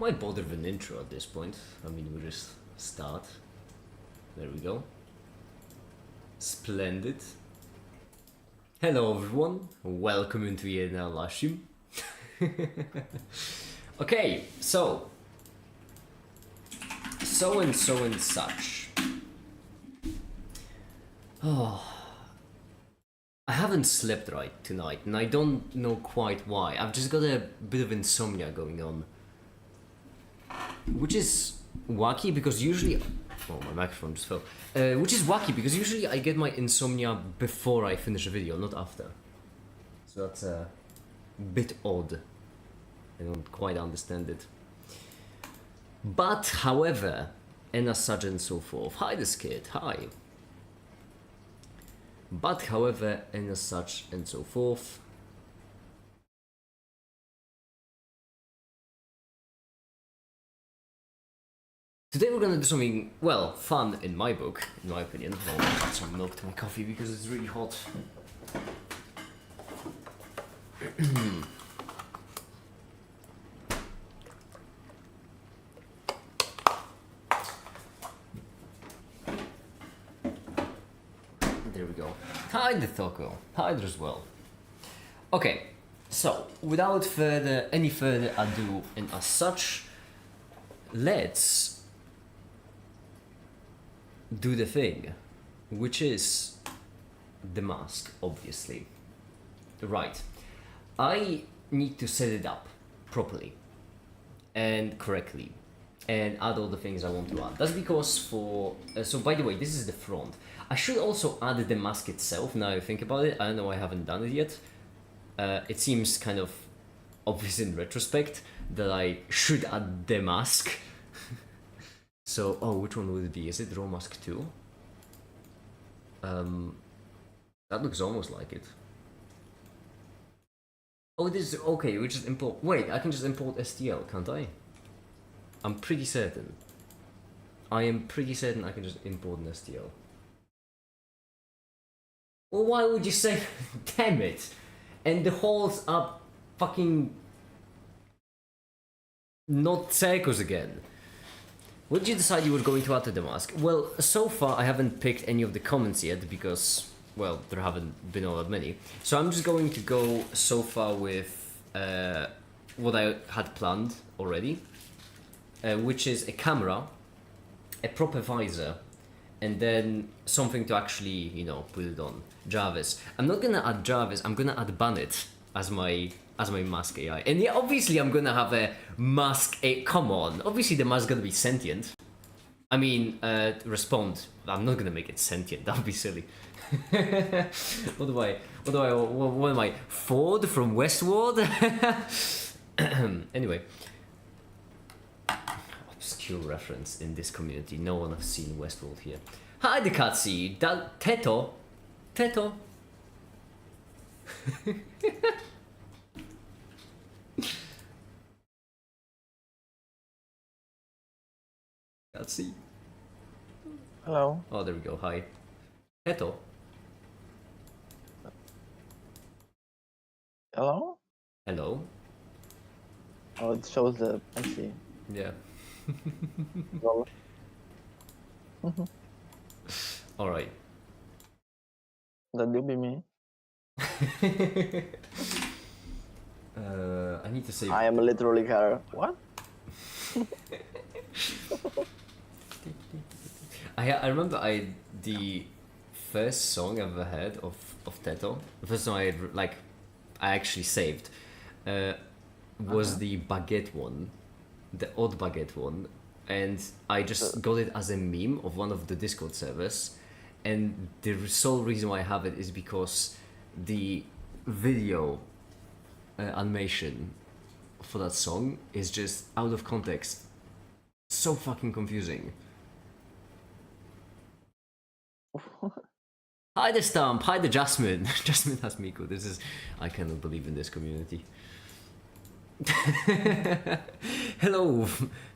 Why bother with an intro at this point? I mean, we just start. There we go. Splendid. Hello everyone, welcome into yet another live stream. Okay, so and such. Oh, I haven't slept right tonight, and I don't know quite why. I've just got a bit of insomnia going on, which is wacky because usually, oh, my microphone just fell. Which is wacky because usually I get my insomnia before I finish a video, not after. So that's a bit odd. I don't quite understand it. But, however, and as such and so forth. Hi, this kid. Hi. But, however, and as such and so forth. Today we're gonna do something, well, fun in my book, in my opinion. I'll add some milk to my coffee because it's really hot. There we go. Hi, the Thoko. Hi there as well. Okay, so without any further ado, and as such, let's do the thing, which is the mask, obviously. Right. I need to set it up properly and correctly and add all the things I want to add. That's because for... so by the way, this is the front. I should also add the mask itself, now I think about it. I know I haven't done it yet. It seems kind of obvious in retrospect that I should add the mask. So, oh, which one would it be? Is it Raw Mask 2? That looks almost like it. Oh, this is okay. We just import. Wait, I can just import STL, can't I? I'm pretty certain. I am pretty certain I can just import an STL. Well, why would you say? Damn it! And the holes are fucking not circles again. What did you decide you were going to add to the mask? Well, so far I haven't picked any of the comments yet because, well, there haven't been all that many. So I'm just going to go so far with what I had planned already, which is a camera, a proper visor, and then something to actually, you know, put it on. Jarvis. I'm not gonna add Jarvis, I'm gonna add Bannet as my mask AI. And yeah, obviously I'm gonna have a mask AI. Come on, obviously the mask is gonna be sentient. I mean, respond. I'm not gonna make it sentient, that would be silly. What am I? Ford from Westworld? Anyway. Obscure reference in this community, no one has seen Westworld here. Hi, the cutscene. Teto. Teto. Cutscene. Hello. Oh, there we go. Hi. Teto. Hello? Hello. Oh, it shows the PC. Yeah. Well, Alright. that will be me. I need to save. I am literally her. What? I remember the first song I ever heard of Teto, the first song I actually saved, was the Baguette one, the Odd Baguette one, and I just got it as a meme of one of the Discord servers, and the sole reason why I have it is because the video animation for that song is just out of context, so fucking confusing. Hi the Stump, hi the Jasmine. Jasmine has Miku. This is, I cannot believe in this community. Hello,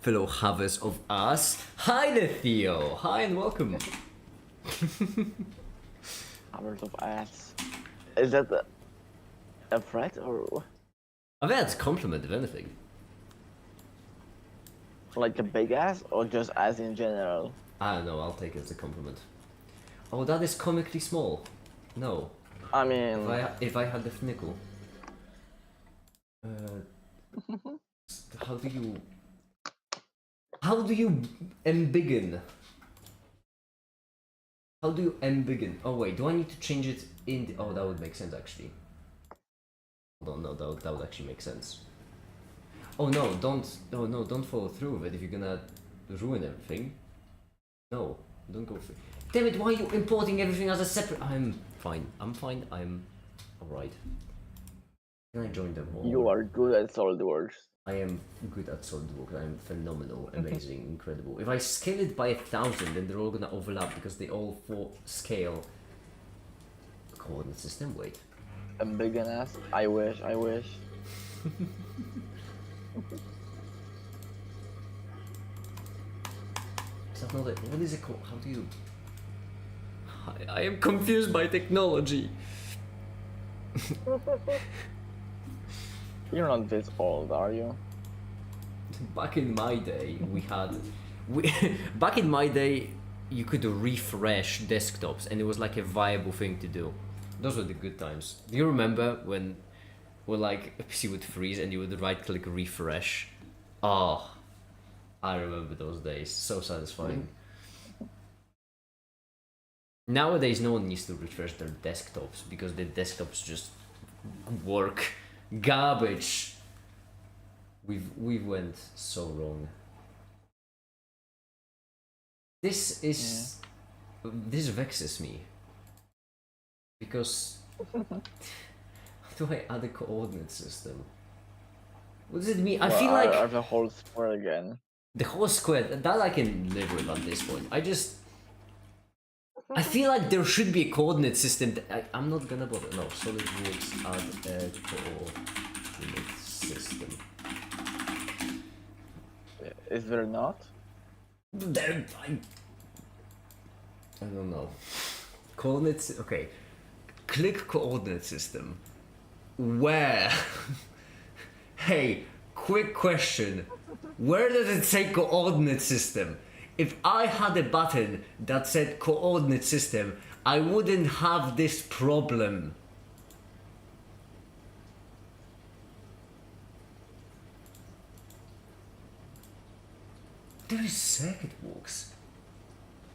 fellow havers of us. Hi there, Theo. Hi and welcome. Havers of ass. Is that a threat or? I think that's a compliment, if anything. Like a big ass or just ass in general? I don't know, I'll take it as a compliment. Oh, that is comically small. No. I If mean, if I had the nickel. How do you... How do you embiggen? How do you embiggen? Oh wait, do I need to change it in the... Oh, that would make sense actually. Hold on, no, that would actually make sense. Oh no, don't... Oh no, don't follow through with it if you're gonna ruin everything. No, don't go through. Damn it, why are you importing everything as a separate... I'm fine, I'm alright. Can I join them all? you are good at SolidWorks. I am good at SolidWorks. I'm phenomenal, amazing, incredible. If I scale it by 1,000, then they're all gonna overlap because they all scale. Coordinate system. Wait. A big ass? I wish, I wish. Is that not it? What is it called? How do you? I am confused by technology. You're not this old, are you? Back in my day, back in my day, you could refresh desktops, and it was like a viable thing to do. Those were the good times. Do you remember when like a PC would freeze and you would right-click refresh? Oh, I remember those days. So satisfying. Nowadays, no one needs to refresh their desktops because their desktops just work. Garbage. We went so wrong. This vexes me because how do I add a coordinate system? What does it mean? I feel like I have the whole square again. the whole square that I can live with at this point. I feel like there should be a coordinate system. I'm not gonna bother. No, SolidWorks add a coordinate system. Is there not? There, I don't know. Coordinates. Okay. Click coordinate system. Where? Hey, quick question. Where does it say coordinate system? If I had a button that said coordinate system, I wouldn't have this problem. There is circuit walks.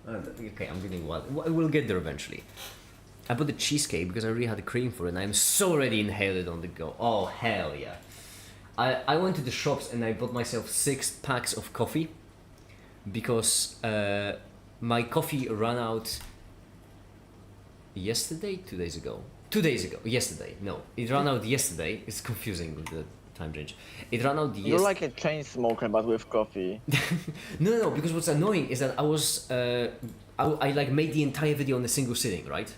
Okay, I'm getting wild. We'll get there eventually. I bought the cheesecake because I really had a cream for it, and I'm so ready to inhale it on the go. Oh, hell yeah. I went to the shops and I bought myself 6 packs of coffee because my coffee ran out yesterday? 2 days ago. 2 days ago. Yesterday. No, it ran out yesterday. It's confusing with the time change. It ran out yesterday. You're like a chain smoker but with coffee. No, because what's annoying is that I was I like made the entire video in a single sitting, right?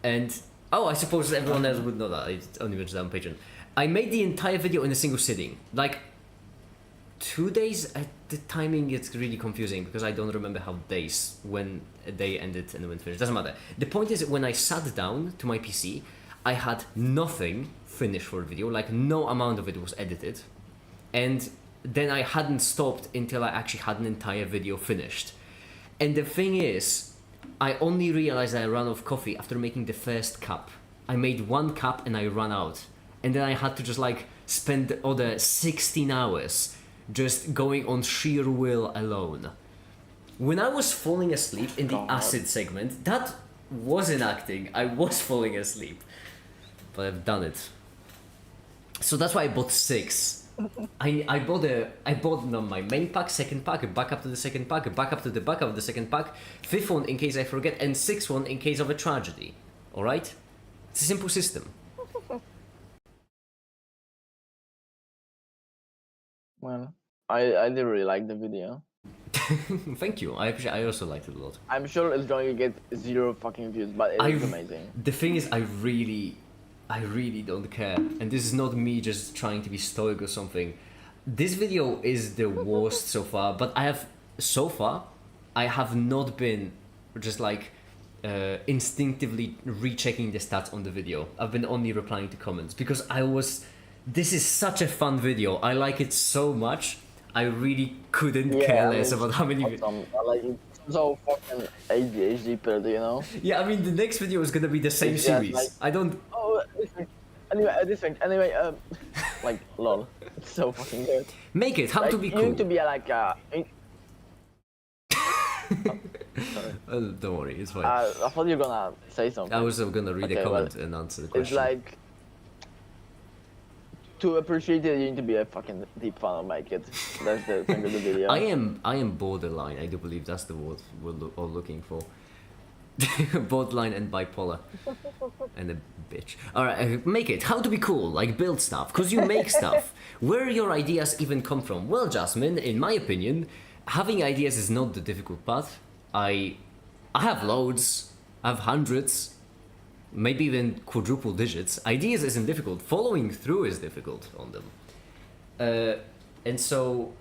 And oh, I suppose everyone else would know that. I only mentioned that on Patreon. I made the entire video in a single sitting. Like 2 days. The timing is really confusing because I don't remember how days when a day ended and when finished. Doesn't matter. The point is when I sat down to my PC, I had nothing finished for the video. Like no amount of it was edited, and then I hadn't stopped until I actually had an entire video finished. And the thing is, I only realized I ran out of coffee after making the first cup. I made 1 cup and I ran out. And then I had to just like spend the other 16 hours just going on sheer will alone. When I was falling asleep in the acid segment, that wasn't acting. I was falling asleep. But I've done it. So that's why I bought 6. I bought my main pack, second pack, a backup to the second pack, a backup to the backup of the second pack, 5th one in case I forget, and 6th one in case of a tragedy. Alright? It's a simple system. Well, I did really like the video. Thank you. I also liked it a lot. I'm sure it's going to get 0 fucking views, but it's amazing. The thing is, I really don't care. And this is not me just trying to be stoic or something. This video is the worst so far, but I have not been just like instinctively rechecking the stats on the video. I've been only replying to comments because this is such a fun video. I like it so much. I really couldn't Yeah, care I mean, less about how many. awesome. Like, it's so fucking ADHD pill, you know? Yeah, I mean, the next video is gonna be the same It's just series. like, I don't. oh, this thing. Anyway, like, lol. It's so fucking good. Make it. How Like, to be you cool. need to be like, Don't worry, it's fine. I thought you were gonna say something. I was gonna read a Okay, comment and answer the It's question. like, to appreciate it, you need to be a fucking deep fan of Make It. That's the thing of the video. I am borderline. I do believe that's the word we're all looking for. Borderline and bipolar. And a bitch. Alright, make it. How to be cool, like build stuff. Because you make stuff. Where your ideas even come from? Well, Jasmine, in my opinion, having ideas is not the difficult part. I have loads. I have hundreds. Maybe even quadruple digits. Ideas isn't difficult. Following through is difficult on them. And so,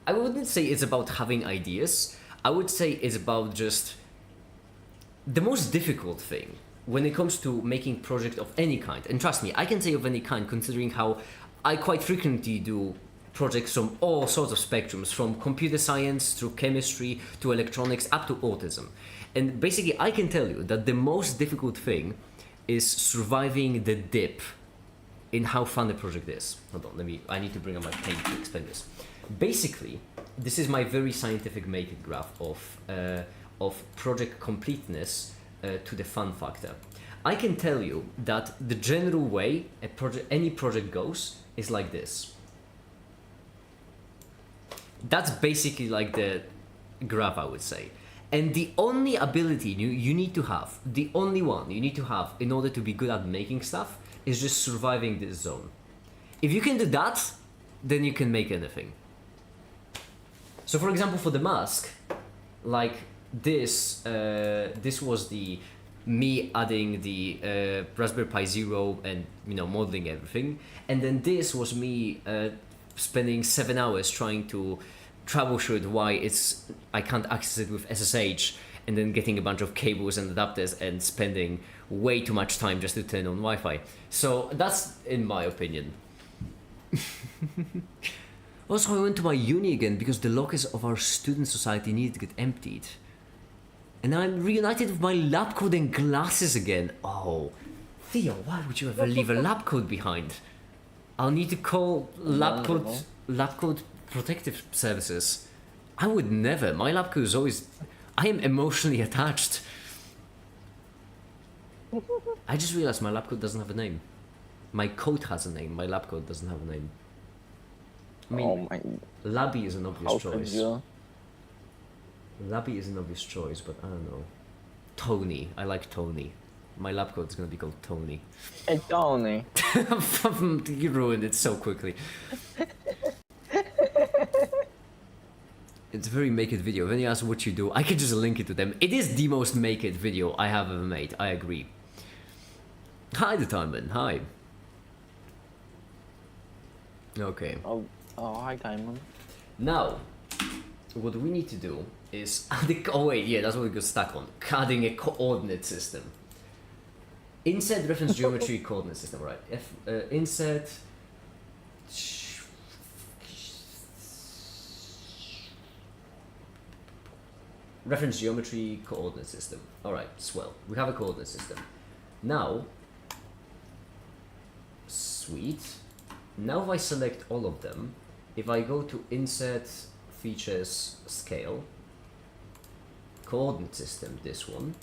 I wouldn't say it's about having ideas. I would say it's about just... The most difficult thing when it comes to making project of any kind, and trust me, I can say of any kind considering how I quite frequently do projects from all sorts of spectrums, from computer science through chemistry to electronics up to autism. And basically I can tell you that the most difficult thing is surviving the dip in how fun the project is. Hold on, I need to bring up my pen to explain this. Basically, this is my very scientific make it graph of project completeness to the fun factor. I can tell you that the general way any project goes is like this. That's basically like the graph, I would say. And the only ability you need to have, the only one you need to have in order to be good at making stuff is just surviving this zone. If you can do that, then you can make anything. So for example, for the mask, like this was me adding the Raspberry Pi Zero and modeling everything, and then this was me spending 7 hours trying to troubleshoot why I can't access it with SSH, and then getting a bunch of cables and adapters and spending way too much time just to turn on Wi-Fi. So that's in my opinion. Also, I went to my uni again because the lockers of our student society needed to get emptied. And I'm reunited with my lab coat and glasses again. Oh, Theo, why would you ever leave a lab coat behind? I'll need to call lab coat protective services. I would never. My lab coat is always... I am emotionally attached. I just realized my lab coat doesn't have a name. My coat has a name, my lab coat doesn't have a name. I mean, Labby is an obvious choice. Labby is an obvious choice, but I don't know. Tony. I like Tony. My lab coat is gonna be called Tony. Hey, Tony. You ruined it so quickly. It's a very make it video. When you ask what you do, I can just link it to them. It is the most make it video I have ever made. I agree. Hi, the Timeman. Hi. Okay. Oh, hi, Timon. Now, what we need to do is add a... Oh wait, yeah, that's what we got stuck on. Adding a coordinate system. Insert reference geometry coordinate system, right? Insert... Reference geometry coordinate system. Alright, swell. We have a coordinate system. Now... Sweet. Now if I select all of them, if I go to Insert Features Scale, Coordinate System, this one,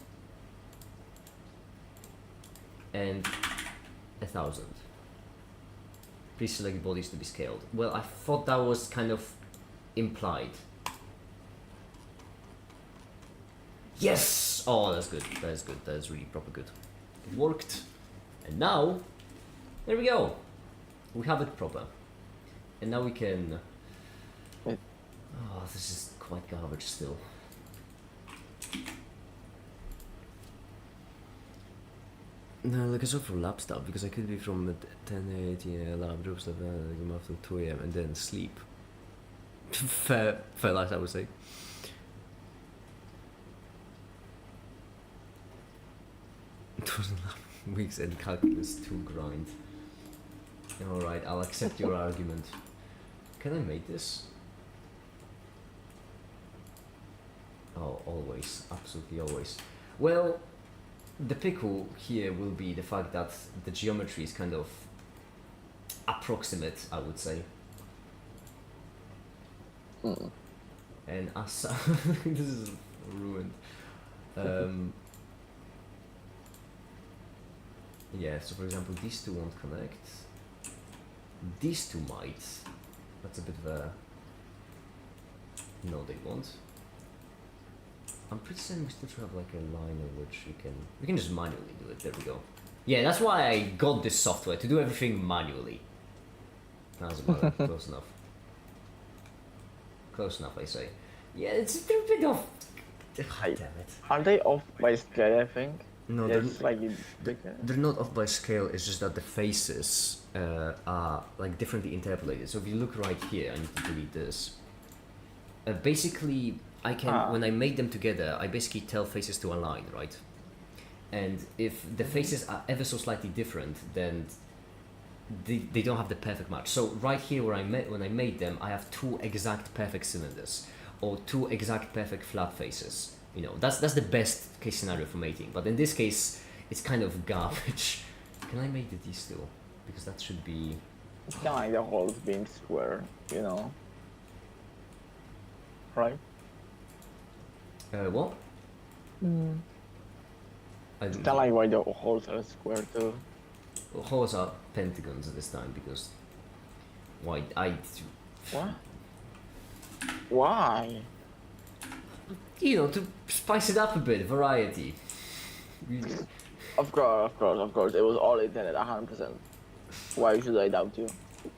and 1000. Please select bodies to be scaled. Well, I thought that was kind of implied. Yes! Oh, that's good. That is good. That is really proper good. It worked. And now, there we go. We have it proper. And now we can... Oh, this is quite garbage still. No, like it's all for lab stuff, because I could be from 10 8 lab, drop stuff, come after 2 AM and then sleep. fair life, I would say. It was weeks and calculus to grind. Alright, I'll accept your argument. Can I make this? Oh, always, absolutely always. Well, the pickle here will be the fact that the geometry is kind of approximate, I would say. And as this is ruined. Yeah, so for example, these two won't connect. These two might. That's a bit of a... No, they won't. I'm pretty certain we still should have like a line in which we can just manually do it. There we go. Yeah, that's why I got this software, to do everything manually. That's about it. Close enough. Close enough, I say. Yeah, it's a little bit off. Damn it. Aren't they off by scale, I think? No, Yeah, they're, it's like bigger. they're not off by scale, it's just that the faces are like differently interpolated. So if you look right here, I need to delete this. Basically, I can, when I make them together, I basically tell faces to align, right? And if the faces are ever so slightly different, then they don't have the perfect match. So right here where when I made them, I have two exact perfect cylinders, or two exact perfect flat faces. You know, that's the best case scenario for mating. But in this case, it's kind of garbage. Can I make these two? Because that should be... It's kind of like the holes being square, you know? Right? What? I It's don't kind of like why the holes are square too. Holes are pentagons at this time because... Why? What? Why? You know, to spice it up a bit, variety. Of course. It was all intended, 100%. Why should I doubt you?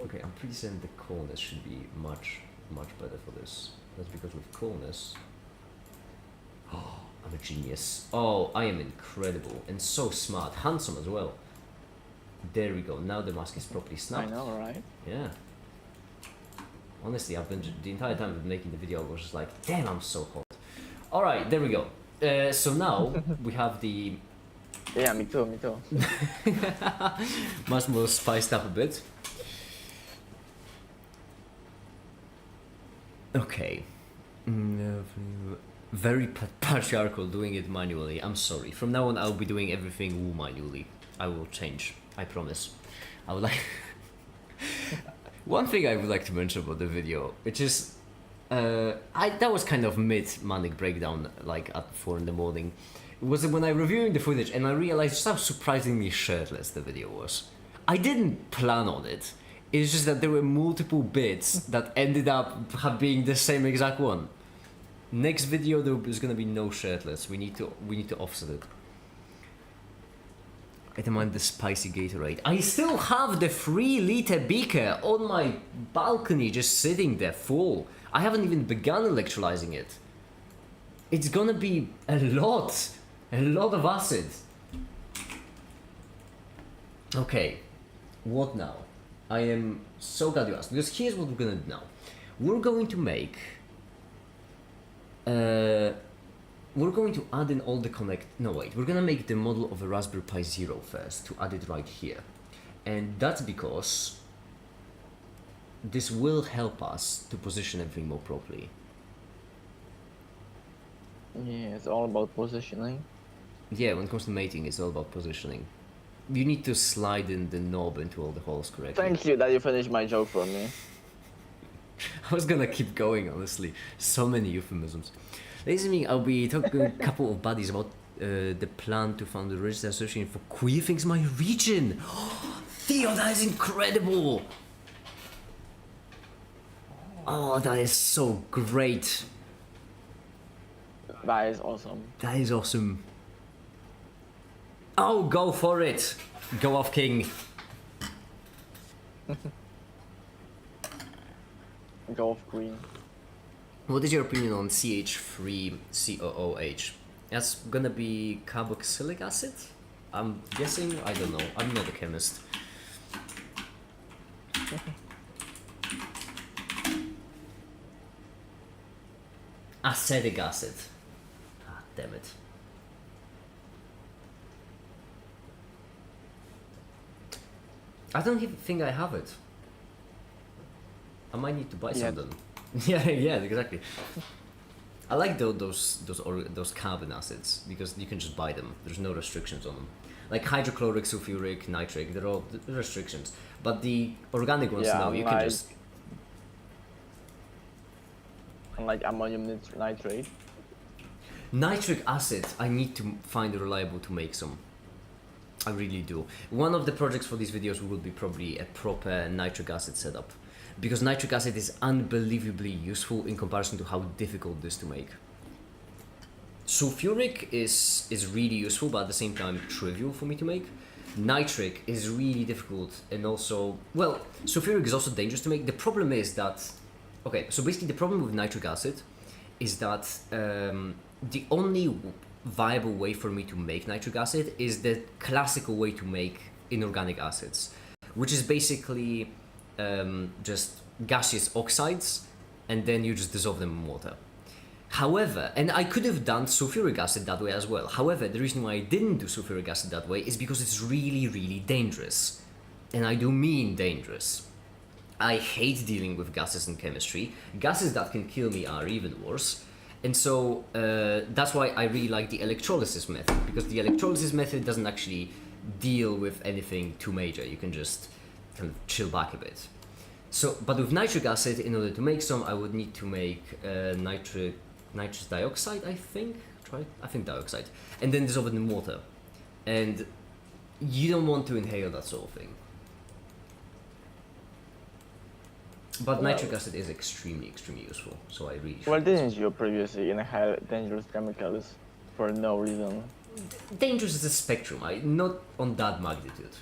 Okay, I'm pretty certain the coolness should be much better for this. That's because with coolness... Oh, I'm a genius. Oh, I am incredible and so smart. Handsome as well. There we go. Now the mask is properly snapped. I know, right? Yeah. Honestly, I've been the entire time of making the video, I was just like, damn, I'm so hot. All right, there we go. So now we have the... Yeah, me too. much more spiced up a bit. Okay. Very patriarchal doing it manually. I'm sorry. From now on, I'll be doing everything manually. I will change. I promise. I would like... One thing I would like to mention about the video, which is... that was kind of mid-manic breakdown, like at 4 in the morning. It was when I reviewing the footage and I realized just how surprisingly shirtless the video was. I didn't plan on it. It's just that there were multiple bits that ended up being the same exact one. Next video there's gonna be no shirtless. We need to offset it. I demand the spicy Gatorade. I still have the 3-liter beaker on my balcony just sitting there full. I haven't even begun electrolyzing it. It's gonna be a lot of acid. Okay, what now? I am so glad you asked, because here's what we're gonna do now. We're going to make... we're going to add in all the we're gonna make the model of a Raspberry Pi Zero first, to add it right here. And that's because this will help us to position everything more properly. Yeah, it's all about positioning. Yeah, when it comes to mating, it's all about positioning. You need to slide in the knob into all the holes correctly. Thank you that you finished my joke for me. I was gonna keep going, honestly. So many euphemisms. Ladies and gentlemen, I'll be talking to a couple of buddies about the plan to found the Registered Association for Queer Things My Region. Theo, that is incredible! Oh, that is so great. That is awesome. That is awesome. Oh, go for it! Go off, King. Go off green. What is your opinion on CH3COOH? That's gonna be carboxylic acid? I'm guessing? I don't know. I'm not a chemist. Acetic acid. Ah, damn it. I don't even think I have it. I might need to buy some then. Yeah, exactly. I like those carbon acids because you can just buy them. There's no restrictions on them. Like hydrochloric, sulfuric, nitric, they're all restrictions. But the organic ones, Yeah, no, you can just. Unlike ammonium nitrate. Nitric acid, I need to find reliable to make some. I really do. One of the projects for these videos will be probably a proper nitric acid setup. Because nitric acid is unbelievably useful in comparison to how difficult it is to make. Sulfuric is really useful, but at the same time trivial for me to make. Nitric is really difficult, and also, well, sulfuric is also dangerous to make. The problem is that, okay, so basically the problem with nitric acid is that the only viable way for me to make nitric acid is the classical way to make inorganic acids, which is basically just gaseous oxides, and then you just dissolve them in water. However, and I could have done sulfuric acid that way as well. However, the reason why I didn't do sulfuric acid that way is because it's really, really dangerous. And I do mean dangerous. I hate dealing with gases in chemistry. Gases that can kill me are even worse. And so that's why I really like the electrolysis method, because the electrolysis method doesn't actually deal with anything too major. You can just kind of chill back a bit. So, but with nitric acid, in order to make some, I would need to make nitrous dioxide, I think. I think dioxide, and then dissolve it in water. And you don't want to inhale that sort of thing. But nitric acid is extremely, extremely useful, so I really. Well, didn't you previously inhale dangerous chemicals for no reason? Dangerous is a spectrum, not on that magnitude.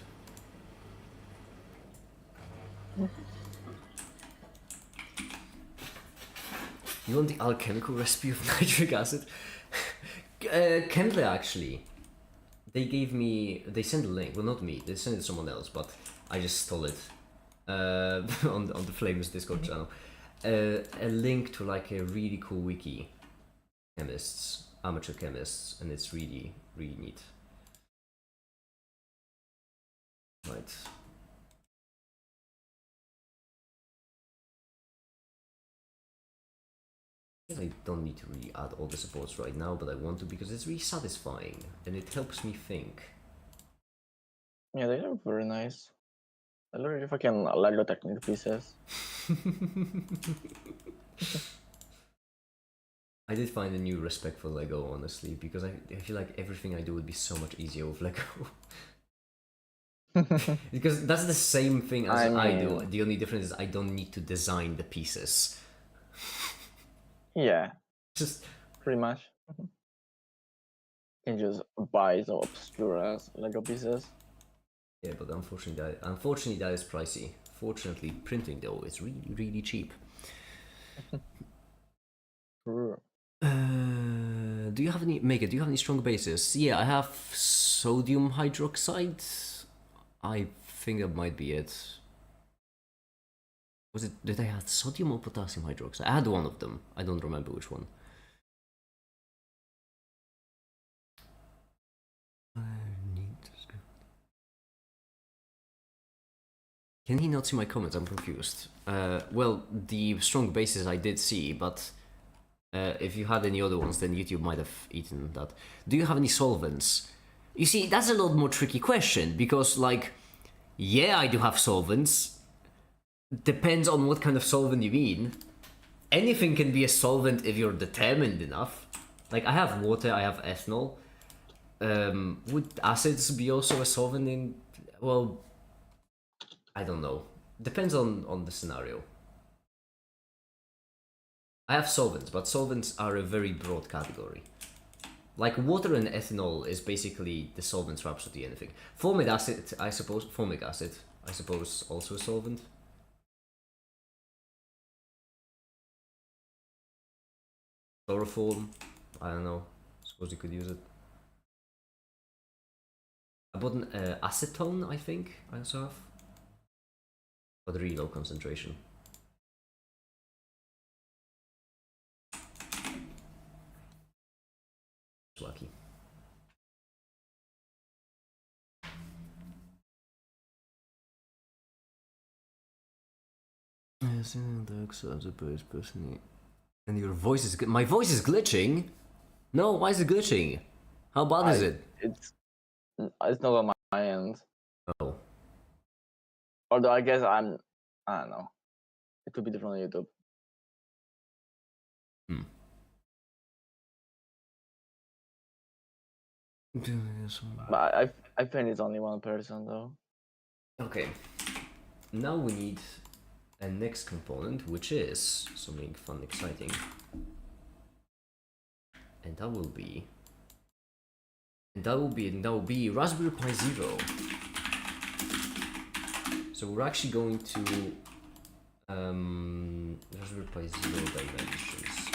You want the alchemical recipe of nitric acid? Kendler actually. They sent a link, well not me, they sent it to someone else, but I just stole it on the Flames Discord channel. A link to like a really cool wiki, amateur chemists, and it's really, really neat. Right. I don't need to really add all the supports right now, but I want to because it's really satisfying and it helps me think. Yeah, they look very nice. I don't know if I can Lego Technic pieces. I did find a new respect for Lego, honestly, because I feel like everything I do would be so much easier with Lego. Because that's the same thing as I do. The only difference is I don't need to design the pieces. Yeah. Just pretty much. You can just buy some obscure ass Lego pieces. Yeah, but unfortunately that is pricey. Fortunately, printing though is really, really cheap. Do you have any, Mega, do you have any strong bases? Yeah, I have sodium hydroxide. I think that might be it. Did I have sodium or potassium hydroxide? I had one of them. I don't remember which one. Can he not see my comments? I'm confused. Well, the strong bases I did see, but if you had any other ones, then YouTube might have eaten that. Do you have any solvents? You see, that's a lot more tricky question, because, like, yeah, I do have solvents. Depends on what kind of solvent you mean. Anything can be a solvent if you're determined enough. Like, I have water, I have ethanol. Would acids be also a solvent in... Well, I don't know. Depends on the scenario. I have solvents, but solvents are a very broad category. Like water and ethanol is basically the solvents for absolutely anything. Formic acid, I suppose, also a solvent. Chloroform, I don't know. Suppose you could use it. I bought an acetone, I think, I also have. But really low concentration. Lucky. Yes, the oxide of the personally And your voice is... My voice is glitching? No, why is it glitching? How bad is it? It's not on my end. Oh. Although I guess I don't know. It could be different on YouTube. Hmm. But I think it's only one person though. Okay. Now we need a next component, which is something fun, exciting. And that will be... that will be Raspberry Pi Zero. So we're actually going to Raspberry Pi Zero dimensions.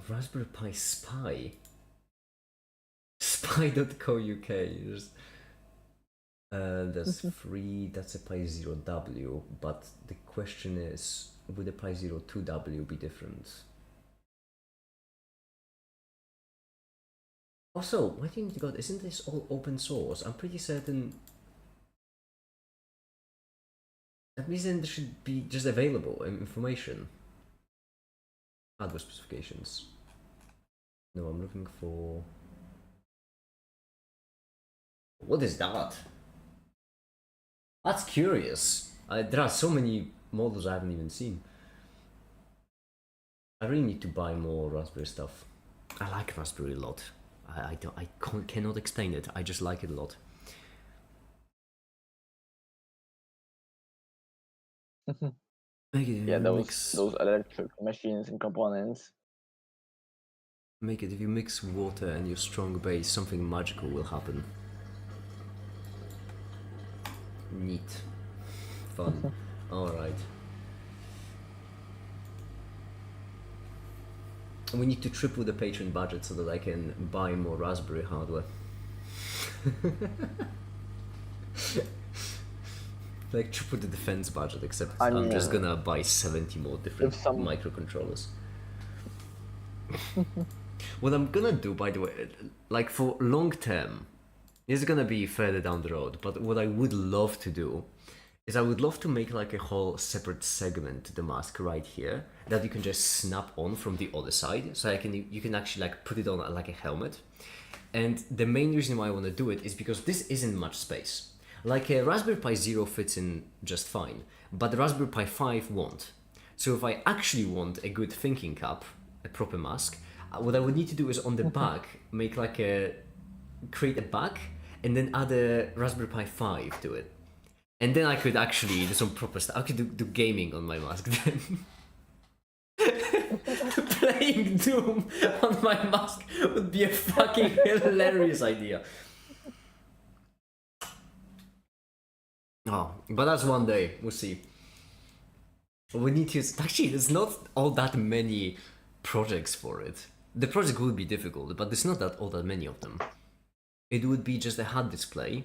Raspberry Pi Spy. Spy.co.uk. That's free. That's a Pi Zero W. But the question is, would the Pi Zero 2W be different? Also, why didn't you go? Isn't this all open source? I'm pretty certain. That means then there should be just available information. Hardware specifications. No, I'm looking for. What is that? That's curious. There are so many models I haven't even seen. I really need to buy more Raspberry stuff. I like Raspberry a lot. I cannot explain it. I just like it a lot. Yeah, those electric machines and components. Make it, if you mix water and your strong base, something magical will happen. Neat. Fun. Alright. We need to triple the Patreon budget so that I can buy more Raspberry hardware. Like triple the defense budget, except I'm just gonna buy 70 more different microcontrollers. What I'm gonna do, by the way, like for long term, this is gonna be further down the road, but what I would love to do is I would love to make like a whole separate segment to the mask right here that you can just snap on from the other side, so you can actually like put it on like a helmet. And the main reason why I want to do it is because this isn't much space. Like a Raspberry Pi Zero fits in just fine, but the Raspberry Pi 5 won't. So if I actually want a good thinking cap, a proper mask, what I would need to do is on the back make like create a back and then add a Raspberry Pi 5 to it. And then I could actually do some proper stuff. I could do gaming on my mask then. Playing Doom on my mask would be a fucking hilarious idea. Oh, but that's one day. We'll see. We need to... Actually, there's not all that many projects for it. The project would be difficult, but there's not all that many of them. It would be just a HUD display,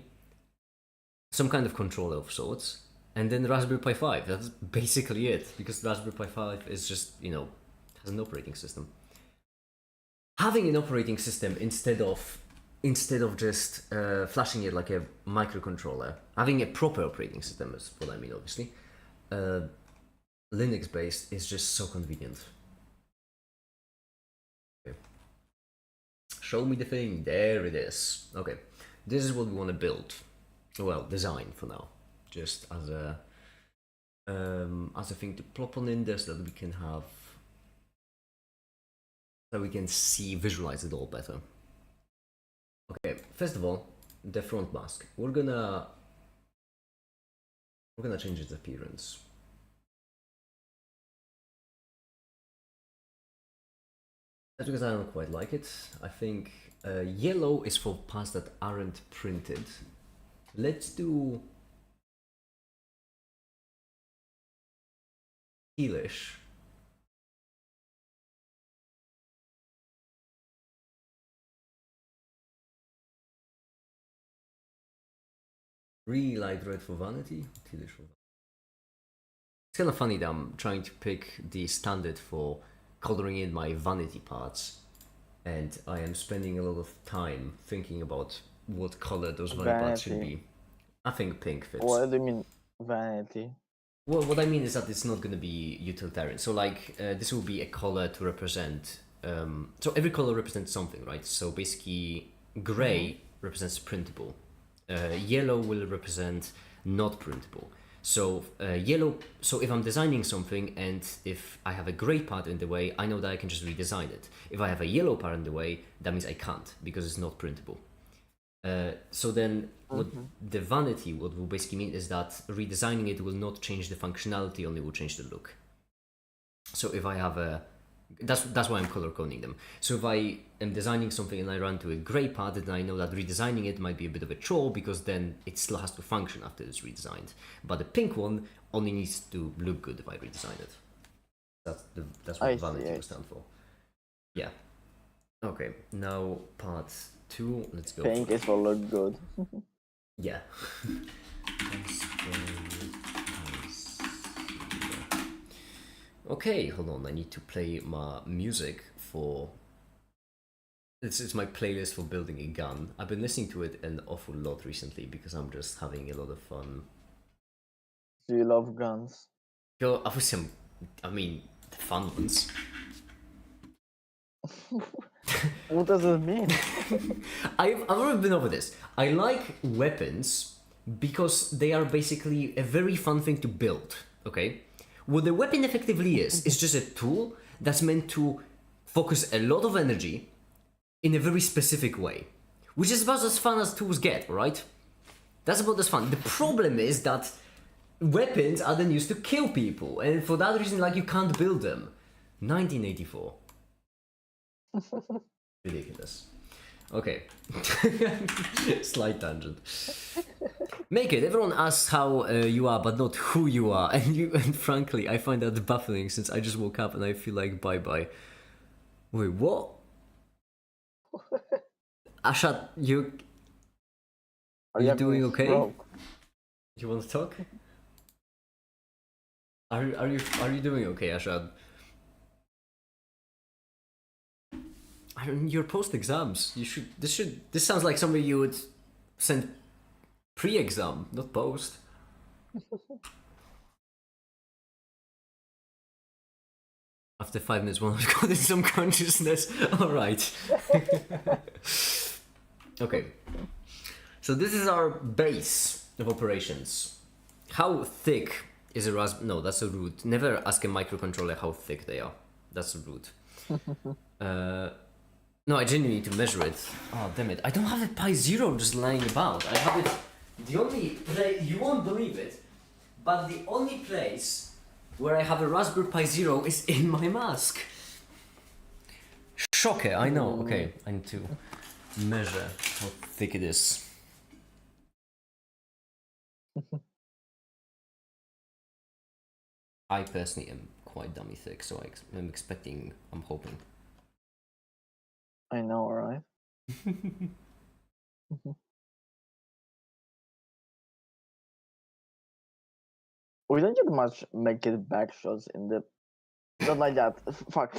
some kind of controller of sorts, and then Raspberry Pi 5. That's basically it, because Raspberry Pi 5 is just, has an operating system. Having an operating system instead of just flashing it like a microcontroller, having a proper operating system is what I mean, obviously. Linux based is just so convenient. Okay. Show me the thing. There it is. Okay, this is what we want to build. Well, design for now, just as a thing to plop on in there so that we can have, so we can visualize it all better. Okay, first of all, the front mask. We're gonna change its appearance. That's because I don't quite like it. I think yellow is for parts that aren't printed. Let's do tealish. Really light red for vanity, tealish for vanity. It's kind of funny that I'm trying to pick the standard for coloring in my vanity parts, and I am spending a lot of time thinking about what color those vanity parts should Vanity. be. I think pink fits. What do you mean vanity? Well, what I mean is that it's not going to be utilitarian. So, like, this will be a color to represent. So every color represents something, right? So basically, gray represents printable. Yellow will represent not printable. So yellow. So if I'm designing something and if I have a gray part in the way, I know that I can just redesign it. If I have a yellow part in the way, that means I can't because it's not printable. So then, what the vanity, what will basically mean is that redesigning it will not change the functionality, only will change the look. So if I have a, that's why I'm color coding them. So if I am designing something and I run to a gray part, then I know that redesigning it might be a bit of a chore because then it still has to function after it's redesigned. But the pink one only needs to look good if I redesign it. That's what vanity will stand for. Yeah. Okay. Now part 2. Let's go. Pink is for look good. Yeah. Okay, hold on. I need to play my music for. It's my playlist for building a gun. I've been listening to it an awful lot recently because I'm just having a lot of fun. Do you love guns? Go, I mean, the fun ones. What does it mean? I've already been over this. I like weapons because they are basically a very fun thing to build. Okay, what the weapon effectively is just a tool that's meant to focus a lot of energy in a very specific way, which is about as fun as tools get, right? That's about as fun. The problem is that weapons are then used to kill people, and for that reason, like, you can't build them. 1984. Ridiculous. Okay. Slight tangent. Make it. Everyone asks how you are, but not who you are. And frankly, I find that baffling since I just woke up and I feel like bye-bye. Wait, what? Ashad, are you doing okay? Broke? You want to talk? Are you doing okay, Ashad? You're post exams. This sounds like something you would send pre-exam, not post. After 5 minutes, one has got in some consciousness. All right. Okay. So this is our base of operations. How thick is a Raspberry? No, that's a root. Never ask a microcontroller how thick they are. That's a root. No, I genuinely need to measure it. Oh, damn it. I don't have a Pi Zero just lying about. I have it. The only place, you won't believe it, but the only place where I have a Raspberry Pi Zero is in my mask. Shocker, I know. Okay, I need to measure how thick it is. I personally am quite dummy thick, so I'm hoping. I know, right? We don't get much make it back shots in the. Not like that. Fuck.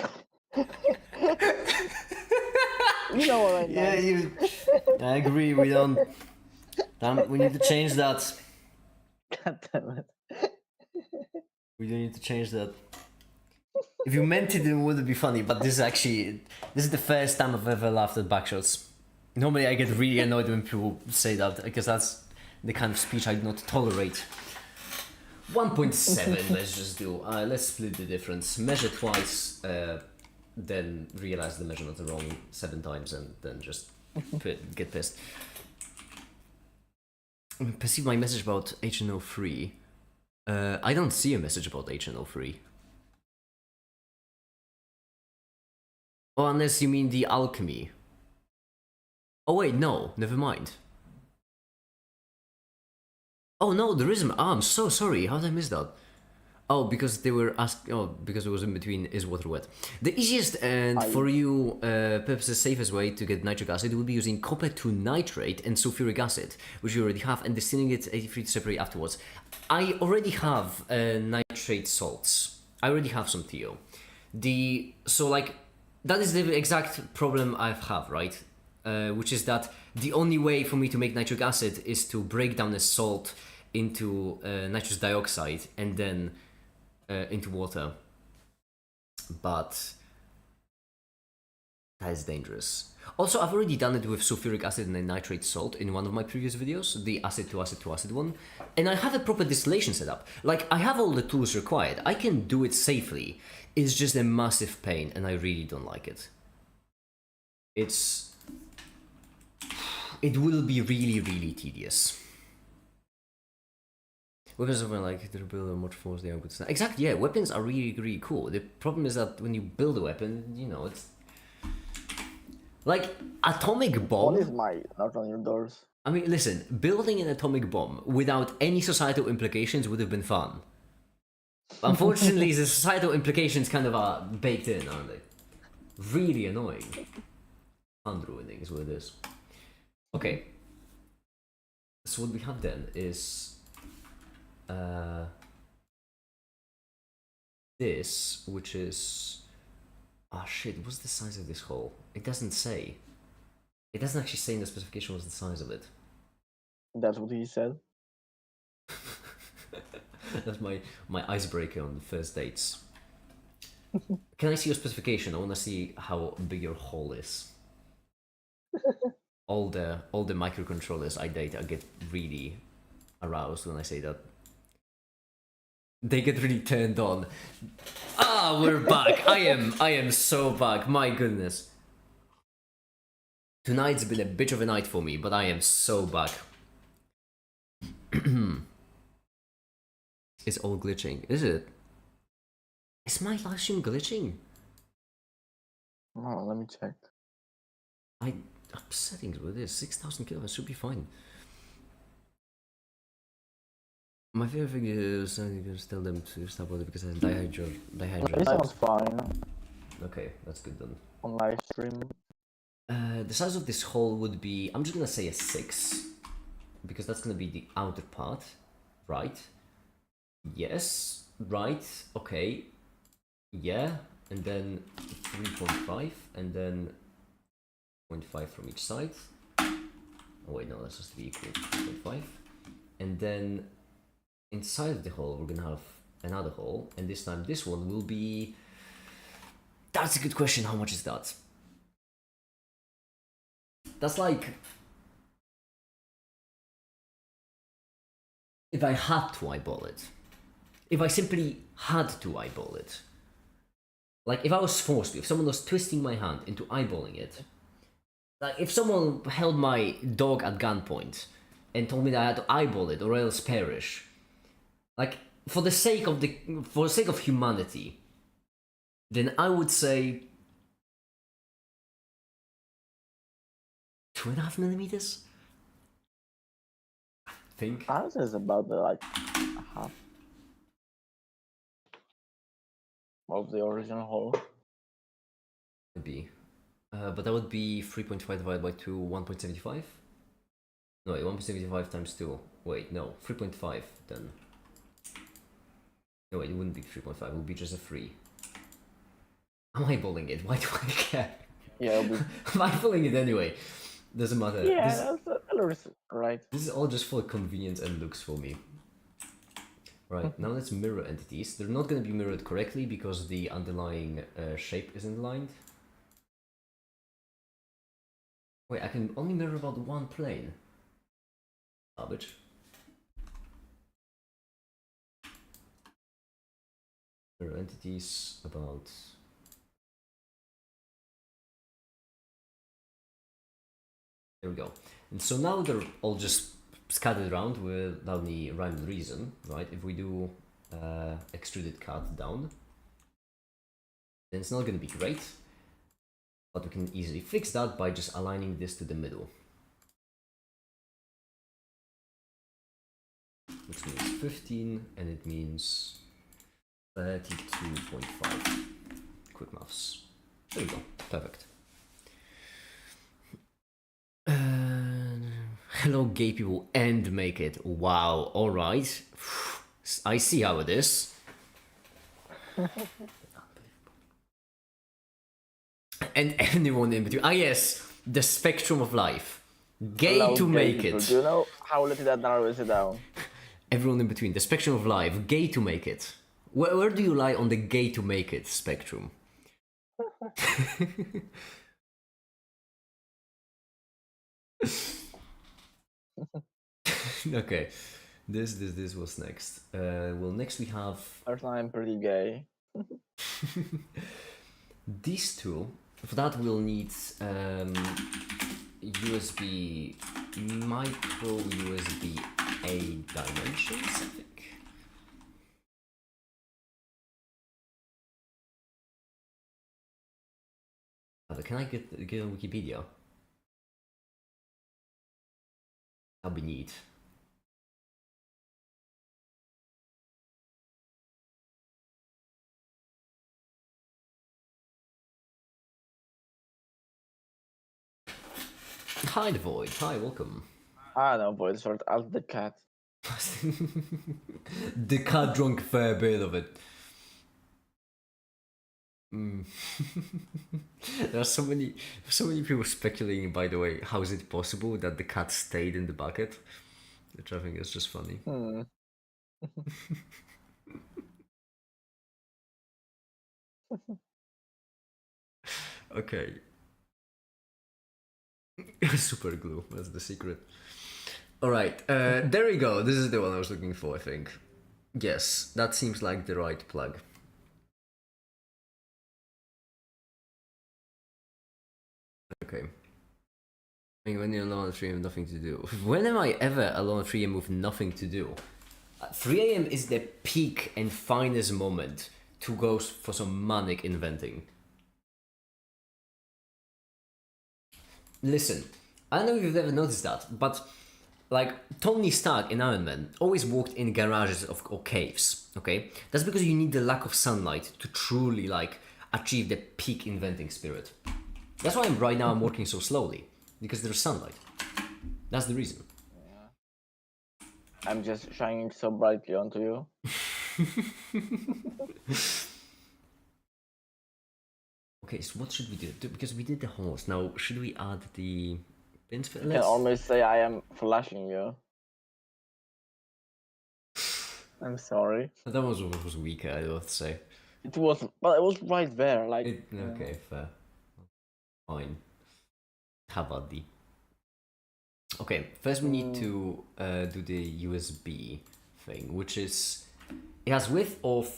You know what I mean? Yeah, I agree. We don't. Damn, we need to change that. God damn it. We do need to change that. If you meant it, it wouldn't be funny. But this is the first time I've ever laughed at backshots. Normally, I get really annoyed when people say that because that's the kind of speech I do not tolerate. 1.7. Let's just do. Let's split the difference. Measure twice, then realize the measurements are wrong 7 times, and then just get pissed. Perceive my message about HNO3. I don't see a message about HNO3. Oh, unless you mean the alchemy. Oh wait, no, never mind. Oh no, there isn't. Oh, I'm so sorry. How did I miss that? Oh, because they were asked. Oh, because it was in between. Is water wet? The easiest and for you purposes safest way to get nitric acid would be using copper to nitrate and sulfuric acid, which you already have, and distilling it 83 to separate afterwards. I already have nitrate salts. I already have some TO. So like that is the exact problem I have, right? Which is that the only way for me to make nitric acid is to break down a salt into nitrous dioxide and then into water. But that is dangerous. Also, I've already done it with sulfuric acid and a nitrate salt in one of my previous videos, the acid to acid to acid one, and I have a proper distillation setup. Like, I have all the tools required. I can do it safely. It's just a massive pain, and I really don't like it. It will be really, really tedious. Weapons are like they're built on much force, they are good stuff. Exactly, yeah, weapons are really, really cool. The problem is that when you build a weapon, you know, it's like atomic bomb. What is my knock on your doors? I mean, listen, building an atomic bomb without any societal implications would have been fun. Unfortunately, the societal implications kind of are baked in, aren't they? Really annoying. Fun ruining is what it is. Okay. So what we have then is this, which is oh shit, what's the size of this hole? It doesn't say. It doesn't actually say in the specification what's the size of it. That's what he said. That's my icebreaker on the first dates. Can I see your specification? I want to see how big your hole is. all the microcontrollers I date, I get really aroused when I say that. They get really turned on. Ah, we're back. I am so back. My goodness. Tonight's been a bit of a night for me, but I am so back. It's all glitching, is it? Is my live stream glitching? Oh, let me check. Up settings with this 6,000 kilohertz should be fine. My favorite thing is you just tell them to stop with it because it's dihydro. It sounds fine Okay, that's good then. on live stream. The size of this hole would be, I'm just gonna say a 6 because that's gonna be the outer part, right? Yes, right, okay, yeah, and then 3.5 and then 0.5 from each side. Oh wait, no, that's supposed to be equal to 0.5. And then inside of the hole we're gonna have another hole, and this time this one will be, that's a good question, how much is that? That's like, if I had to eyeball it, if I simply had to eyeball it, like if I was forced to, if someone was twisting my hand into eyeballing it, like if someone held my dog at gunpoint and told me that I had to eyeball it or else perish, like for the sake of humanity, then I would say 2.5 millimeters. I think. Ours is about the like half of the original hole. Maybe. But that would be 3.5 divided by 2, 1.75? No, wait, 1.75 times 2. Wait, no, 3.5 then. No, wait, it wouldn't be 3.5, it would be just a 3. I'm eyeballing it, why do I care? Yeah, I'm eyeballing it anyway. Doesn't matter. yeah, that's right. This is all just for convenience and looks for me. Right, now let's mirror entities. They're not going to be mirrored correctly because the underlying shape isn't aligned. Wait, I can only mirror about one plane. Garbage. Mirror entities about... There we go. And so now they're all just scattered around without any rhyme and reason, right? If we do extruded cut down, then it's not going to be great, but we can easily fix that by just aligning this to the middle. Which means 15, and it means 32.5. Quick maths. There we go. Perfect. Hello, gay people, and make it. Wow, alright. I see how it is. And anyone in between. Ah, yes, the spectrum of life. Gay Allow to gay make people. it. Do you know how let that narrows it down? Everyone in between. The spectrum of life. Gay to make it. Where do you lie on the gay to make it spectrum? Okay. This was next. Well, next we have Personally, I'm pretty gay. these two. For that, we'll need USB micro USB A dimensions, I think. Can I get on Wikipedia? That'd be neat. Hi, the Void. Hi, welcome. Ah, no, boy, sort out the cat. The cat drunk a fair bit of it. There are so many people speculating, by the way, how is it possible that the cat stayed in the bucket? Which I think is just funny. Okay. Super glue, that's the secret. Alright, there we go. This is the one I was looking for, I think. Yes, that seems like the right plug. Okay. When you're alone at 3 am, nothing to do. When am I ever alone at 3 am with nothing to do? 3 a.m. is the peak and finest moment to go for some manic inventing. Listen, I don't know if you've ever noticed that, but like Tony Stark in Iron Man always walked in garages or caves, okay? That's because you need the lack of sunlight to truly like achieve the peak inventing spirit. That's why right now I'm working so slowly, because there's sunlight. That's the reason. I'm just shining so brightly onto you. Okay, so what should we do? Because we did the horse. Now, should we add the pins? You can almost say I am flashing you. I'm sorry. That was weaker, I have to say. It was, but it was right there, like. Okay, fair. Fine. How about the? Okay, first we need to do the USB thing, which is it has width of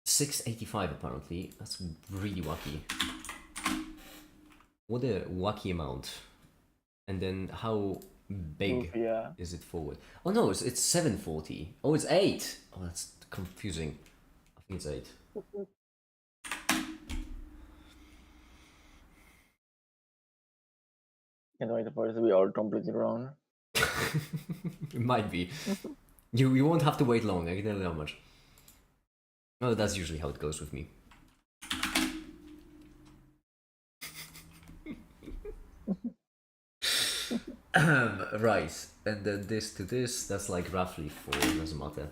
685 apparently. That's really wacky. What a wacky amount. And then how big is it forward? Oh no, it's 740. Oh, it's 8. Oh, that's confusing. I think it's 8. Can't wait for it to be all completely wrong. It might be. You won't have to wait long, I can tell you that much. Oh, that's usually how it goes with me. Right, and then this to this, that's like roughly 4, doesn't matter.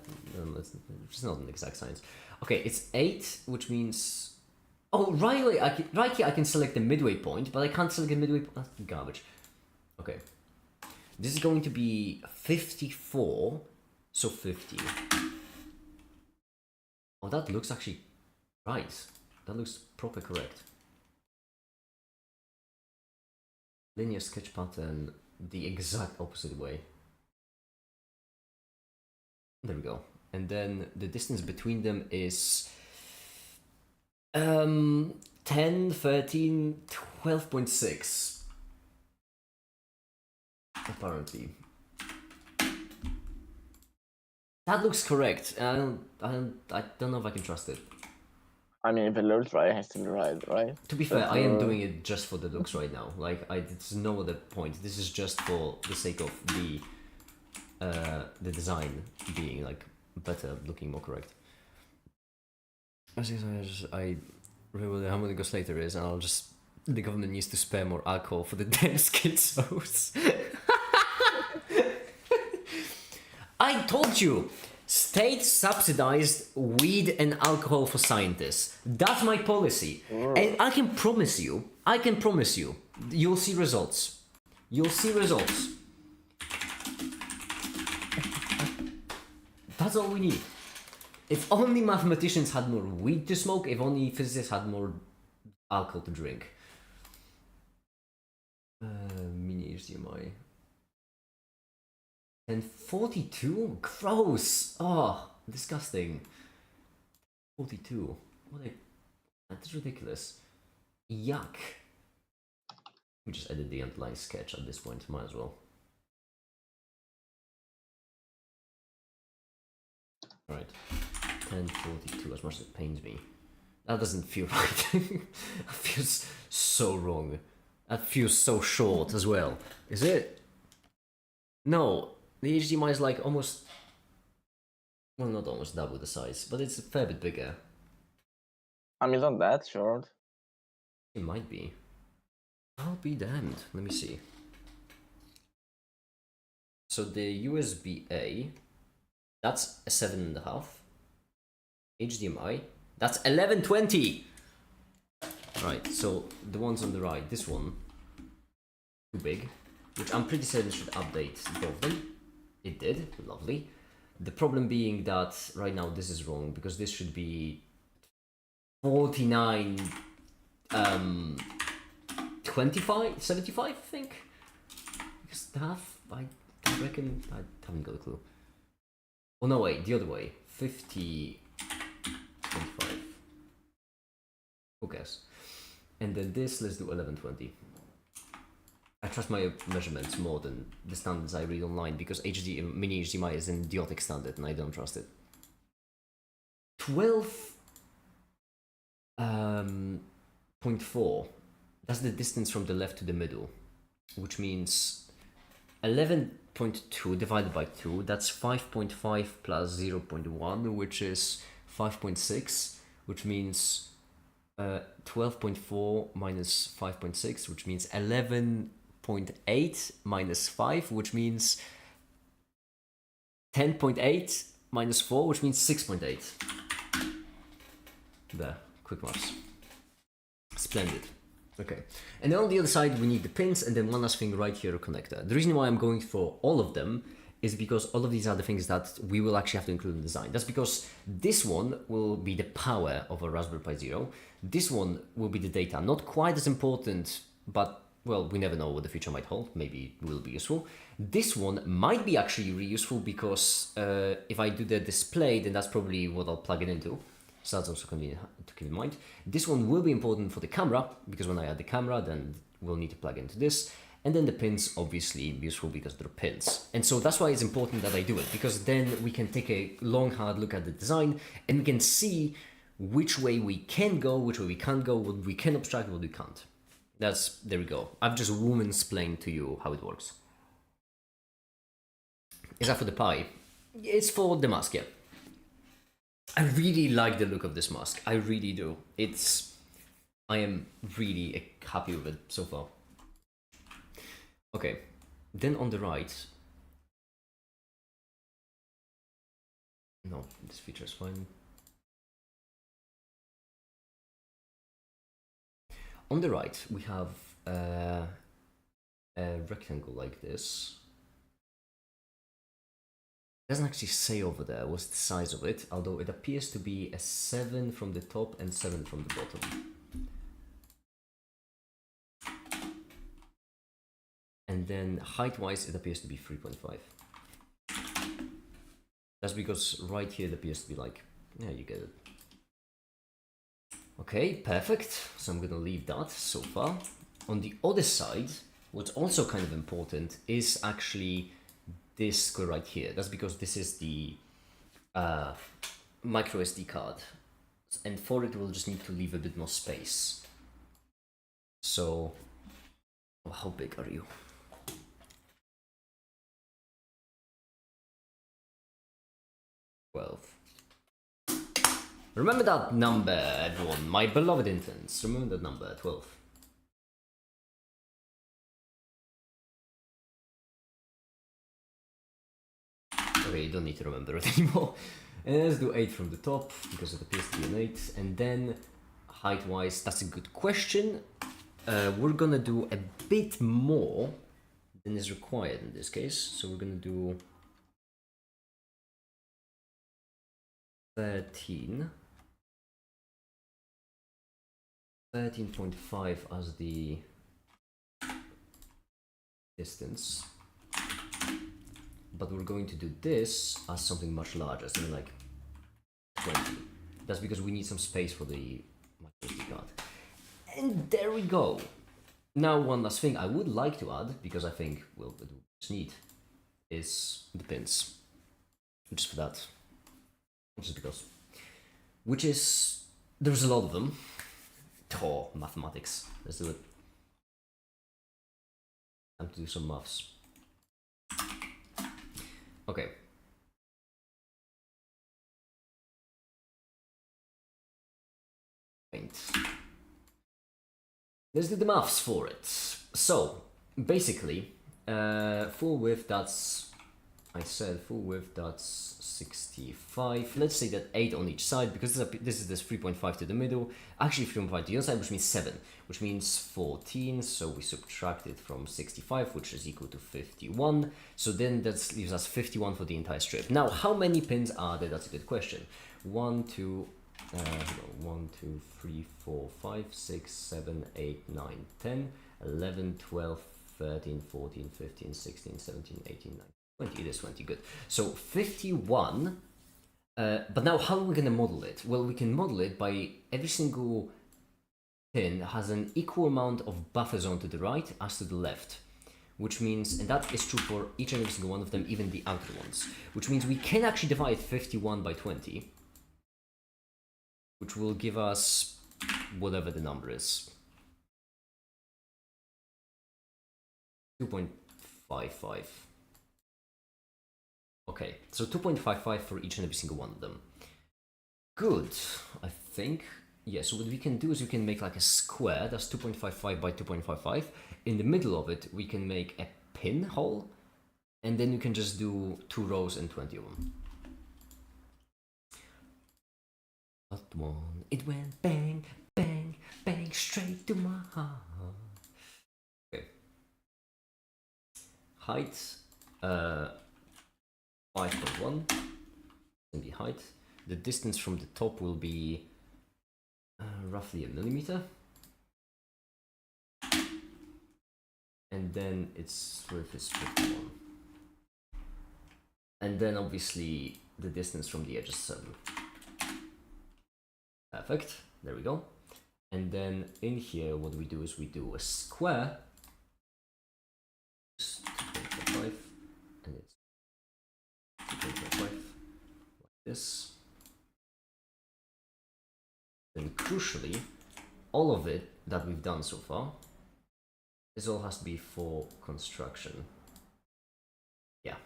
It's not an exact science. Okay, it's 8, which means... Oh, right here I can select the midway point, but I can't select the midway point. That's garbage. Okay. This is going to be 54, so 50. Oh, that looks actually right. That looks proper correct. Linear sketch pattern the exact opposite way. There we go. And then the distance between them is 10, 13, 12.6. Apparently. That looks correct. I don't know if I can trust it. I mean, if it looks right, it has to be right, right? To be fair, I am doing it just for the looks right now. Like, there's no other point. This is just for the sake of the design being like better, looking more correct. I remember how many goes later is, and I'll just the government needs to spare more alcohol for the damn schizos. I told you, state subsidized weed and alcohol for scientists. That's my policy. And I can promise you, You'll see results. You'll see results. That's all we need. If only mathematicians had more weed to smoke, if only physicists had more alcohol to drink. Mini HDMI. And 42? Gross! Oh, disgusting. 42. What a... That's ridiculous. Yuck. We just edit the underlying sketch at this point, might as well. Alright. 1042, as much as it pains me. That doesn't feel right. That feels so wrong. That feels so short as well. Is it? No. The HDMI is like almost... Well, not almost double the size, but it's a fair bit bigger. I mean, it's not that short. It might be. I'll be damned. Let me see. So the USB-A, that's a 7.5. HDMI, that's 1120. Right, so the ones on the right, this one, too big, which I'm pretty certain should update both of them. It did, lovely. The problem being that right now this is wrong because this should be 49, 25, 75, I think. Because half, I reckon, I haven't got a clue. Oh no, wait, the other way, 50, 25. Who cares? And then this, let's do 1120. I trust my measurements more than the standards I read online because mini HDMI is an idiotic standard and I don't trust it. 12.4. That's the distance from the left to the middle, which means 11.2 divided by 2. That's 5.5 plus 0.1, which is 5.6, which means 12.4 minus 5.6, which means 11.8 minus 5, which means 10.8 minus 4, which means 6.8. There, quick maths. Splendid. Okay, and then on the other side we need the pins, and then one last thing right here, a connector. The reason why I'm going for all of them is because all of these are the things that we will actually have to include in the design. That's because this one will be the power of a Raspberry Pi Zero. This one will be the data. Not quite as important, but, well, we never know what the future might hold. Maybe it will be useful. This one might be actually really useful because if I do the display, then that's probably what I'll plug it into. So that's also convenient to keep in mind. This one will be important for the camera, because when I add the camera, then we'll need to plug into this. And then the pins, obviously, useful because they're pins. And so that's why it's important that I do it, because then we can take a long, hard look at the design and we can see which way we can go, which way we can't go, what we can abstract, what we can't. There we go. I've just woman-splained to you how it works. Is that for the Pi? It's for the mask, yeah. I really like the look of this mask. I really do. I am really happy with it so far. Okay, then on the right, no, this feature is fine. On the right, we have a rectangle like this. It doesn't actually say over there what's the size of it, although it appears to be a 7 from the top and 7 from the bottom. And then height-wise, it appears to be 3.5. That's because right here it appears to be like, yeah, you get it. Okay, perfect. So I'm gonna leave that so far. On the other side, what's also kind of important is actually this square right here. That's because this is the micro SD card. And for it, we'll just need to leave a bit more space. So, how big are you? 12. Remember that number, everyone. My beloved interns. Remember that number, 12. Okay, you don't need to remember it anymore. And let's do 8 from the top, because it appears to be an 8. And then, height-wise, that's a good question. we're gonna do a bit more than is required in this case. So we're gonna do 13.5 as the distance, but we're going to do this as something much larger, something like 20. That's because we need some space for the microSD card. And there we go. Now, one last thing I would like to add, because I think we'll just need, is the pins. Just for that. Just because. Which is, there's a lot of them. Oh, mathematics. Let's do it. Time to do some maths. Okay. Let's do the maths for it. So, basically, full width, that's, I said full width, that's 65. Let's say that 8 on each side, because this is 3.5 to the middle. Actually, 3.5 to the other side, which means 7, which means 14. So we subtract it from 65, which is equal to 51. So then that leaves us 51 for the entire strip. Now, how many pins are there? That's a good question. 1, 2, 3, 4, 5, 6, 7, 8, 9, 10, 11, 12, 13, 14, 15, 16, 17, 18, 19, 20. It is 20, good. So 51, but now how are we going to model it? Well, we can model it by every single pin has an equal amount of buffer zone to the right as to the left. Which means, and that is true for each and every single one of them, even the outer ones. Which means we can actually divide 51 by 20. Which will give us whatever the number is. 2.55. Okay, so 2.55 for each and every single one of them. Good, I think. Yeah, so what we can do is we can make like a square, that's 2.55 by 2.55. In the middle of it, we can make a pinhole, and then you can just do 2 rows and 20 of them. That one, it went bang, bang, bang, straight to my heart. Okay. Height, 5.1 in the height. The distance from the top will be roughly a millimeter. And then its width is 51. And then obviously the distance from the edge is 7. Perfect, there we go. And then in here, what we do is we do a square. 2.55, and it's 2.55, like this. Then crucially, all of it that we've done so far, this all has to be for construction. Yeah.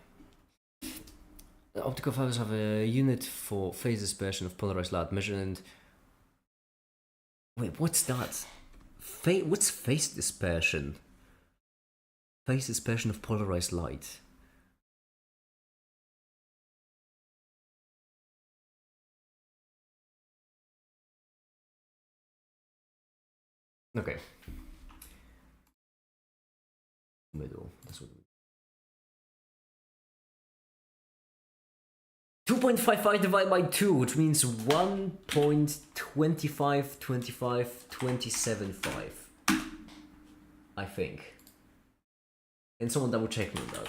Optical fibers have a unit for phase dispersion of polarized light measured. Wait, what's that? What's phase dispersion? Phase dispersion of polarized light. Okay. Middle. That's what. 2.55 divided by 2, which means 1.252527.5. I think. And someone double check me on that.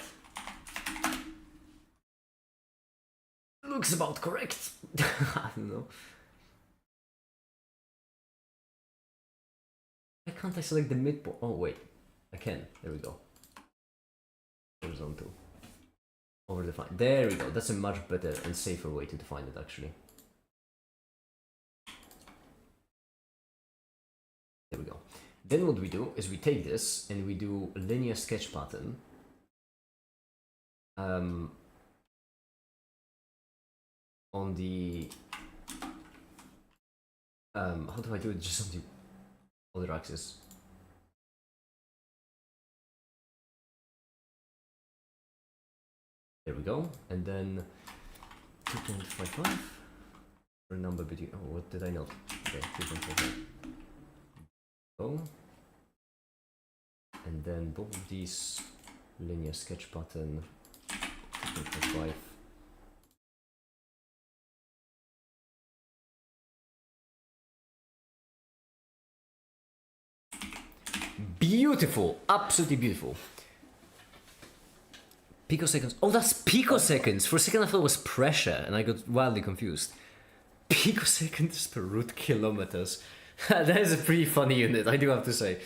Looks about correct. I don't know. Why can't I select the midpoint? Oh wait, I can. There we go. Horizontal. Over define. There we go. That's a much better and safer way to define it, actually. There we go. Then what we do is we take this and we do a linear sketch pattern. On the how do I do it? Just on the other axis. There we go, and then 2.55 for a number between. Oh, what did I note? Okay, 2.55. Oh, And then both of these linear sketch button, 2.5. Beautiful, absolutely beautiful. Picoseconds. Oh, that's picoseconds. For a second I thought it was pressure and I got wildly confused. Picoseconds per root kilometers. That is a pretty funny unit, I do have to say.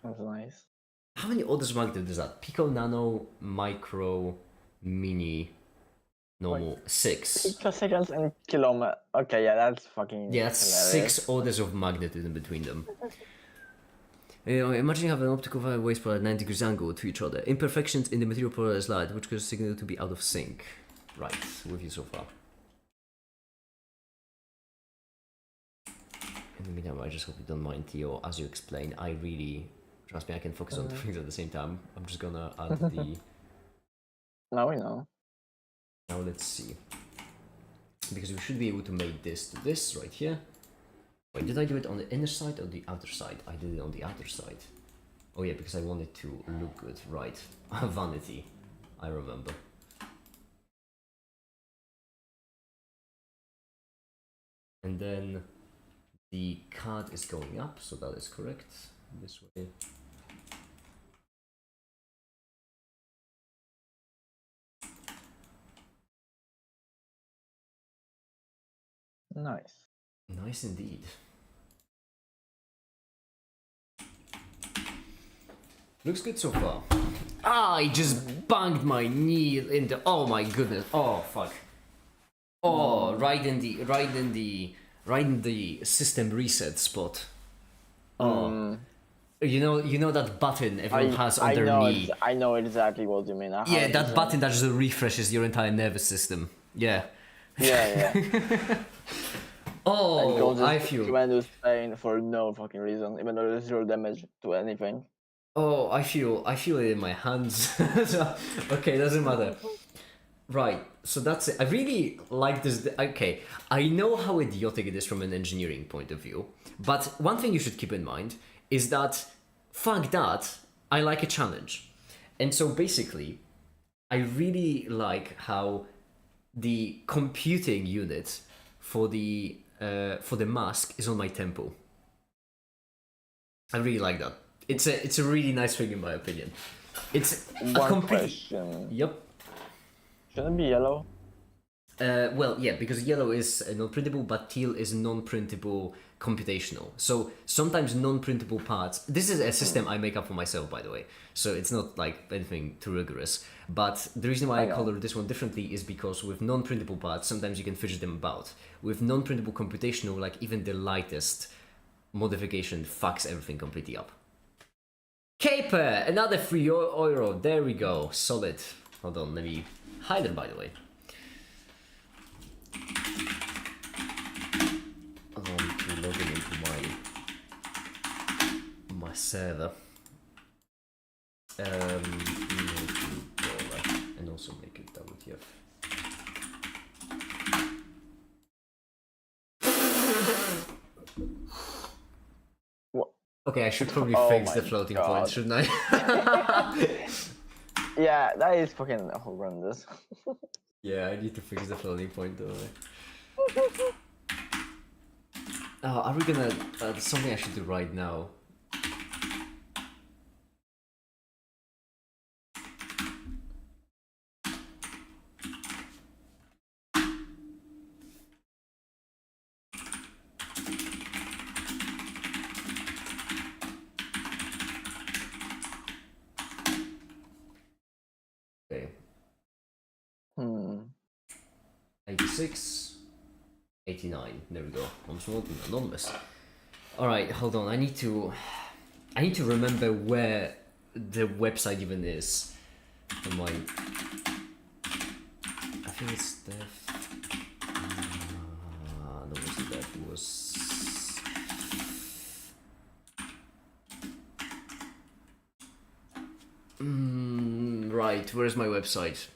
That's nice. How many orders of magnitude is that? Pico, nano, micro, mini, normal. Wait. 6. Picoseconds and kilometer. Okay, yeah, that's fucking. Yeah, that's hilarious. 6 orders of magnitude in between them. Imagine you have an optical fiber waste product at 90 degrees angle to each other. Imperfections in the material polarized light, which cause signal to be out of sync. Right, with you so far. In the meantime, I just hope you don't mind, Theo. As you explain, I really, trust me, I can focus on two things at the same time. I'm just gonna add the... Now we know. Now let's see. Because we should be able to make this to this right here. Wait, did I do it on the inner side or the outer side? I did it on the outer side. Oh yeah, because I wanted to look good, right. Vanity, I remember. And then the card is going up, so that is correct. This way. Nice. Nice indeed. Looks good so far. Ah, I just banged my knee into. Oh my goodness. Oh fuck. Oh, right in the system reset spot. Oh. You know that button everyone has on their knee. I know exactly what you mean. Yeah, that button that just refreshes your entire nervous system. Yeah. Yeah. Oh, I feel tremendous pain for no fucking reason, even though there's zero damage to anything. Oh, I feel it in my hands. So, okay, doesn't matter. Right, so that's it. I really like this. Okay, I know how idiotic it is from an engineering point of view, but one thing you should keep in mind is that, fuck that, I like a challenge. And so basically, I really like how the computing unit for the mask is on my temple. I really like that. It's a really nice thing in my opinion. It's a complete. Question. Yep. Shouldn't it be yellow? Well, yeah, because yellow is non-printable, but teal is non-printable computational. So sometimes non-printable parts. This is a system I make up for myself, by the way. So it's not like anything too rigorous. But the reason why I color this one differently is because with non-printable parts, sometimes you can fidget them about. With non-printable computational, like even the lightest modification fucks everything completely up. Caper! Another €3. There we go. Solid. Hold on, let me hide it, by the way. I want to log in into my server. And also make it WTF. What? Okay, I should probably fix the floating point, shouldn't I? Yeah, that is fucking horrendous. Yeah, I need to fix the floating point though. Oh, are we gonna... that's something I should do right now. Okay. 86, 89. There we go. Anonymous. All right, hold on. I need to remember where the website even is. On my, I think it's Def. No, it wasn't Def. It was. Right. Where's my website?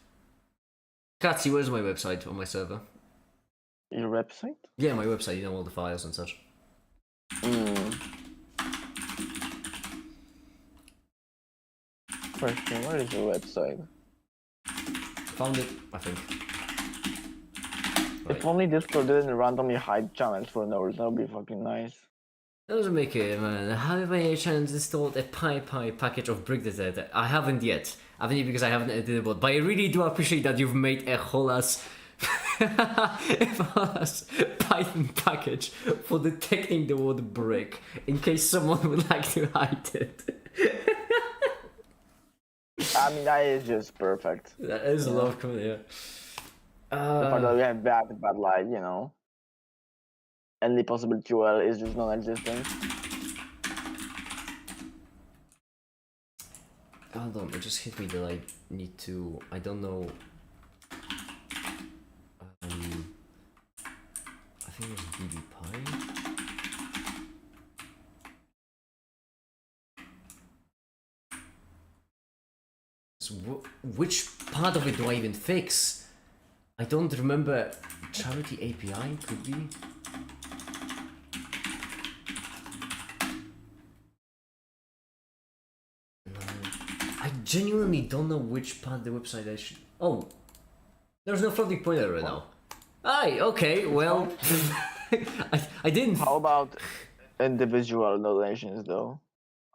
Katsi, where's my website on my server? Your website? Yeah, my website, you know, all the files and such. Hmm. Question, where is the website? Found it, I think. Right. If only Discord didn't randomly hide channels for no reason, that would be fucking nice. That doesn't make it, man. Have I chance installed a PyPy package of brick detector? I haven't yet. I haven't because I haven't edited it, but I really do appreciate that you've made a whole ass Python package for detecting the word brick in case someone would like to hide it. I mean, that is just perfect. That is a lot of cool, yeah. The fact that we have that, but like, you know, any possible QL is just non-existent. Hold on, it just hit me that I need to. I don't know. I think it was dbpy. So which part of it do I even fix? I don't remember. Charity API could be. No, I genuinely don't know which part of the website I should. Oh, there's no floating point error right now. Aye, okay, well, I didn't. How about individual donations though?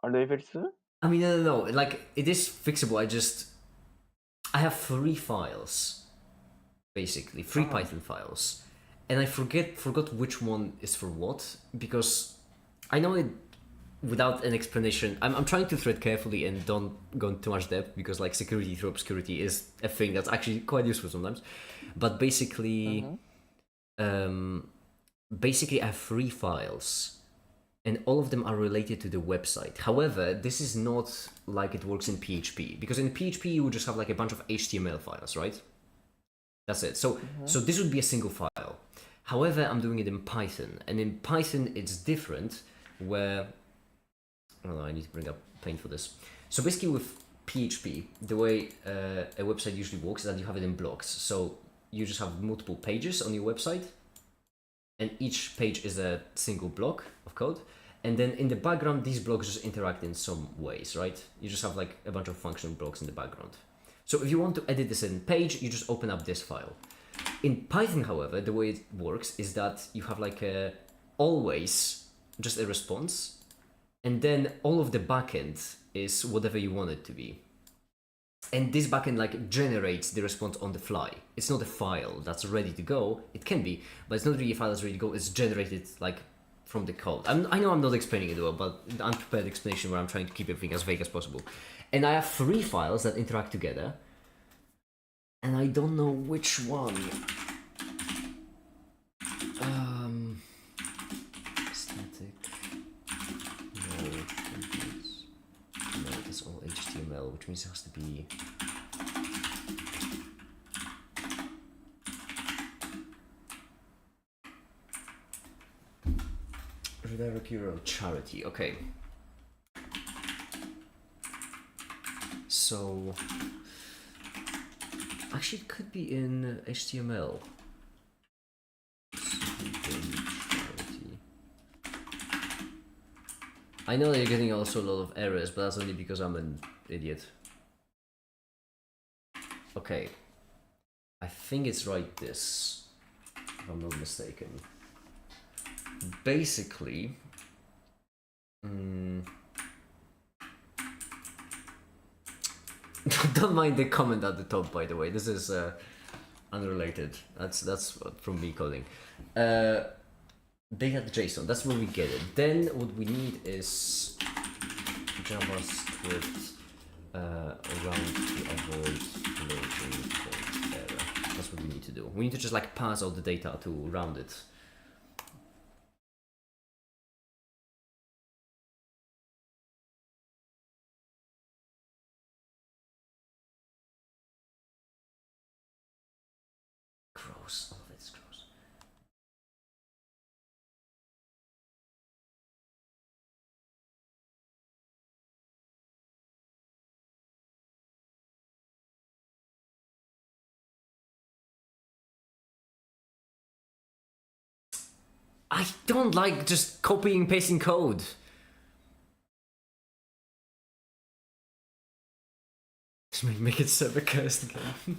Are they fixed too? I mean, no, like it is fixable. I have 3 files, basically 3 Python files, and I forgot which one is for what because I know it without an explanation. I'm trying to thread carefully and don't go into too much depth because like security through obscurity is a thing that's actually quite useful sometimes. But basically, basically I have 3 files. And all of them are related to the website. However, this is not like it works in PHP. Because in PHP, you would just have like a bunch of HTML files, right? That's it. So this would be a single file. However, I'm doing it in Python. And in Python, it's different where... Oh, I need to bring up Paint for this. So basically with PHP, the way a website usually works is that you have it in blocks. So you just have multiple pages on your website. And each page is a single block of code. And then in the background, these blocks just interact in some ways, right? You just have like a bunch of function blocks in the background. So if you want to edit this in page, you just open up this file. In Python, however, the way it works is that you have like a always just a response, and then all of the backend is whatever you want it to be. And this backend like generates the response on the fly. It's not a file that's ready to go. It can be, but it's not really a file that's ready to go. It's generated like from the code. I know I'm not explaining it well, but the unprepared explanation where I'm trying to keep everything as vague as possible. And I have 3 files that interact together, and I don't know which one. Static. No, that's all HTML, which means it has to be. Redirect URL charity. Okay. So actually, it could be in HTML. Charity. I know that you're getting also a lot of errors, but that's only because I'm an idiot. Okay. I think it's right this, if I'm not mistaken. Basically, don't mind the comment at the top, by the way. This is unrelated. That's from me coding. Data.json. That's where we get it. Then what we need is JavaScript around to avoid floating point error. That's what we need to do. We need to just like pass all the data to round it. Gross. All of it's gross. I don't like just copying and pasting code. Just make it server cursed again.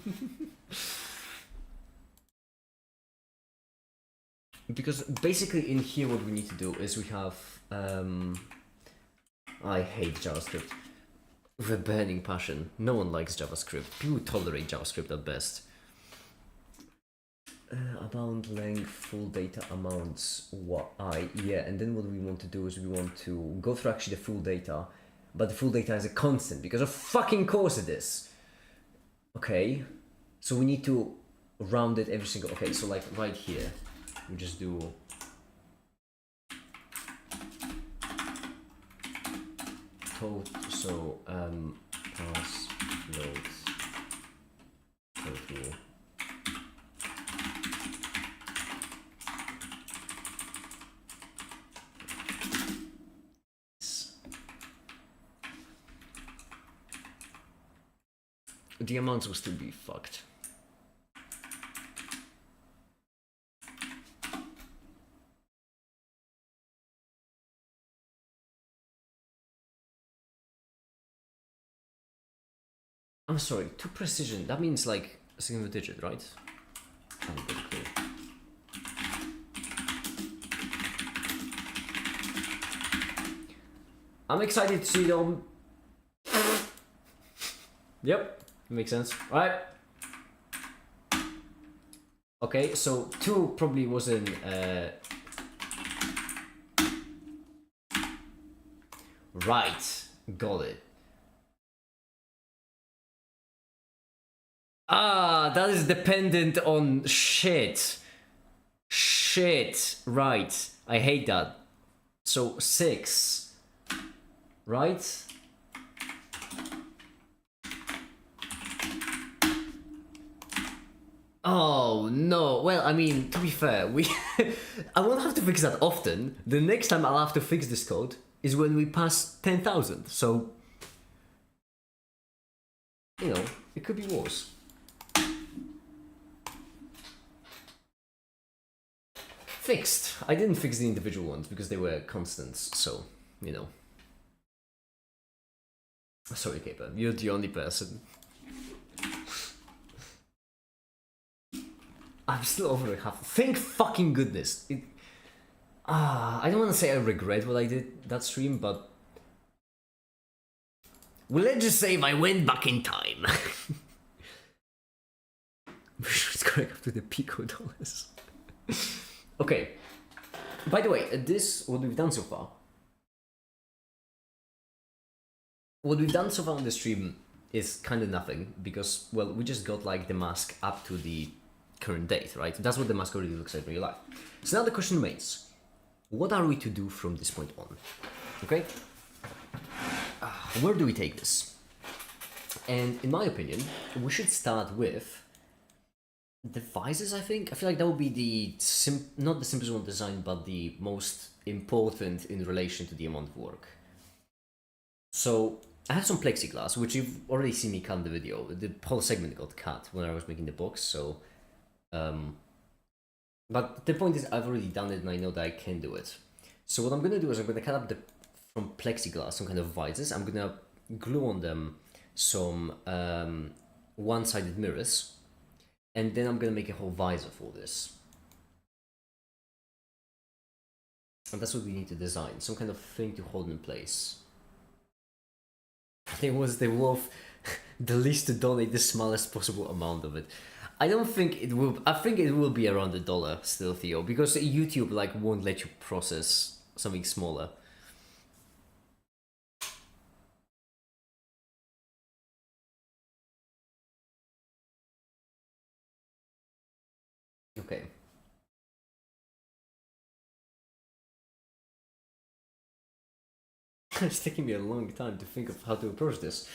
Because basically in here what we need to do is we have I hate JavaScript with a burning passion. No one likes JavaScript. People tolerate JavaScript at best. Amount length, full data amounts, yeah, and then what we want to do is we want to go through actually the full data, but the full data is a constant because of fucking course it is. Okay, so we need to round it every single. Okay, so like right here, we just do total. So pass load total. The amounts will still be fucked. I'm sorry, to precision, that means like a single digit, right? I'm pretty clear. I'm excited to see them. Yep, makes sense. Alright. Okay, so 2 probably wasn't right. Got it. Ah, that is dependent on shit. Shit. Right. I hate that. So 6. Right? Oh no, well I mean, to be fair, I won't have to fix that often. The next time I'll have to fix this code is when we pass 10,000, so... You know, it could be worse. Fixed. I didn't fix the individual ones because they were constants, so, you know. Sorry, Caper, you're the only person. I'm still over half. Thank fucking goodness. I don't want to say I regret what I did that stream, but... Well, let's just say if I went back in time. It's going up to the Pico dollars. Okay. By the way, what we've done so far... What we've done so far on the stream is kind of nothing, because, well, we just got, like, the mask up to the current date, right? That's what the mask already looks like in real life. So now the question remains, what are we to do from this point on? Okay? Where do we take this? And in my opinion, we should start with the visors, I think. I feel like that would be the not the simplest one design, but the most important in relation to the amount of work. So I have some plexiglass, which you've already seen me cut in the video. The whole segment got cut when I was making the box, so... but the point is, I've already done it and I know that I can do it. So what I'm going to do is I'm going to cut up from plexiglass some kind of visors. I'm going to glue on them some one-sided mirrors. And then I'm going to make a whole visor for this. And that's what we need to design. Some kind of thing to hold in place. It was the wolf the least to donate the smallest possible amount of it. I don't think it will. I think it will be around $1 still, Theo, because YouTube like won't let you process something smaller. Okay. It's taking me a long time to think of how to approach this.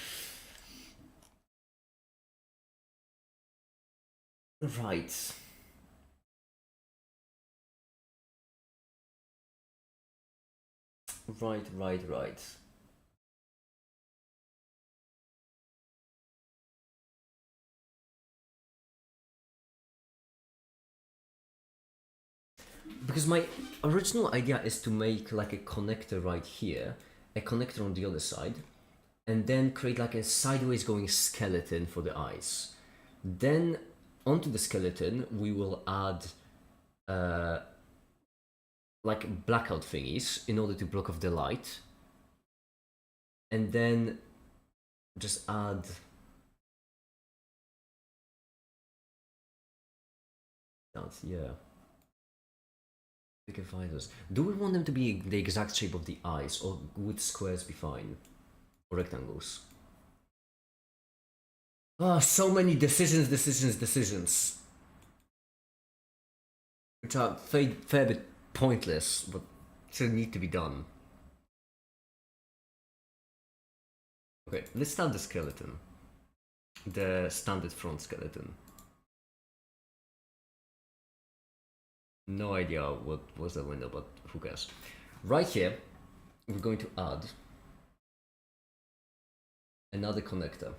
Right. Right. because my original idea is to make like a connector right here, a connector on the other side, and then create like a sideways going skeleton for the eyes. Then onto the skeleton we will add like blackout thingies in order to block off the light, and then just add that, yeah. Bigger visors. Do we want them to be the exact shape of the eyes, or would squares be fine? Or rectangles? Ah, so many decisions. Which are fair bit pointless, but still need to be done. Okay, let's start the skeleton. The standard front skeleton. No idea what was the window, but who cares. Right here, we're going to add another connector.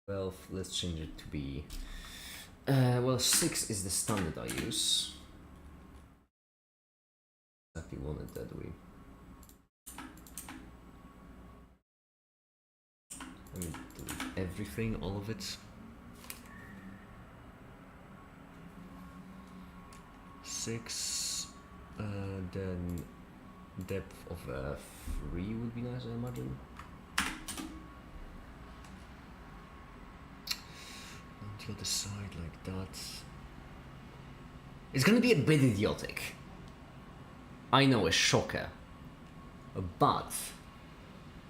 Well, let's change it to be... well, 6 is the standard I use. Exactly wanted that way. Let me delete everything, all of it. 6, then depth of 3 would be nice, I imagine. On the other side, like that. It's gonna be a bit idiotic. I know, a shocker. But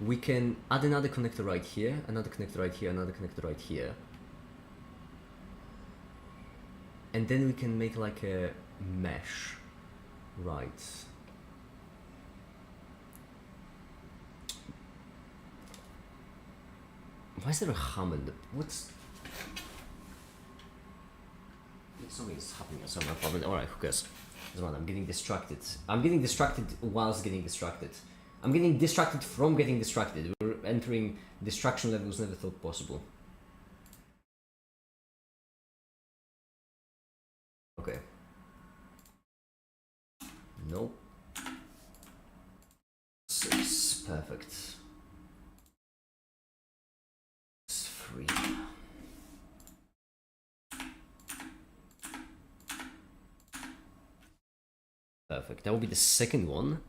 we can add another connector right here, another connector right here, another connector right here. And then we can make like a mesh. Right. Why is there a hum in the... What's... Something's happening somewhere, probably. Alright, who cares? Doesn't matter, I'm getting distracted. I'm getting distracted whilst getting distracted. I'm getting distracted from getting distracted. We're entering distraction levels never thought possible. Okay. Nope. 6, perfect. 3. Perfect. That will be the second one.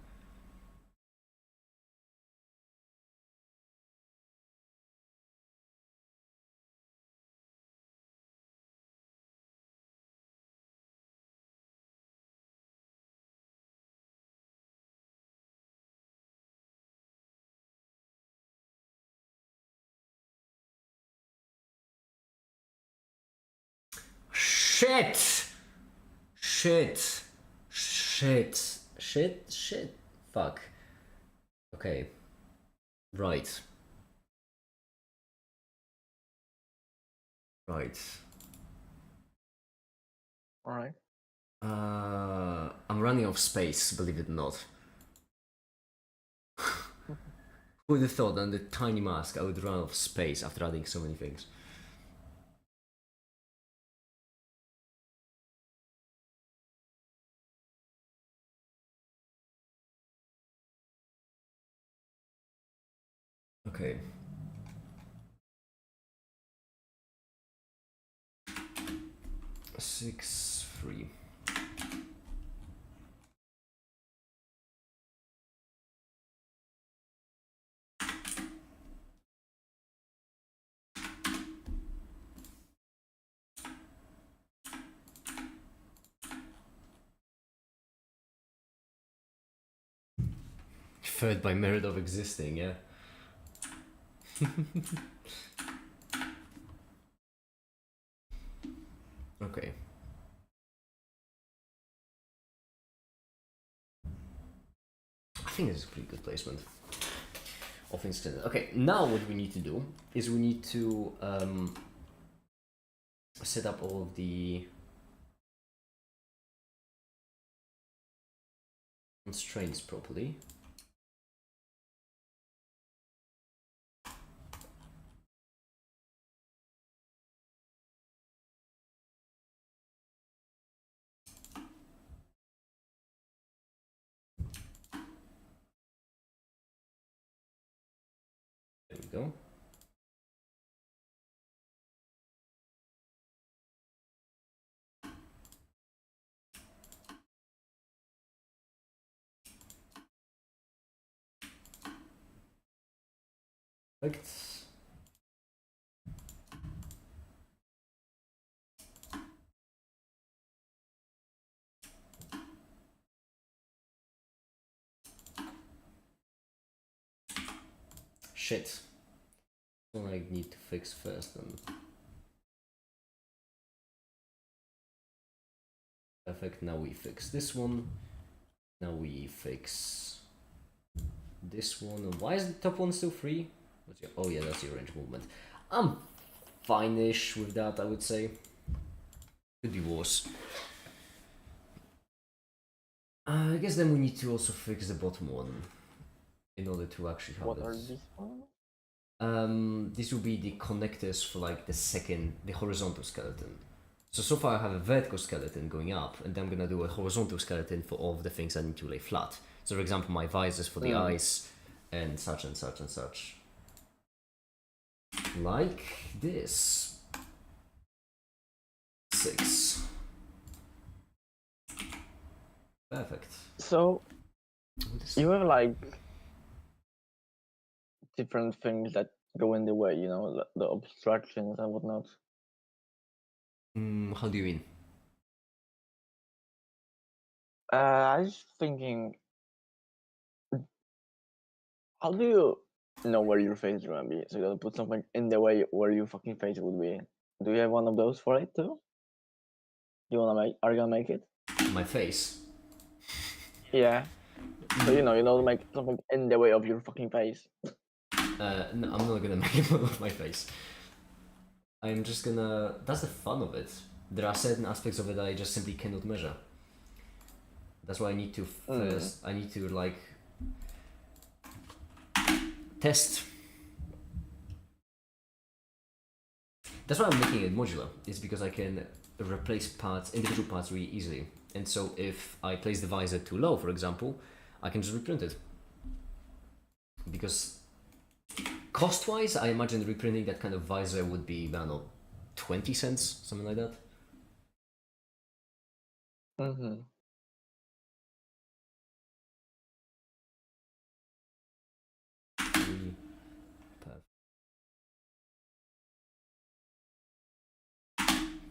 Shit! Shit! Shit! Shit! Shit! Fuck. Okay. Right. Right. Alright. I'm running out of space, believe it or not. Who would have thought on the tiny mask I would run out of space after adding so many things? Okay. Six, 3. Third by merit of existing, yeah. Okay. I think this is a pretty good placement. All things considered. Okay, now what we need to do is we need to set up all of the constraints properly. go. Perfect. Shit. What I need to fix first then. Perfect, now we fix this one. Now we fix this one. And why is the top one still free? Oh yeah, that's your range of movement. I'm fine-ish with that, I would say. Could be worse. I guess then we need to also fix the bottom one in order to actually have What it. are these ones? This will be the connectors for like the horizontal skeleton. So far I have a vertical skeleton going up, and then I'm gonna do a horizontal skeleton for all of the things I need to lay flat. So for example, my visors for the eyes, and such and such and such. Like this. 6. Perfect. So you have like different things that go in the way, you know, the obstructions and whatnot. How do you mean? I was thinking, how do you know where your face is gonna be? So you gotta put something in the way where your fucking face would be. Do you have one of those for it too? Are you gonna make it? My face. Yeah. So you know, make something in the way of your fucking face. No, I'm not gonna make it of my face. I'm just gonna. That's the fun of it. There are certain aspects of it that I just simply cannot measure. That's why I need to first. I need to like test. That's why I'm making it modular. It's because I can replace parts, individual parts, really easily. And so if I place the visor too low, for example, I can just reprint it. Because cost-wise, I imagine reprinting that kind of visor would be, I don't know, 20 cents, something like that. Mm-hmm.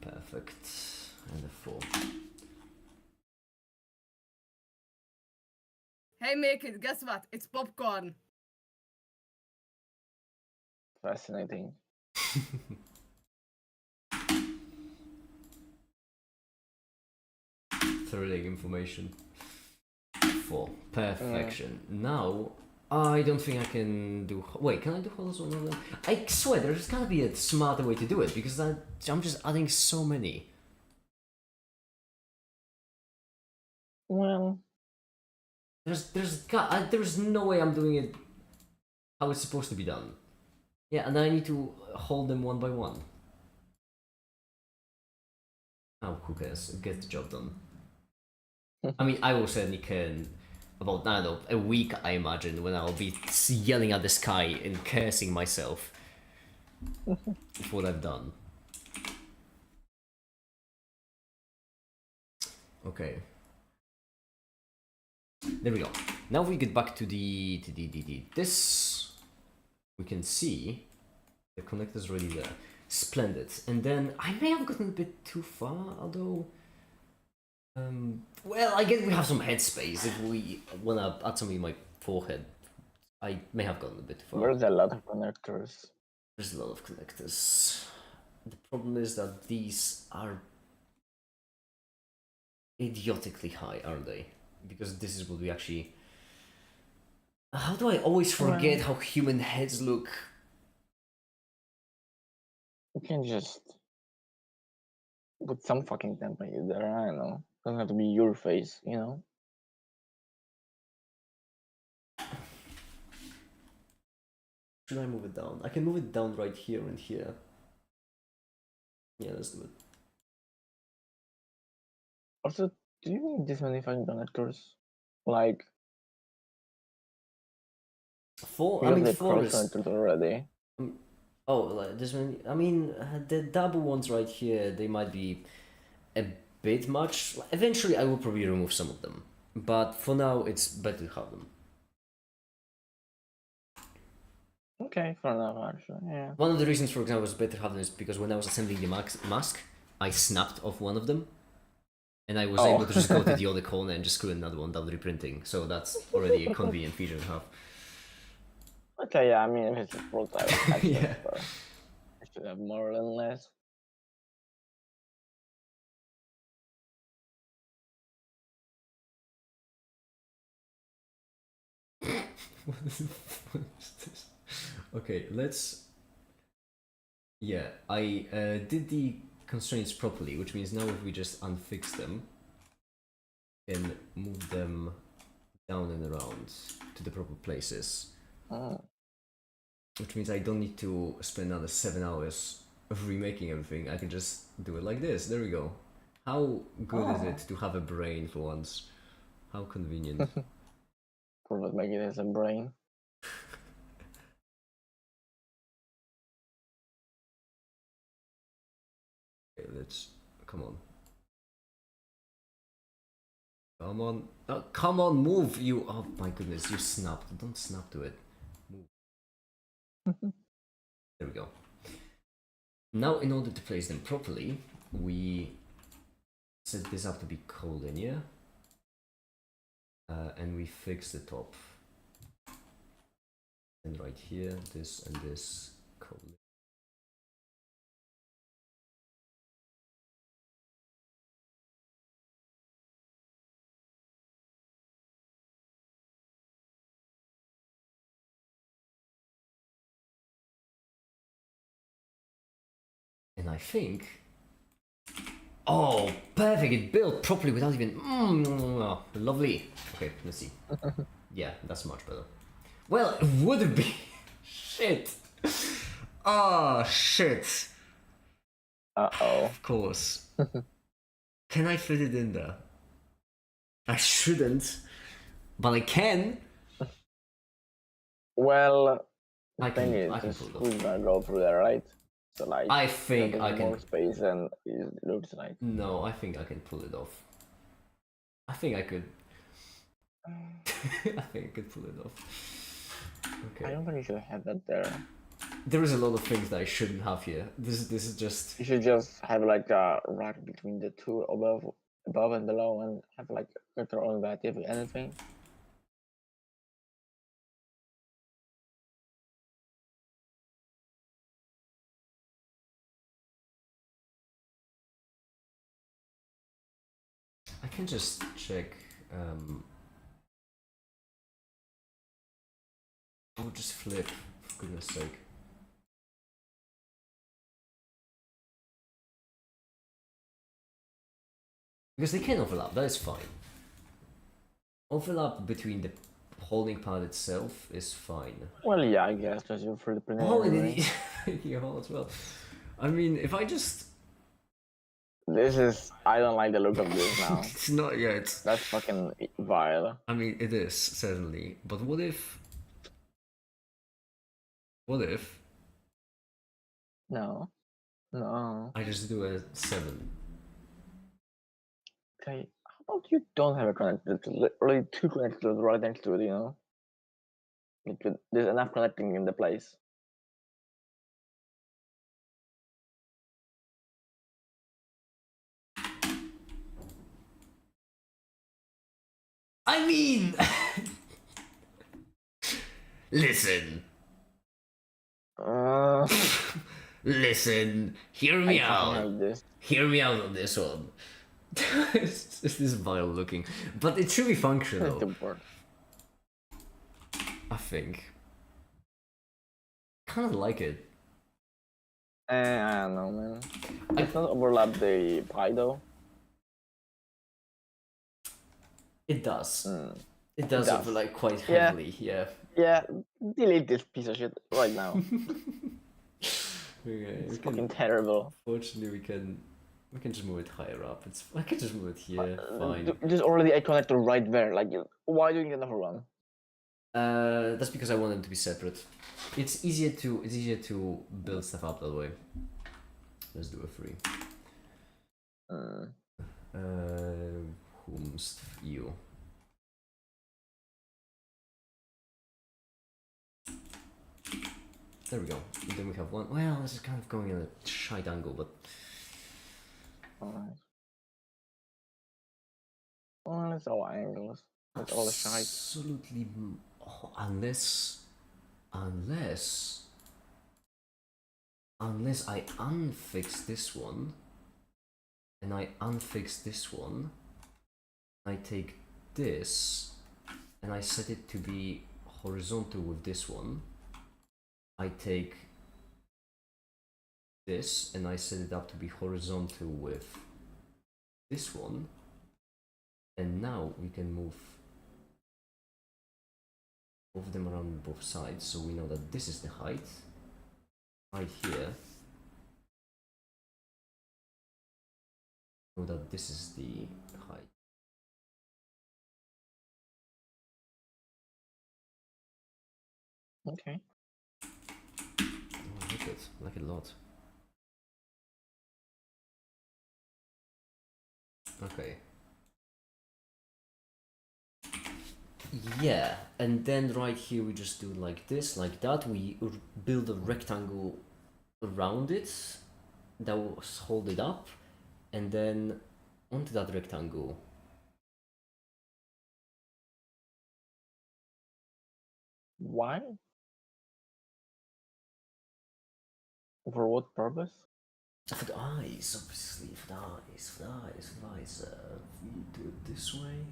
Perfect. And a 4. Hey, make it. Guess what? It's popcorn. Fascinating. Thrilling information. 4. Perfection. Now, I don't think I can do. Wait, can I do hollows on another? I swear there's gotta be a smarter way to do it because I'm just adding so many. Well, There's no way I'm doing it how it's supposed to be done. Yeah, and then I need to hold them one by one. Oh, who cares? Get the job done. I mean, I will certainly can about, I don't know, a week, I imagine, when I'll be yelling at the sky and cursing myself for what I've done. Okay. There we go. Now we get back to this. We can see the connector's already there. Splendid. And then I may have gotten a bit too far, although. Well, I guess we have some headspace if we wanna add something in my forehead. I may have gotten a bit too far. there's a lot of connectors. There's a lot of connectors. The problem is that these are idiotically high, aren't they? Because this is what we actually. How do I always forget how human heads look? You can just put some fucking template there. I don't know. Doesn't have to be your face, you know. Should I move it down? I can move it down right here and here. Yeah, let's do it. Also, do you need this many fucking connectors? Like, Four. You I have mean, the four cross is. connectors already. Oh, like this one. I mean, the double ones right here. They might be a bit much. Eventually, I will probably remove some of them, but for now, it's better to have them. Okay, fair enough, actually. Yeah. One of the reasons, for example, it's better to have them is because when I was assembling the mask, I snapped off one of them, and I was able to just go to the other corner and just screw another one without reprinting. So that's already a convenient feature to have. Okay, yeah, I mean, if it's a prototype, actually, Yeah. fair. I should have more than less. What is this? Okay, let's. Yeah, I did the constraints properly, which means now if we just unfix them and move them down and around to the proper places, which means I don't need to spend another 7 hours of remaking everything. I can just do it like this. There we go. How good is it to have a brain for once? How convenient. Probably make it as a brain. Okay, let's. Come on. Come on. Oh, come on, move! You. Oh my goodness, you snapped. Don't snap to it. Move. There we go. Now, in order to place them properly, we set this up to be collinear. And we fix the top. And right here, this and this collinear. And I think. Oh, perfect! It built properly without even. Lovely. Okay, let's see. Yeah, that's much better. Well, it would have been. Shit. Oh, shit. Uh-oh. Of course. Can I fit it in there? I shouldn't, but I can. Well, the I thing can. is, I can the pull it screw's off. gonna go through there, right? So, like, I think there's I can. more space than it looks like. No, I think I can pull it off. I think I could. I think I could pull it off. I Okay. don't think you should have that there. There is a lot of things that I shouldn't have here. This is just. You should just have like a rack between the two above and below, and have like your own that if anything. I can just check. I would just flip, for goodness sake. Because they can overlap, that is fine. Overlap between the holding part itself is fine. Well, yeah, I guess because you're free to print Oh, and anyway. it hole as well. I mean, if I just. This is. I don't like the look of this now. It's not yet. That's fucking vile. I mean, it is, certainly. But what if. What if No. No. I just do a 7? Okay. How about you don't have a connector? Literally two connectors right next to it, you know? There's enough connecting in the place. I mean. Listen. Listen. Hear me I out. fucking hate this. Hear me out on this one. It's this vile looking, but it should be functional. The word. I think. Kind of like it. I don't know, man. It's not overlap the pie though. It does. It does. does overlap quite Yeah. heavily. Yeah. Yeah, delete this piece of shit right now. Okay, It's fucking terrible. Fortunately, we can just move it higher up. I can just move it here. Fine. There's already a connector right there. Like, why do you need another one? That's because I want them to be separate. It's easier to build stuff up that way. Let's do a 3. Whomst you. There we go. And then we have one. Well, this is kind of going in a shite angle, but Alright. Well, it's all angles. It's all the shite. absolutely. Oh, unless I unfix this one, and I unfix this one, I take this, and I set it to be horizontal with this one. I take this, and I set it up to be horizontal with this one, and now we can move them around both sides, so we know that this is the height. Right here, know that this is the height. Okay. Oh, I like it a lot. Okay. Yeah, and then right here we just do like this, like that. We build a rectangle around it that will hold it up, and then onto that rectangle. Why? For what purpose? For the eyes, obviously, for the eyes, for the eyes, for the eyes. We do it this way.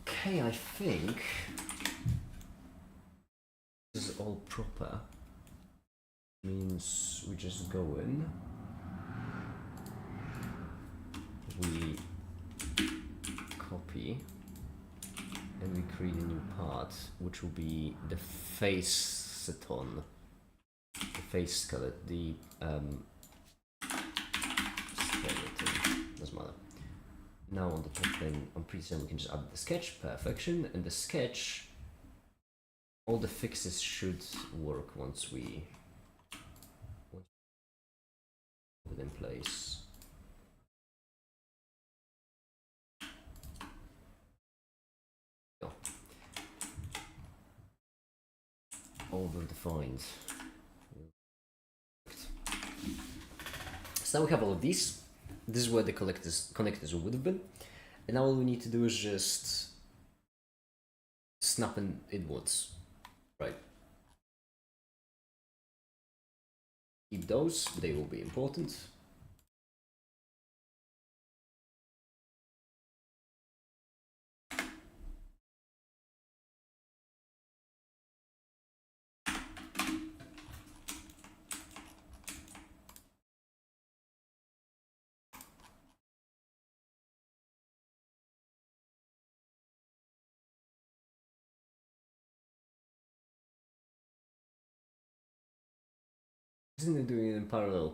Okay, I think this is all proper. Means we just go in. We copy. And we create a new part, which will be the face seton. The face skeleton, the skeleton, doesn't matter. Now on the top then, I'm pretty certain we can just add the sketch, perfection, and the sketch, all the fixes should work once we put it in place. Go. Over-defined. So now we have all of these. This is where the connectors would have been. And now all we need to do is just snap in inwards. Right. Keep those, they will be important. Isn't it doing it in parallel?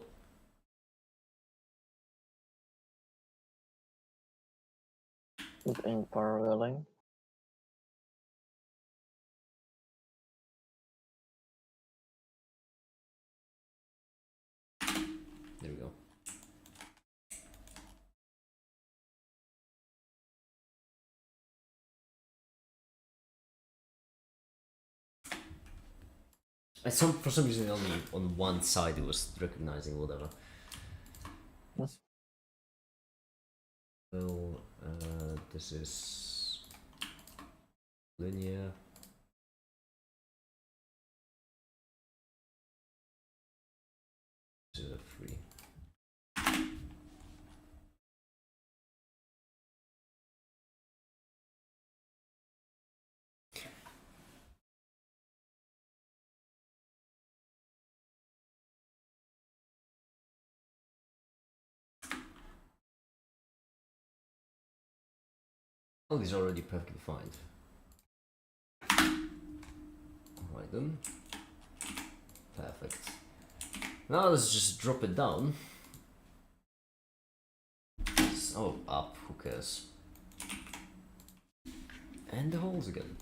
It's in paralleling. There we go. For some reason only on one side it was recognizing whatever. Yes. Well, this is linear. This is a 3. All these are already perfectly defined. Alright then. Perfect. Now let's just drop it down. Oh, up, who cares? And the holes again.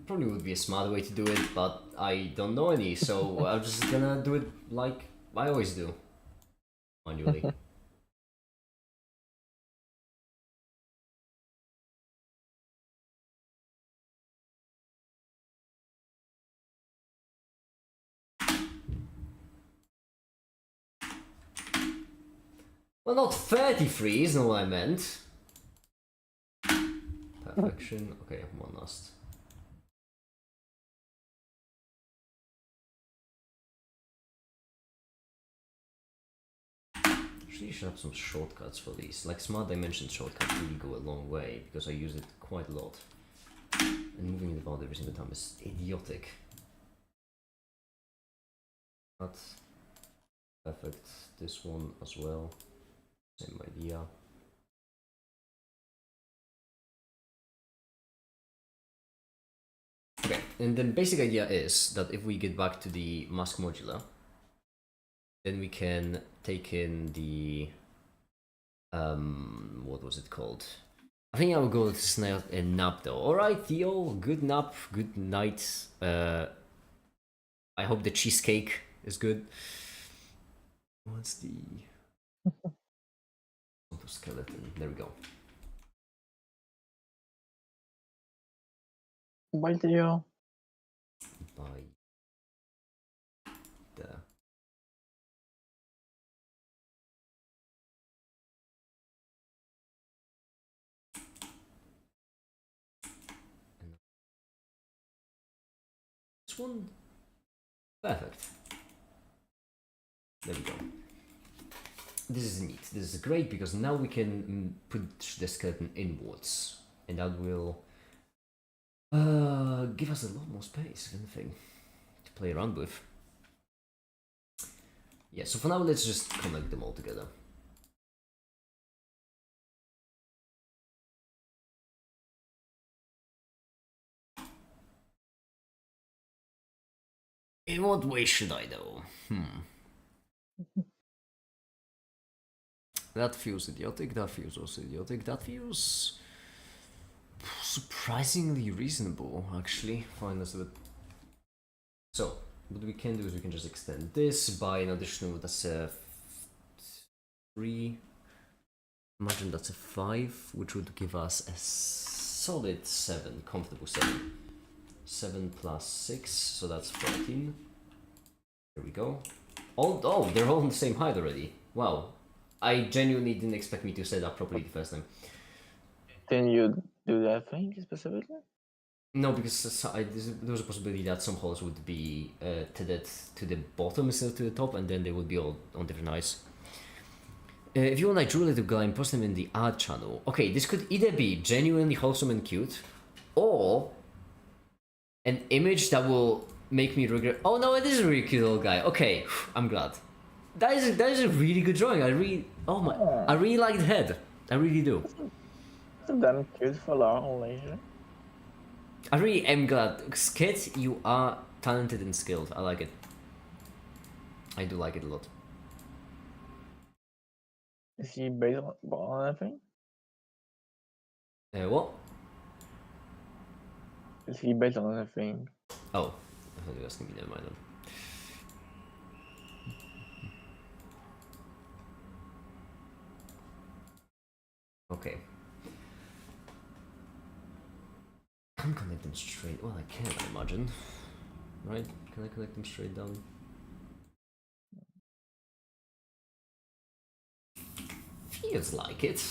Probably would be a smart way to do it, but I don't know any, so I'm just gonna do it like I always do, manually. Well, not 33 is not what I meant. Perfection. Okay, one last. Actually, you should have some shortcuts for these. Like smart dimension shortcuts really go a long way because I use it quite a lot. And moving it about every single time is idiotic. But perfect. This one as well. Same idea. Okay, and the basic idea is that if we get back to the mask modular, then we can take in the what was it called? I think I will go to a nap though. Alright, Theo, good nap, good night. I hope the cheesecake is good. What's the skeleton? There we go. Bye, Theo. Bye. There. This one, perfect. There we go. This is neat. This is great because now we can put the skeleton inwards, and that will give us a lot more space, if anything, to play around with. Yeah, so for now, let's just connect them all together. In what way should I, though? That feels idiotic, that feels also idiotic, that feels surprisingly reasonable, actually. Fine, let's do it. So, what we can do is we can just extend this by an additional, that's a 3. Imagine that's a 5, which would give us a solid 7, comfortable 7. 7 plus 6, so that's 14. Here we go. Oh, they're all on the same height already. Wow. I genuinely didn't expect me to set up properly the first time. Didn't you do that thing specifically? No, because there was a possibility that some holes would be tethered to the bottom instead of to the top, and then they would be all on different heights. If you want, I drew a little guy and post them in the ad channel. Okay, this could either be genuinely wholesome and cute, or an image that will make me regret. Oh no, it is a really cute little guy. Okay, I'm glad. That is a really good drawing. I really like the head. I really do. It's a damn cute fella only. I really am glad. Skit, you are talented and skilled. I like it. I do like it a lot. Is he based on anything? What? Is he based on anything? Oh, I thought you were asking me. Never mind then. Okay. Can't connect them straight. Well, I can, I imagine. Right? Can I connect them straight down? Feels like it.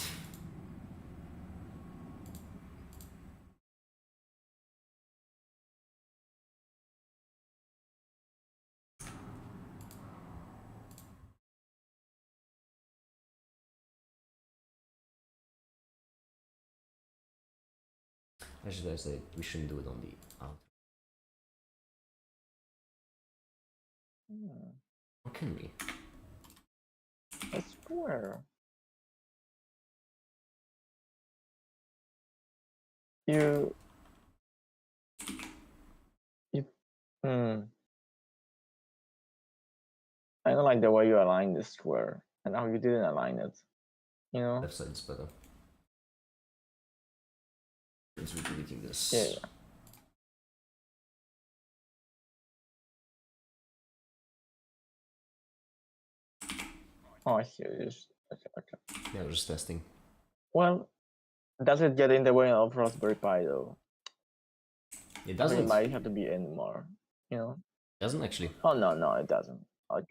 Actually, I say we shouldn't do it on the out. Or can we? A square. You. Hmm. I don't like the way you align the square and how you didn't align it. You know? Left side is better. Let's be deleting this. Yeah. Oh, I see. Okay. Yeah, we're just testing. Well, does it get in the way of Raspberry Pi though? It It doesn't. might have to be in more. You know? Doesn't actually. Oh no, it doesn't. Like,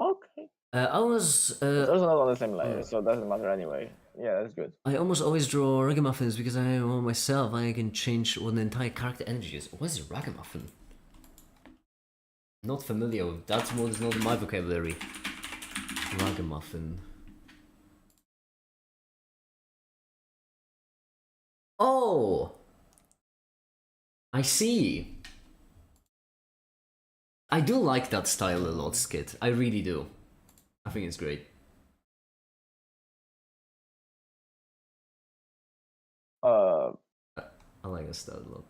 okay. I was. It's also not on the same layer, so it doesn't matter anyway. Yeah, that's good. I almost always draw ragamuffins because I know myself I can change what the entire character energy is. What is a ragamuffin? Not familiar with that word, is not in my vocabulary. Ragamuffin. Oh! I see. I do like that style a lot, Skit. I really do. I think it's great. I like that style a lot.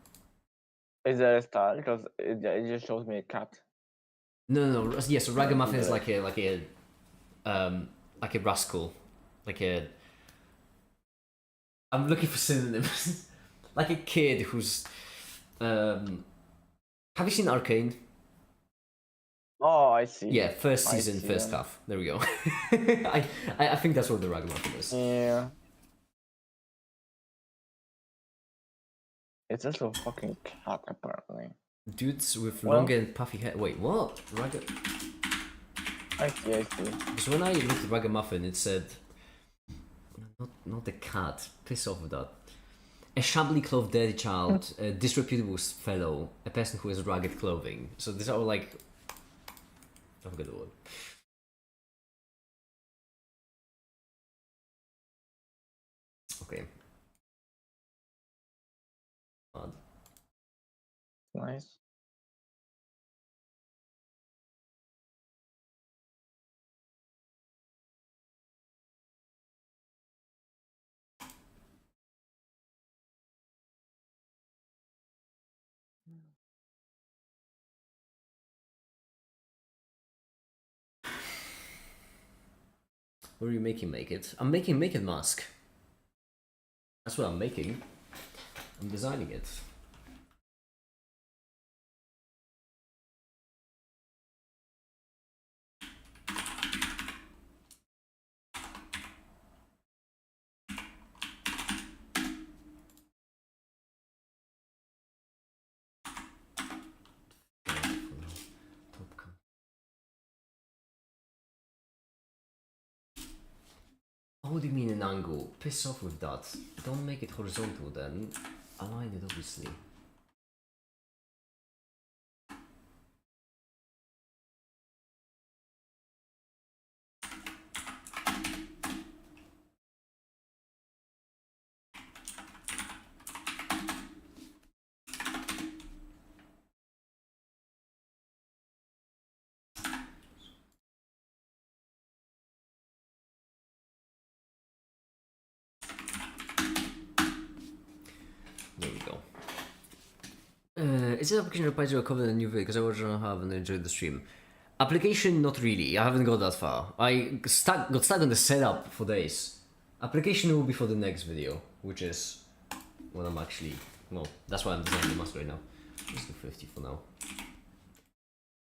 Is there a style? Because it just shows me a cat. No. Yeah, so ragamuffin is like a rascal, like a. I'm looking for synonyms. Like a kid who's. Have you seen Arcane? Oh, I see. Yeah, first I season, see first them. half. There we go. I think that's what the ragamuffin is. Yeah. It's also a fucking cat, apparently. Dudes with Well- long and puffy hair. Wait, what? I see. So when I looked at ragamuffin, it said, not the cat. Piss off with that. A shabbily clothed dirty child, a disreputable fellow, a person who has ragged clothing. So these are all like. I forget the word. Okay. Odd. Nice. What are you making? Make it. I'm making Make It mask. That's what I'm making. I'm designing it. Oh, what do you mean an angle? Piss off with that. Don't make it horizontal then. Align it, obviously. There we go. Is it application replies to a cover in a new video? Because I was gonna have and enjoyed the stream. Application, not really. I haven't got that far. I got stuck on the setup for days. Application will be for the next video, which is when I'm actually. Well, that's why I'm designing the mask right now. Let's do 50 for now.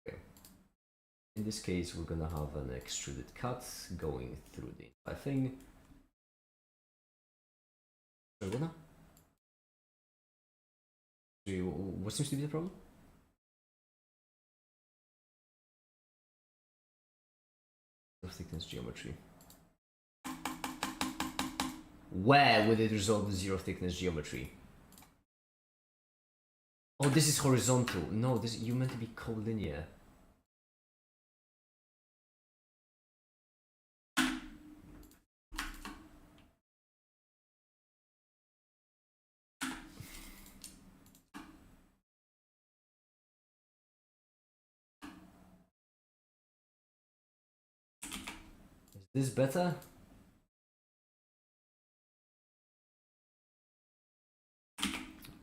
Okay. In this case, we're gonna have an extruded cut going through the entire thing. Sorry, what now? What seems to be the problem? Thickness geometry. Where would it resolve the zero thickness geometry? Oh, this is horizontal. No, this you meant to be collinear. This better?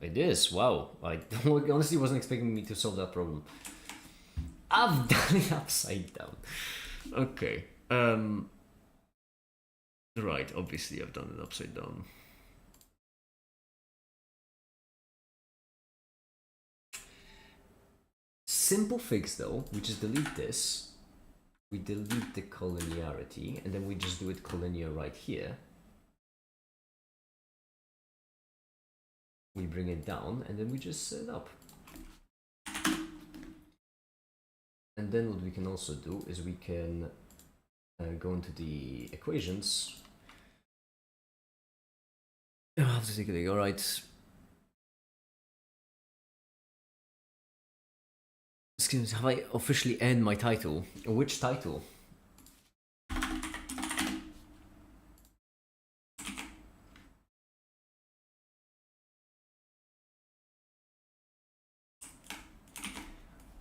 It is, wow. I honestly wasn't expecting me to solve that problem. I've done it upside down. Okay. Right, obviously I've done it upside down. Simple fix though, we just delete this. We delete the collinearity, and then we just do it collinear right here. We bring it down, and then we just set it up. And then what we can also do is we can go into the equations. I have to take a look. All right. Excuse me, have I officially earned my title? Which title?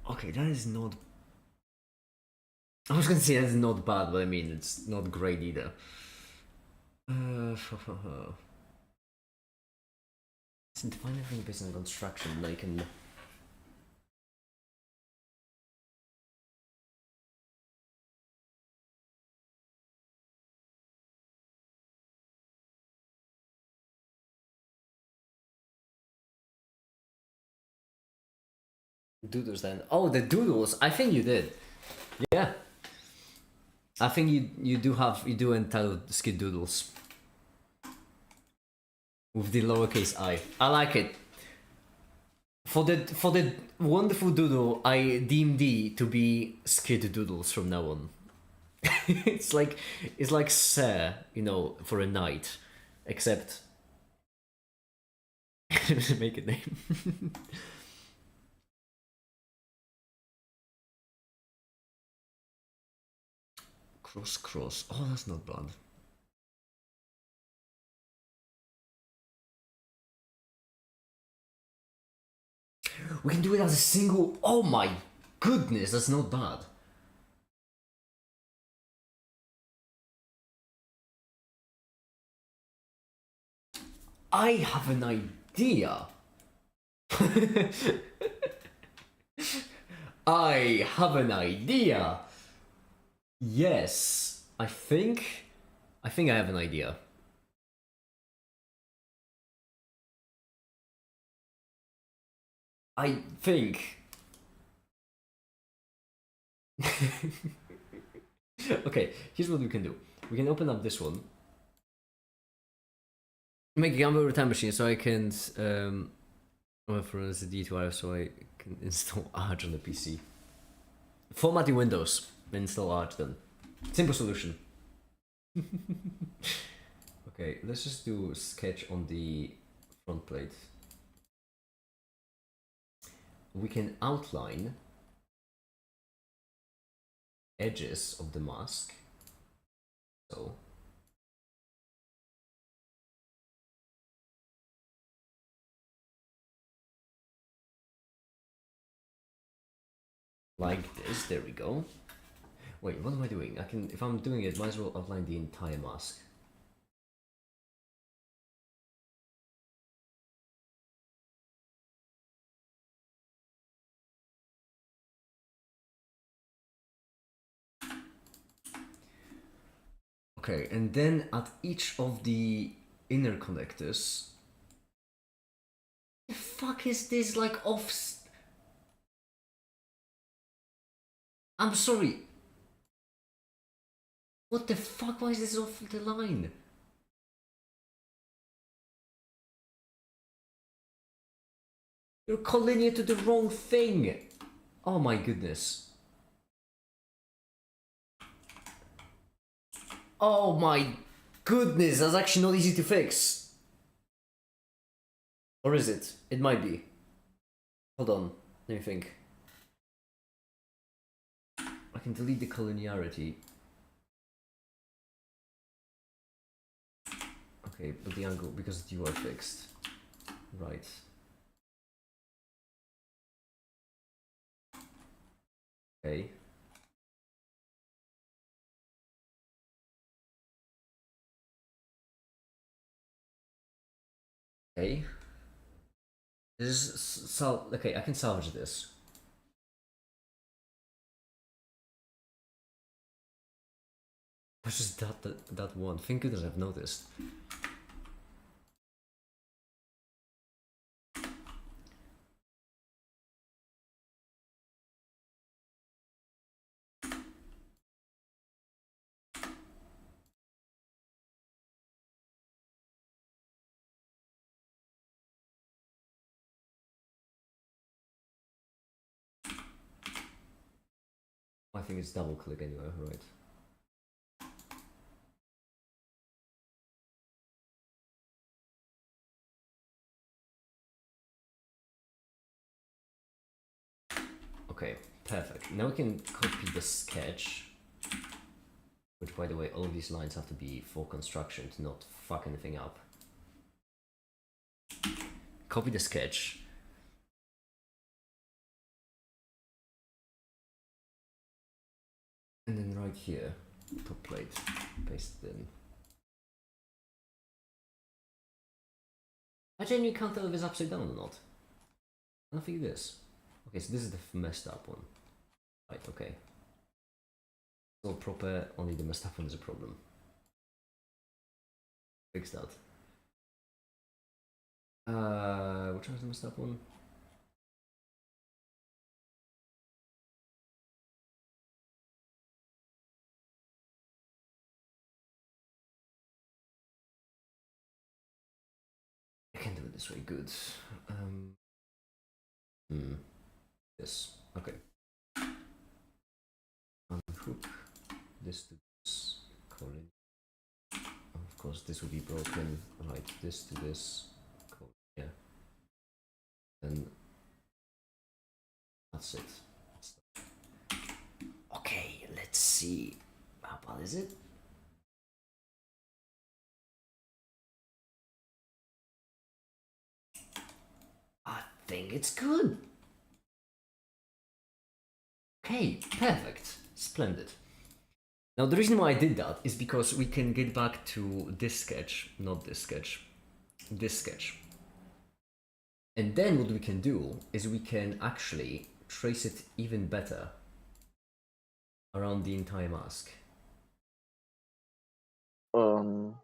Okay, that is not... I was gonna say that's not bad, but I mean, it's not great either. So define everything based on construction, then I can... Doodles then. Oh, the doodles! I think you did. Yeah. I think you do entitled skid doodles. With the lowercase I. I like it. For the wonderful doodle, I deem thee to be skid doodles from now on. it's like Sir, you know, for a knight. Except make a name. Cross. Oh, that's not bad. We can do it as a single. Oh my goodness, that's not bad. I have an idea. I have an idea. Yes, I think I have an idea. I think. Okay, here's what we can do. We can open up this one. Make a Gamma time machine so I can for a D2R so I can install Arch on the PC. Formatting Windows, install Arch then. Simple solution. Okay, let's just do sketch on the front plate. We can outline edges of the mask. So like this, there we go. Wait, what am I doing? I can, if I'm doing it, might as well outline the entire mask. Okay, and then at each of the inner connectors... The fuck is this, like, off... I'm sorry. What the fuck? Why is this off the line? You're collinear to the wrong thing. Oh my goodness. Oh my goodness, that's actually not easy to fix. Or is it? It might be. Hold on, let me think. I can delete the collinearity. Okay, but the angle, because you are fixed. Right. Okay. Okay. This is okay, I can salvage this. What's just that one? Thank goodness I've noticed. I think it's double click anyway, right? Okay, perfect. Now we can copy the sketch. Which, by the way, all of these lines have to be for construction to not fuck anything up. Copy the sketch. And then right here, top plate, paste it in. I genuinely can't tell if it's upside down or not. I don't think it is. Okay, so this is the messed up one. Right, okay. It's all proper, only the messed up one is a problem. Fix that. Which one is the messed up one? I can do it this way, good. This, okay. Unhook this to this, colon. Of course, this will be broken. Right, this to this, colon, yeah. And that's it. Okay, let's see. How bad is it? I think it's good. Okay, perfect. Splendid. Now the reason why I did that is because we can get back to this sketch, not this sketch, this sketch. And then what we can do is we can actually trace it even better around the entire mask. Okay.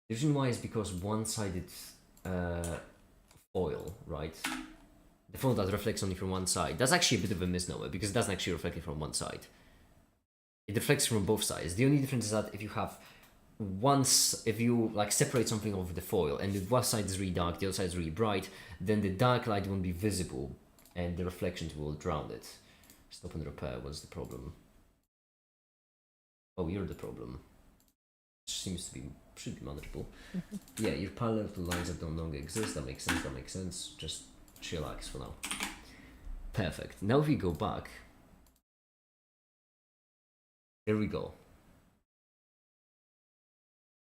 The reason why is because one-sided foil, right? The foil that reflects only from one side. That's actually a bit of a misnomer because it doesn't actually reflect it from one side. It reflects from both sides. The only difference is that if you have if you like separate something over the foil and if one side is really dark, the other side is really bright, then the dark light won't be visible and the reflections will drown it. Stop and repair was the problem. Oh, you're the problem. Seems to be pretty manageable. Yeah, your parallel lines that don't longer exist. That makes sense. That makes sense. Just chillax for now. Perfect. Now if we go back, here we go.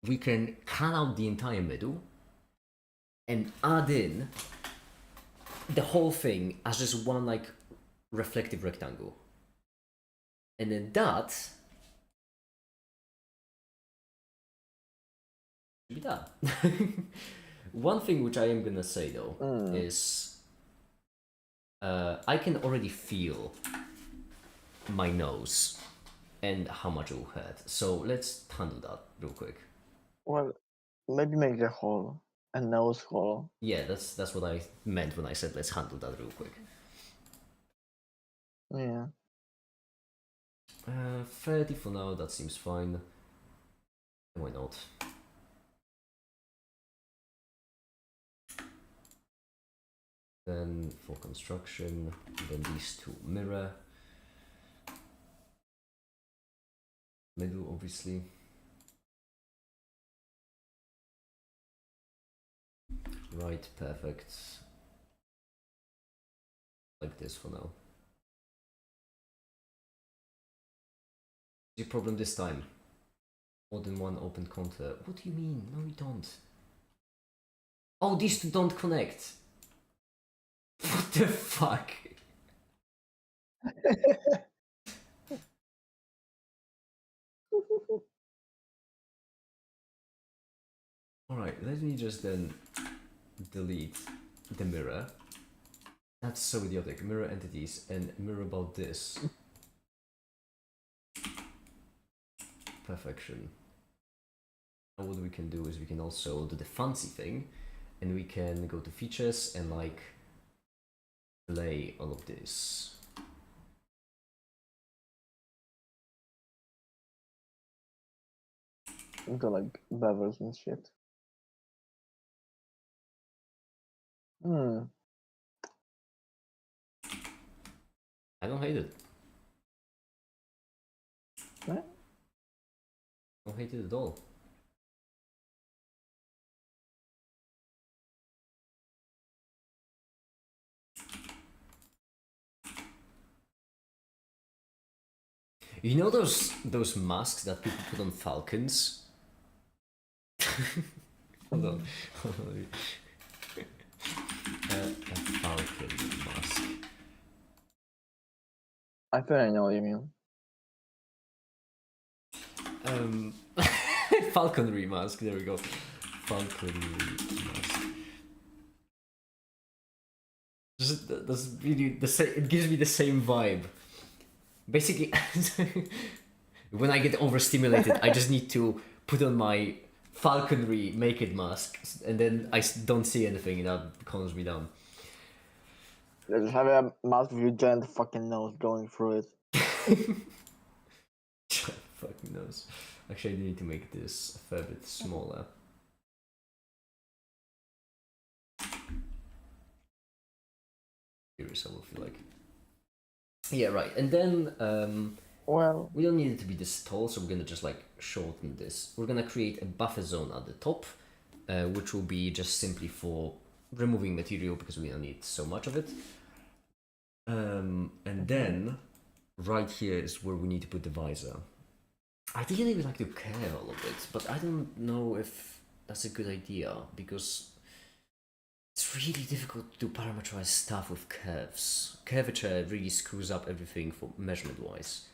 We can cut out the entire middle and add in the whole thing as just one like reflective rectangle, and then that should be done. One thing which I am gonna say though is I can already feel my nose and how much it will hurt. So let's handle that real quick. Well, maybe make a hole, a nose hole. Yeah, that's what I meant when I said let's handle that real quick. Yeah. 30 for now, that seems fine. Why not? Then for construction, then these two mirror. Middle, obviously. Right, perfect. Like this for now. Your problem this time? More than one open contour. What do you mean? No, we don't. Oh, these two don't connect. What the fuck? Right, let me just then delete the mirror. That's so idiotic. Mirror entities and mirror about this. Perfection. Now what we can do is we can also do the fancy thing, and we can go to features and like play all of this. Into like bevels and shit. Hmm. I don't hate it. Eh? I don't hate it at all. You know those masks that people put on falcons? Hold on. Hold on. A falcon mask. I think I know what you mean. Falconry mask. There we go. Falconry mask. That's really the same. It gives me the same vibe. Basically, when I get overstimulated, I just need to put on my falconry naked mask, and then I don't see anything, and that calms me down. Just have a mask with your giant fucking nose going through it. Fucking knows. Actually, I do need to make this a fair bit smaller. Curious how it will feel like. Yeah, right. And then Well, we don't need it to be this tall, so we're gonna just like shorten this. We're gonna create a buffer zone at the top, which will be just simply for removing material because we don't need so much of it. And then right here is where we need to put the visor. Ideally, we like to curve all of it, but I don't know if that's a good idea because it's really difficult to parameterize stuff with curves. Curvature really screws up everything for measurement-wise.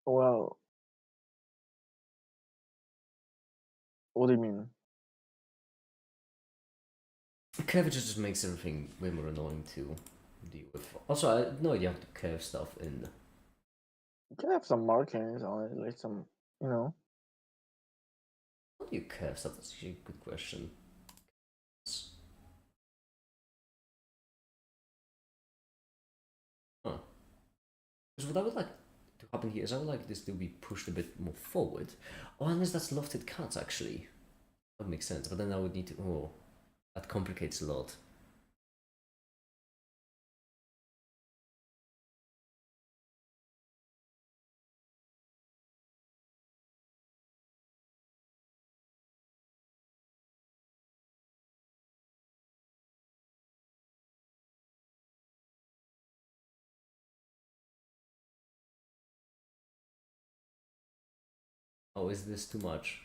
well, what do you mean? Curvature just makes everything way more annoying to deal with. Also, I had no idea how to curve stuff in. You can have some markings on it, like some, you know. How do you curve stuff? That's actually a good question. Huh. Because what I would like to happen here is I would like this to be pushed a bit more forward. Oh, unless that's lofted cuts, actually. That would make sense, but then I would need to. Oh, that complicates a lot. Oh, is this too much?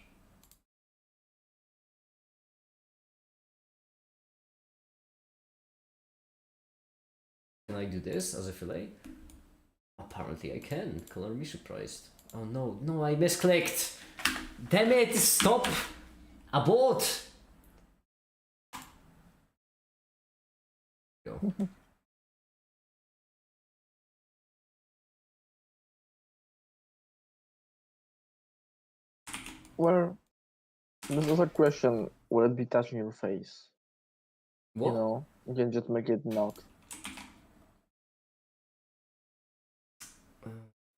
Can I do this as a fillet? Apparently I can. Color me surprised. Oh no, no, I misclicked! Damn it! Stop! Abort! Go. Well, this is a question. Will it be touching your face? What? You know, you can just make it not.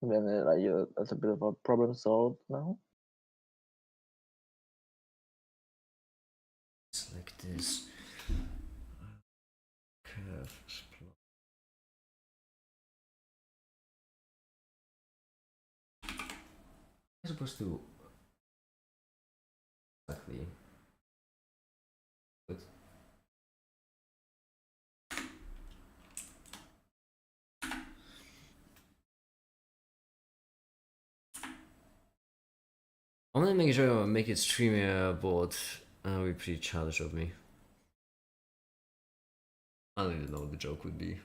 Then that's a bit of a problem solved now. It's like this. Curve. I'm supposed to exactly. But I'm gonna make sure I make it streamier, but that would be pretty childish of me. I don't even know what the joke would be.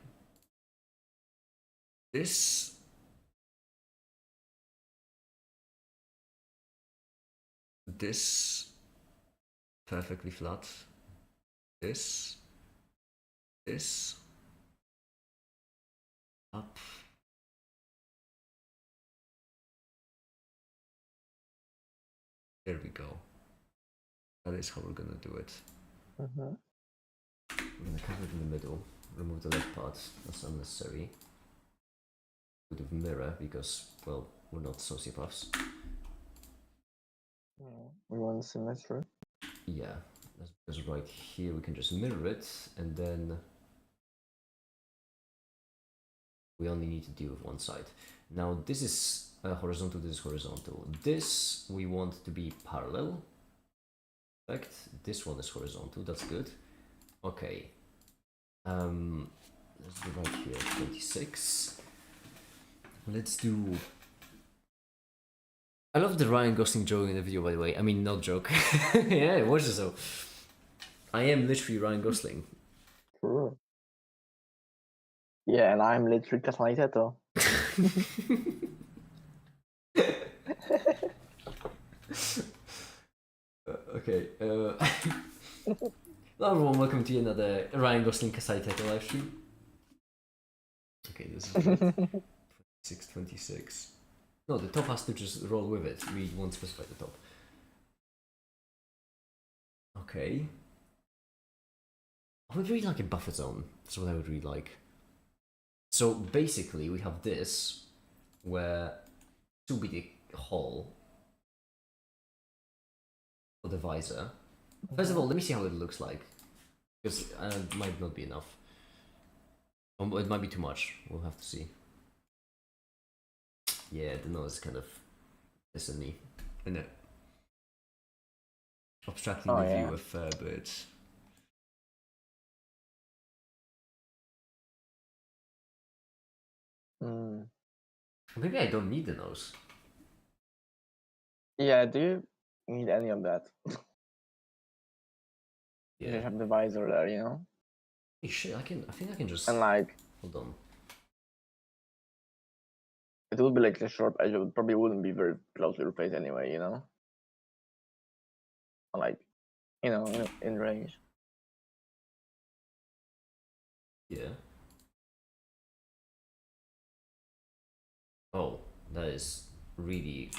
This this perfectly flat. This up. There we go. That is how we're gonna do it. Mhm. We're gonna cover it in the middle, remove the left part, that's unnecessary. Bit of mirror because, well, we're not sociopaths. We want symmetry. Yeah, that's because right here we can just mirror it, and then we only need to deal with one side. Now this is horizontal, this is horizontal. This we want to be parallel. Perfect. This one is horizontal, that's good. Okay. Let's do right here, 26. Let's do... I love the Ryan Gosling joke in the video, by the way. I mean, not joke. Yeah, watch this though. I am literally Ryan Gosling. True. Yeah, and I'm literally Casaniteto. Okay. Hello everyone, welcome to another Ryan Gosling Kasai title live stream. Okay, this is good. 26, 26. No, the top has to just roll with it. We won't specify the top. Okay. I would really like a buffer zone. That's what I would really like. So basically, we have this, where this will be the hole for the visor. First of all, let me see how it looks like, because it might not be enough. It might be too much. We'll have to see. Yeah, the nose is kind of missing me, isn't it? Abstracting the view a fair bit. Maybe I don't need the nose. Yeah, do you need any of that? You Yeah. just have the visor there, you know? Hey, shit, I think I can just... And like, Hold on. it would be like a sharp edge. It probably wouldn't be very close to your face anyway, you know? Like, you know, in range. Yeah. Oh, that is really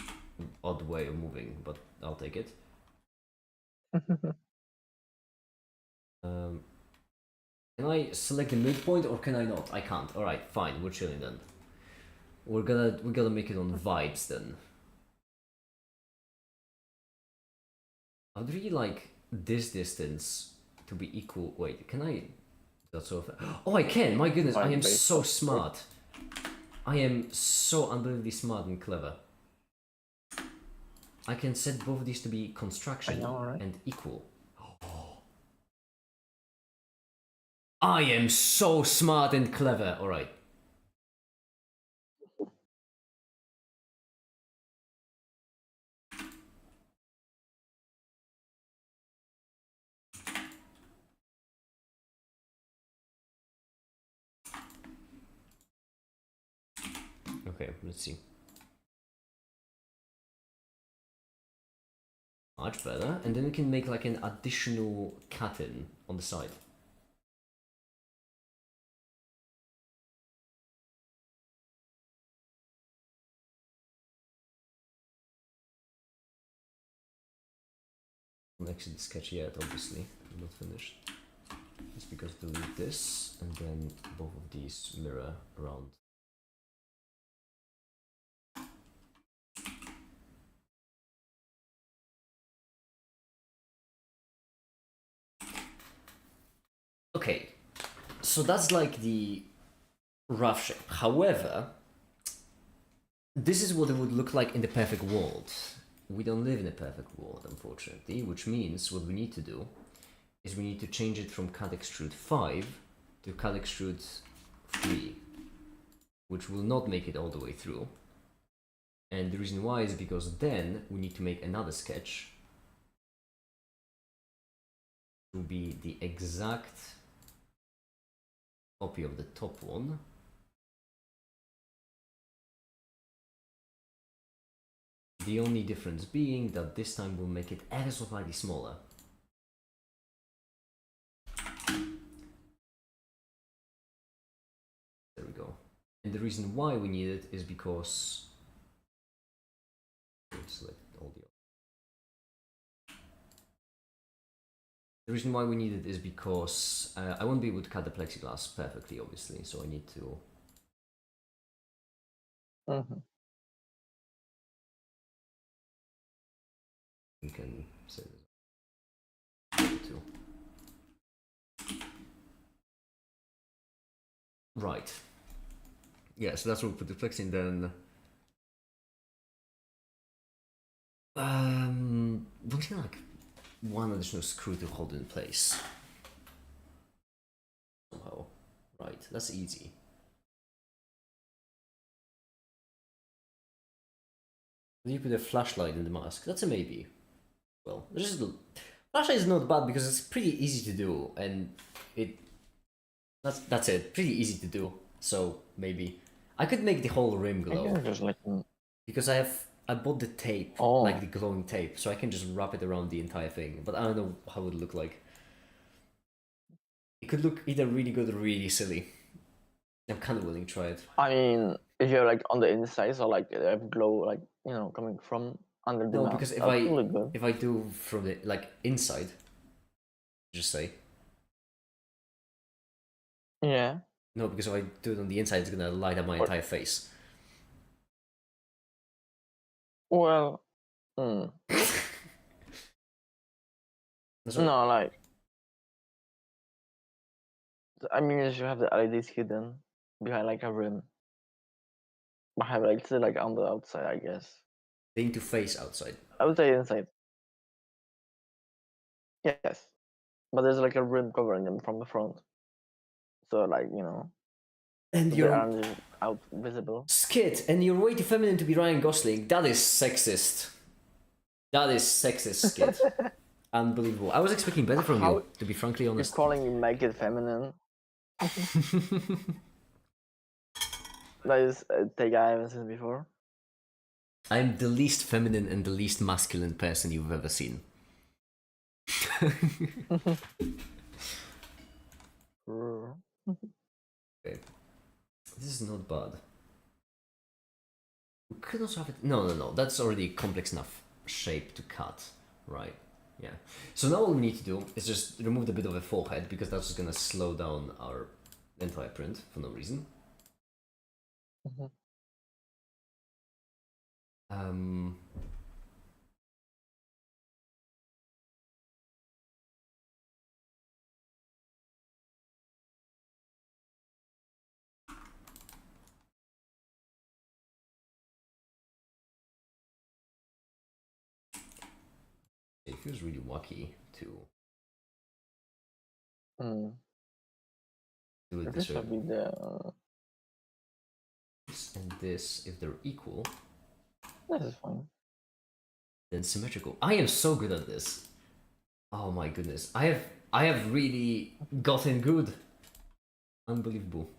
odd way of moving, but I'll take it. Can I select the midpoint or can I not? I can't. All right, fine. We're chilling then. We're gonna make it on vibes then. I'd really like this distance to be equal. Wait, can I? That's so. Oh, I can. My goodness, I am so smart. I am so unbelievably smart and clever. I can set both of these to be construction and equal. I am so smart and clever. All right. Okay, let's see. Much better. And then we can make like an additional cut-in on the side. I'm actually the sketch yet, obviously. I'm not finished. It's because delete this and then both of these mirror around. Okay, so that's like the rough shape. However, this is what it would look like in the perfect world. We don't live in a perfect world, unfortunately, which means what we need to do is we need to change it from cut extrude 5 to cut extrude 3, which will not make it all the way through. And the reason why is because then we need to make another sketch to be the exact copy of the top one. The only difference being that this time we'll make it ever so slightly smaller. There we go. And the reason why we need it is because... Select all the reason why we need it is because I won't be able to cut the plexiglass perfectly, obviously, so I need to... We can say this. Right. Yeah, so that's where we put the flex in then. We'll need like one additional screw to hold it in place. Somehow. Right, that's easy. You put a flashlight in the mask. That's a maybe. Well, flashlight is not bad because it's pretty easy to do, and that's it. Pretty easy to do. So maybe I could make the whole rim glow just like because I bought the tape, like the glowing tape, so I can just wrap it around the entire thing. But I don't know how it would look like. It could look either really good or really silly. I'm kind of willing to try it. I mean, if you're like on the inside, so like have glow, like you know, coming from under the No, mask, because if I do from the like inside, just say. Yeah. No, because if I do it on the inside, it's gonna light up my entire face. Well, That's what- no, like I mean, you should have the LEDs hidden behind like a rim. But have like still like on the outside, I guess. They need to face outside. I would say inside. Yes, but there's like a rim covering them from the front, so like you know, And they you're aren't out visible. Skid, and you're way too feminine to be Ryan Gosling. That is sexist. That is sexist, Skid. Unbelievable. I was expecting better from you, to be frankly You're honest. calling you make it feminine. That is a take I haven't seen before. I'm the least feminine and the least masculine person you've ever seen. Okay. This is not bad. We could also have it... No. That's already a complex enough shape to cut. Right. Yeah. So now all we need to do is just remove the bit of a forehead because that's just gonna slow down our entire print for no reason. It feels really wacky to do it this way. Should be the. This and this, if they're equal, This is fine. then symmetrical. I am so good at this. Oh my goodness. I have really gotten good. Unbelievable.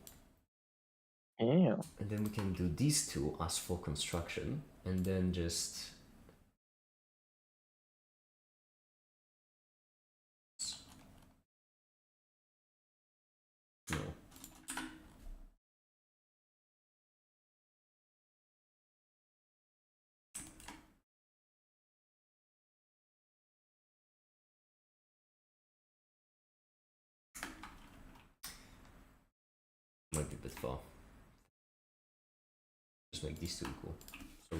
Yeah. And then we can do these two as for construction, and then just... No. Might be a bit far. Just make these two equal. So...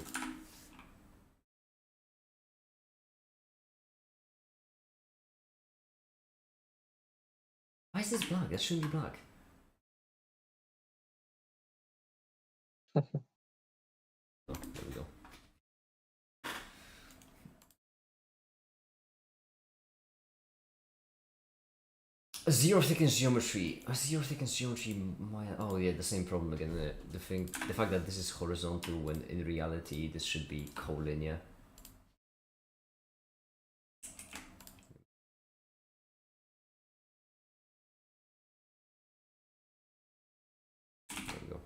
Why is this black? That shouldn't be black. Oh, there we go. Zero thickness geometry. Zero thickness geometry. Oh yeah, the same problem again. The fact that this is horizontal when in reality this should be collinear. There we go.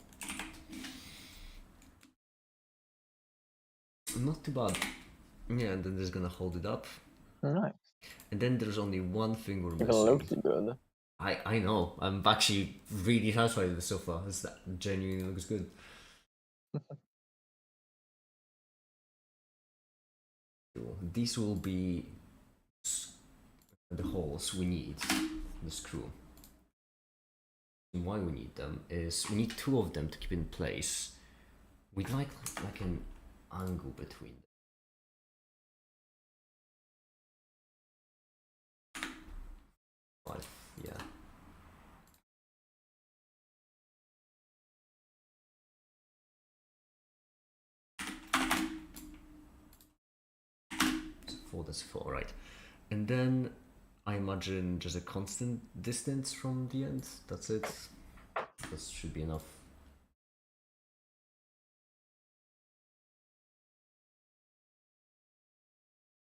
Not too bad. Yeah, and then there's gonna hold it up. Nice. And then there's only one thing we're Even missing. looks good. I know. I'm actually really satisfied with it so far. That genuinely looks good. These will be the holes we need. The screw. And why we need them is we need two of them to keep in place. We'd like an angle between them. 5, yeah. So 4, that's 4, right. And then I imagine just a constant distance from the end. That's it. That should be enough.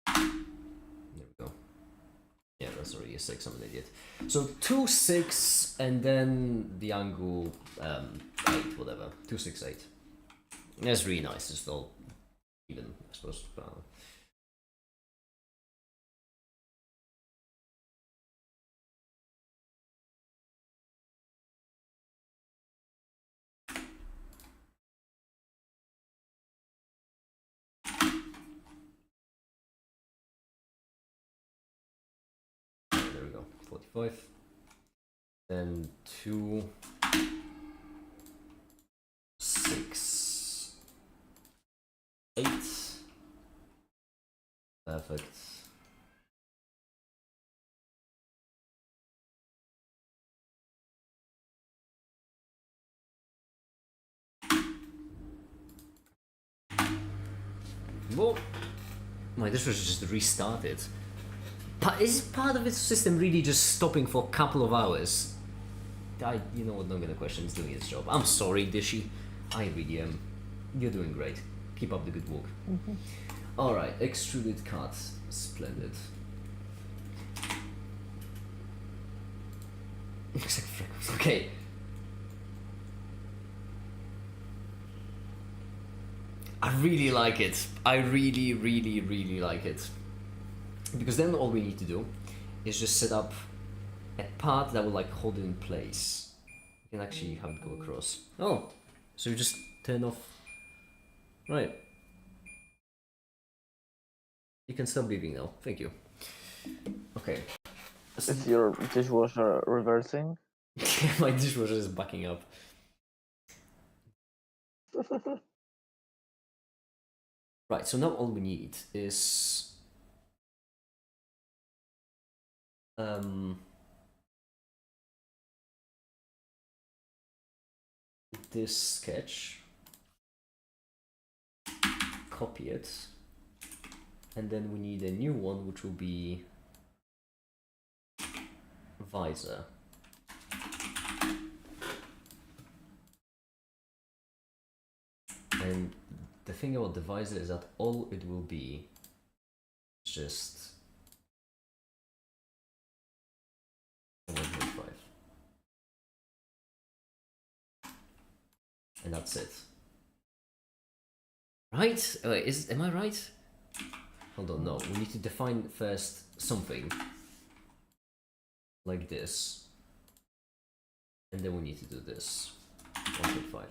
There we go. Yeah, that's already a 6. I'm an idiot. So 2, 6, and then the angle 8, whatever. 2, 6, 8. That's really nice. It's all even, I suppose. There we go. 45. Then 2, 6, 8. Perfect. Whoa! My dishwasher just restarted. Is part of its system really just stopping for a couple of hours? You know what, I'm gonna question, it's doing its job. I'm sorry, Dishy. I really am. You're doing great. Keep up the good work. Alright, extruded cut. Splendid. Looks like freckles. Okay. I really like it. I really, really, really like it. Because then all we need to do is just set up a part that will like hold it in place. You can actually have it go across. Oh, so you just turn off. Right. You can stop leaving now. Thank you. Okay. Is your dishwasher reversing? My dishwasher is backing up. Right, so now all we need is this sketch, copy it, and then we need a new one which will be visor. And the thing about the visor is that all it will be is just 1.5. And that's it. Right? Am I right? Hold on, no. We need to define first something like this. And then we need to do this. 1.5.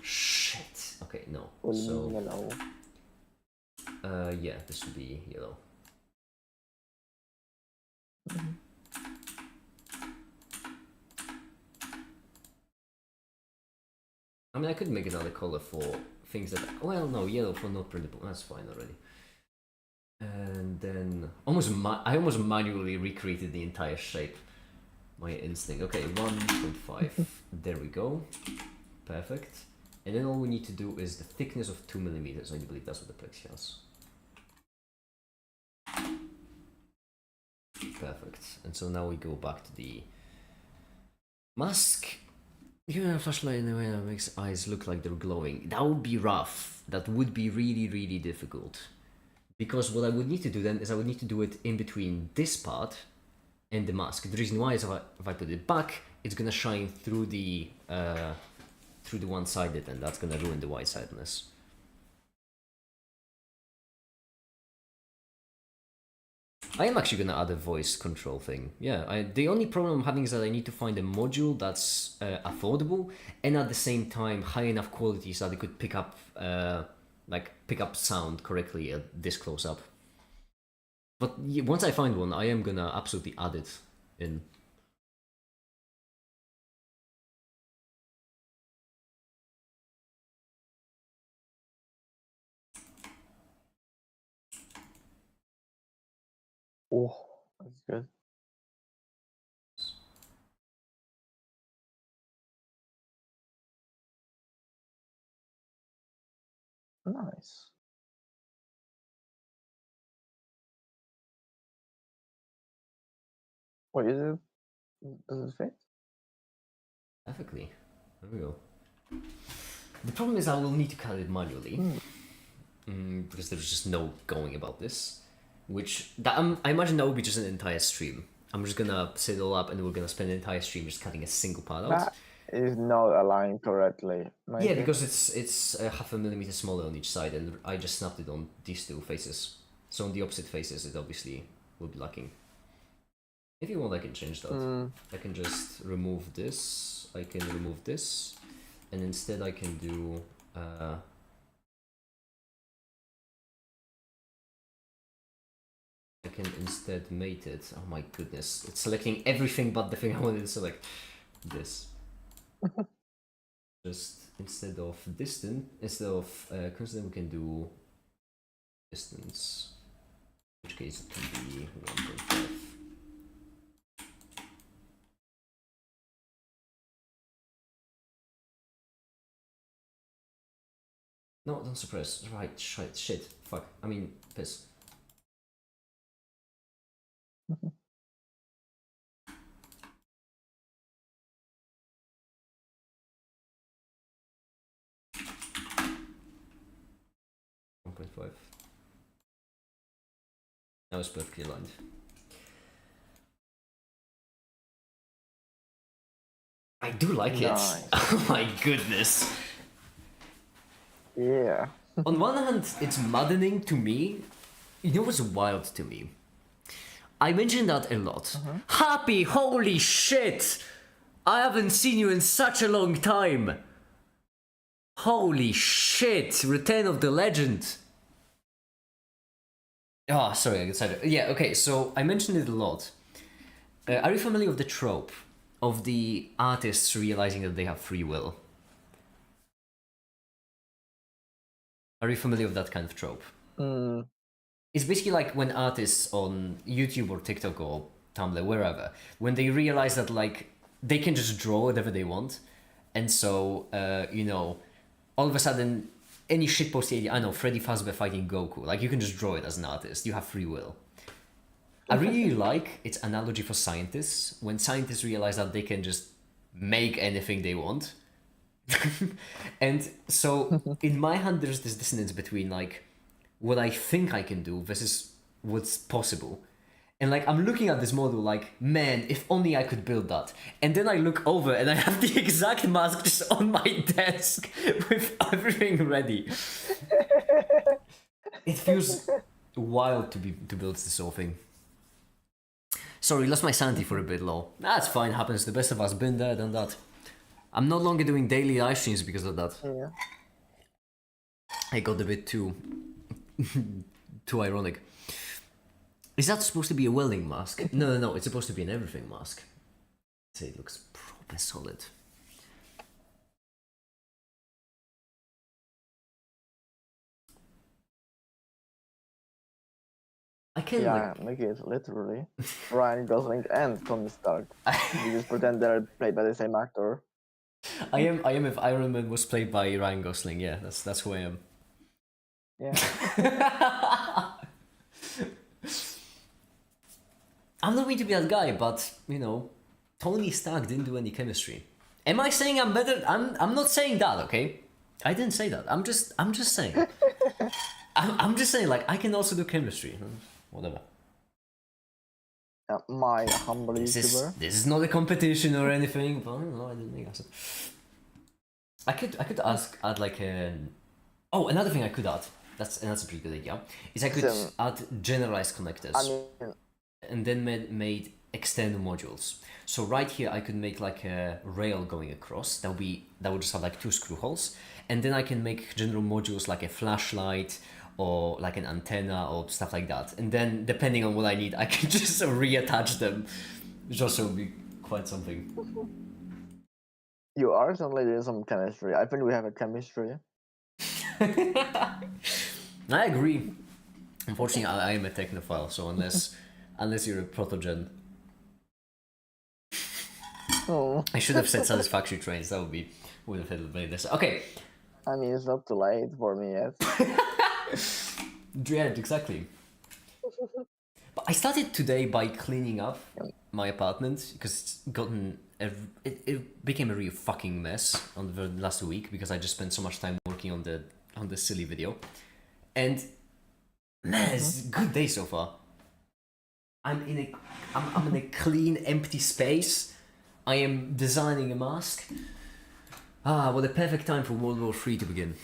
Shit. Okay, no. So Yellow. yeah, this would be yellow. I mean, I could make another color for things that. Well, no, yellow for not printable. That's fine already. And then I almost manually recreated the entire shape. My instinct. Okay, 1.5. There we go. Perfect. And then all we need to do is the thickness of 2 millimeters. I believe that's what the plexi has. Perfect. And so now we go back to the mask. You know, a flashlight in a way that makes eyes look like they're glowing. That would be rough. That would be really, really difficult. Because what I would need to do then is I would need to do it in between this part and the mask. The reason why is if I put it back, it's gonna shine through the one-sided, and that's gonna ruin the wide-sidedness. I am actually gonna add a voice control thing. Yeah, the only problem I'm having is that I need to find a module that's affordable and at the same time high enough quality so that it could pick up sound correctly at this close up. But once I find one, I am gonna absolutely add it in. Oh, that's good. Nice. Wait, does it fit? Perfectly. There we go. The problem is I will need to cut it manually. Because there's just no going about this. I imagine that would be just an entire stream. I'm just gonna set it all up and we're gonna spend an entire stream just cutting a single part out. That is not aligned correctly. Yeah, because it's a 0.5 millimeter smaller on each side, and I just snapped it on these two faces. So on the opposite faces, it obviously will be lacking. If you want, I can change that. I can just remove this. I can remove this, and instead I can do. I can instead mate it. Oh my goodness! It's selecting everything but the thing I wanted to select. This. Just instead of distance, instead of constant, we can do distance. In which case it can be 1.5. No, don't suppress. Right, shit, fuck. I mean, piss. Now it's perfectly aligned. I do like Nice. it. Oh my goodness. Yeah. On one hand, it's maddening to me. You know what's wild to me? I mention that a lot. Happy, holy shit! I haven't seen you in such a long time. Holy shit! Return of the Legend. Oh, sorry, I got sidetracked. Yeah, okay, so I mentioned it a lot. Are you familiar with the trope of the artists realizing that they have free will? Are you familiar with that kind of trope? It's basically like when artists on YouTube or TikTok or Tumblr, wherever, when they realize that like they can just draw whatever they want, and so all of a sudden any shitpost idea, I know Freddy Fazbear fighting Goku, like you can just draw it as an artist. You have free will. I really like its analogy for scientists when scientists realize that they can just make anything they want. And so in my hand there's this dissonance between like what I think I can do versus what's possible. And like I'm looking at this model like, man, if only I could build that. And then I look over and I have the exact mask just on my desk with everything ready. It feels wild to build this whole thing. Sorry, lost my sanity for a bit, lol. That's fine, happens. The best of us been there, done that. I'm no longer doing daily live streams because of that. Yeah. I got a bit too ironic. Is that supposed to be a welding mask? No, it's supposed to be an everything mask. So it looks proper solid. I can Make it literally Ryan Gosling and Tony Stark. You just pretend they're played by the same actor. I am if Iron Man was played by Ryan Gosling, yeah, that's who I am. Yeah. I'm not going to be that guy, but Tony Stark didn't do any chemistry. Am I saying I'm better? I'm not saying that, okay? I didn't say that. I'm just saying. I'm just saying, like, I can also do chemistry. Whatever. My humble YouTuber. This is not a competition or anything, but I don't know, I didn't think I could add like an... Oh, another thing I could add. that's a pretty good idea. Is I could So, add generalized connectors I mean, and then made external modules. So right here I could make like a rail going across. That would just have like 2 screw holes, and then I can make general modules like a flashlight or like an antenna or stuff like that. And then depending on what I need, I can just reattach them, which also would be quite something. you are certainly doing some chemistry. I think we have a chemistry. I agree. Unfortunately, I am a technophile, so unless you're a protogen, Oh, I should have said satisfactory trains. That would have made this. Okay, I mean, it's not too late for me yet. yeah, exactly. But I started today by cleaning up my apartment because it became a real fucking mess on the last week because I just spent so much time working on the silly video, and man, it's a good day so far. I'm in a clean, empty space. I am designing a mask. Ah, what a perfect time for World War III to begin.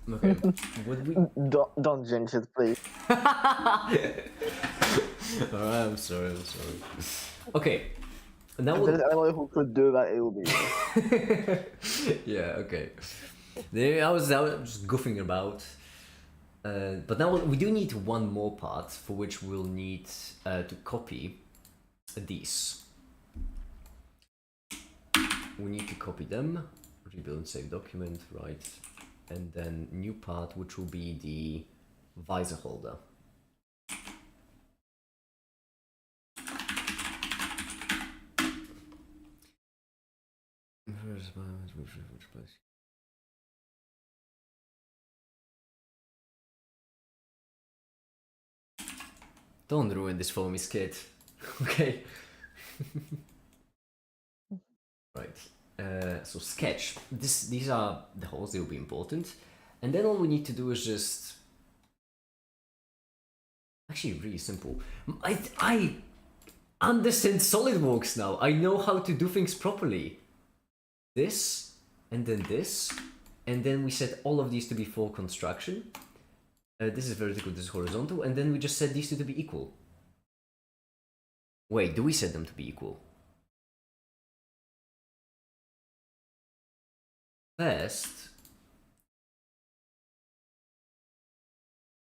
Okay, would we? Don't jinx it, please. Alright, I'm sorry. Okay, now If there's anyone who could do that, it will be you. yeah, okay. There, I was just goofing about. But now we do need one more part for which we'll need to copy these. We need to copy them, rebuild and save document, right? And then new part, which will be the visor holder. Don't ruin this for me, Skid. Okay. Right. So sketch. These are the holes. They will be important, and then all we need to do is just actually really simple. I understand SolidWorks now. I know how to do things properly. This and then this, and then we set all of these to be for construction. This is vertical, this is horizontal, and then we just set these two to be equal. Wait, do we set them to be equal? First,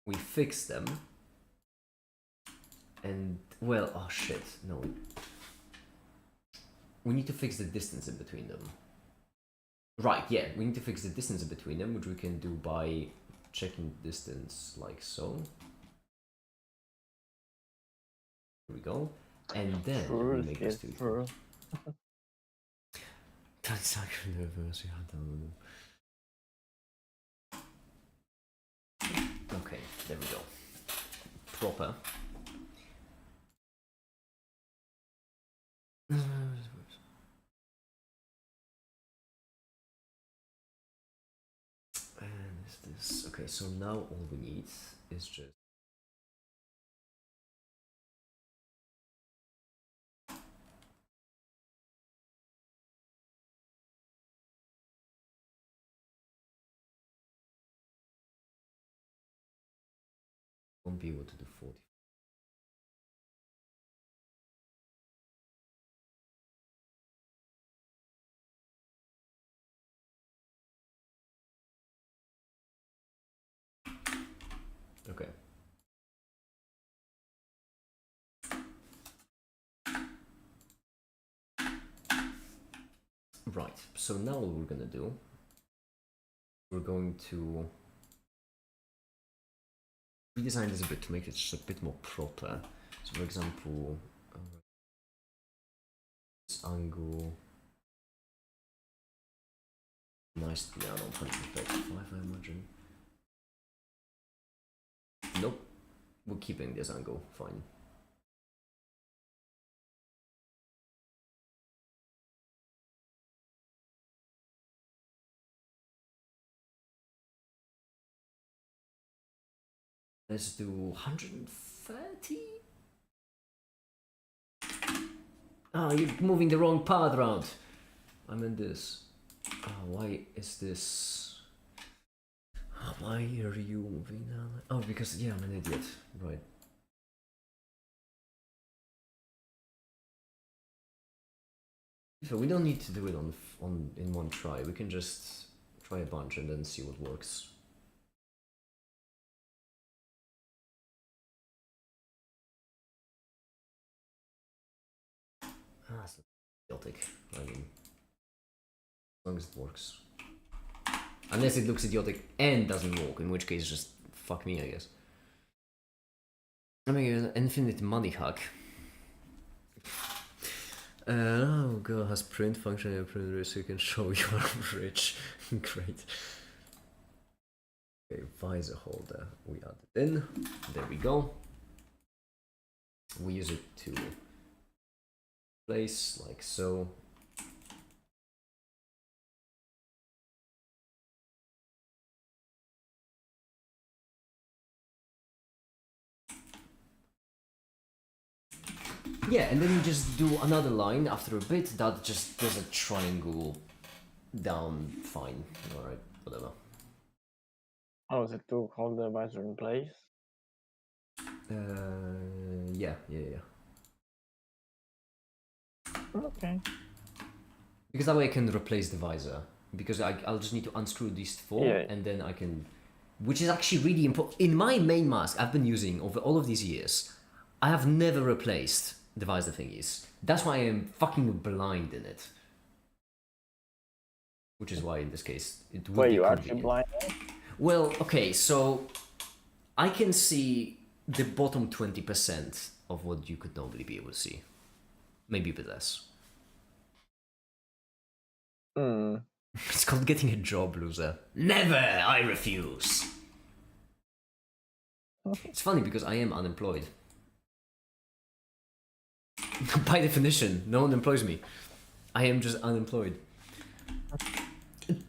we fix them, and well, oh shit, no. We need to fix the distance in between them. Right, yeah, we need to fix the distance in between them, which we can do by checking distance like so. Here we go. And then we make this two. Transaction reverse, you have downloaded. Okay, there we go. Proper. And is this okay? So now all we need is just won't be able to do 40. Okay. Right, so now what we're gonna do, we're going to redesign this a bit to make it just a bit more proper. So for example, this angle, nice to be on 135, I imagine. Nope, we're keeping this angle, fine. Let's do 130. Ah, you're moving the wrong part around. I'm in this. Oh, why is this? Oh Why are you moving now? Oh, because yeah, I'm an idiot. Right. So we don't need to do it on in one try. We can just try a bunch and then see what works. Ah, it's idiotic. I mean, as long as it works. Unless it looks idiotic and doesn't work, in which case just fuck me, I guess. I mean, an infinite money hack. Oh god, has print function in a printer so you can show you're rich. Great. Okay, visor holder. We add it in. There we go. We use it to place like so. Yeah, and then you just do another line after a bit that just does a triangle down fine. Alright, whatever. Oh, is it to hold the visor in place? Yeah. Okay. Because that way I can replace the visor. Because I'll just need to unscrew these four, Yeah. and then I can... Which is actually really important. In my main mask I've been using over all of these years, I have never replaced the visor thingies. That's why I am fucking blind in it. Which is why in this case it would Wait, be you actually convenient. blind? Well, okay, so I can see the bottom 20% of what you could normally be able to see. Maybe a bit less. Hmm. It's called getting a job, loser. Never! I refuse! It's funny because I am unemployed. By definition, no one employs me. I am just unemployed.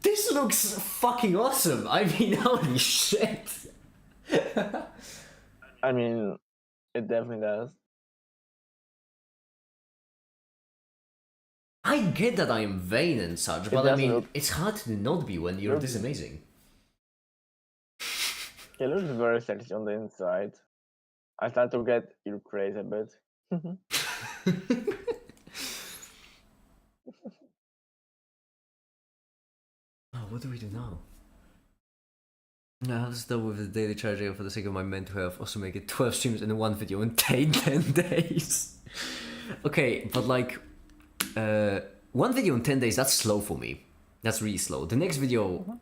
This looks fucking awesome! I mean, holy shit! I mean, it definitely does. I get that I am vain and such, but I doesn't mean, look- it's hard to not be when you're Looks- this amazing. It looks very sexy on the inside. I start to get you crazy a bit. Oh, what do we do now? I'll start with the daily charging for the sake of my mental health. Also make it 12 streams in one video in 10 days. Okay, but like, one video in 10 days, that's slow for me. That's really slow. The next video,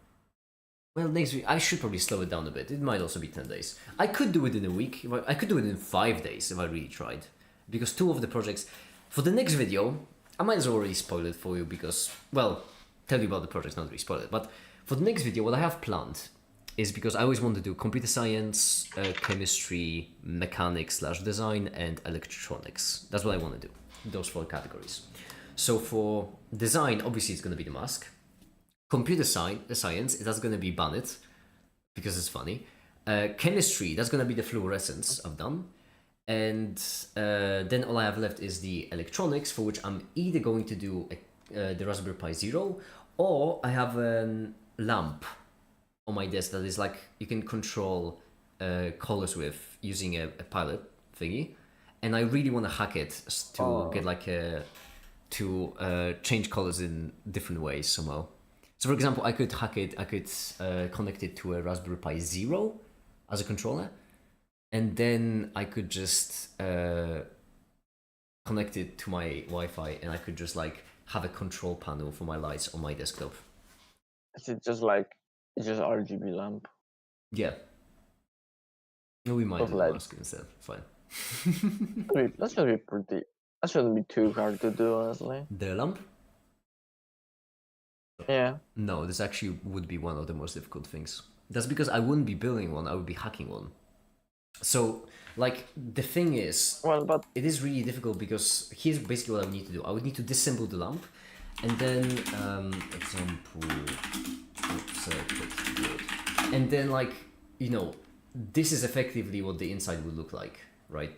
well, I should probably slow it down a bit. It might also be 10 days. I could do it in a week. I could do it in 5 days if I really tried. Because two of the projects, for the next video, I might as well already spoil it for you because, well, tell you about the projects, not really spoil it. But for the next video, what I have planned is because I always want to do computer science, chemistry, mechanics / design, and electronics. That's what I want to do, those 4 categories. So for design, obviously it's going to be the mask. Computer science, that's going to be Bannet, because it's funny. Chemistry, that's going to be the fluorescence I've done. And then all I have left is the electronics, for which I'm either going to do the Raspberry Pi Zero, or I have a lamp on my desk that is like you can control colors with using a pilot thingy, and I really want to hack it to get like to change colors in different ways somehow. So for example, I could hack it. I could connect it to a Raspberry Pi Zero as a controller, and then I could just connect it to my Wi-Fi, and I could just like have a control panel for my lights on my desktop. Is it just like it's just RGB lamp? Yeah. No, we might Of do the LED. mask instead. Fine. Wait, that should be pretty. That shouldn't be too hard to do, honestly. The lamp? Yeah. No, this actually would be one of the most difficult things. That's because I wouldn't be building one, I would be hacking one. So, like, the thing is, Well, but it is really difficult because here's basically what I would need to do. I would need to disassemble the lamp, and then, example, circuit board. And then, like, you know, this is effectively what the inside would look like, right?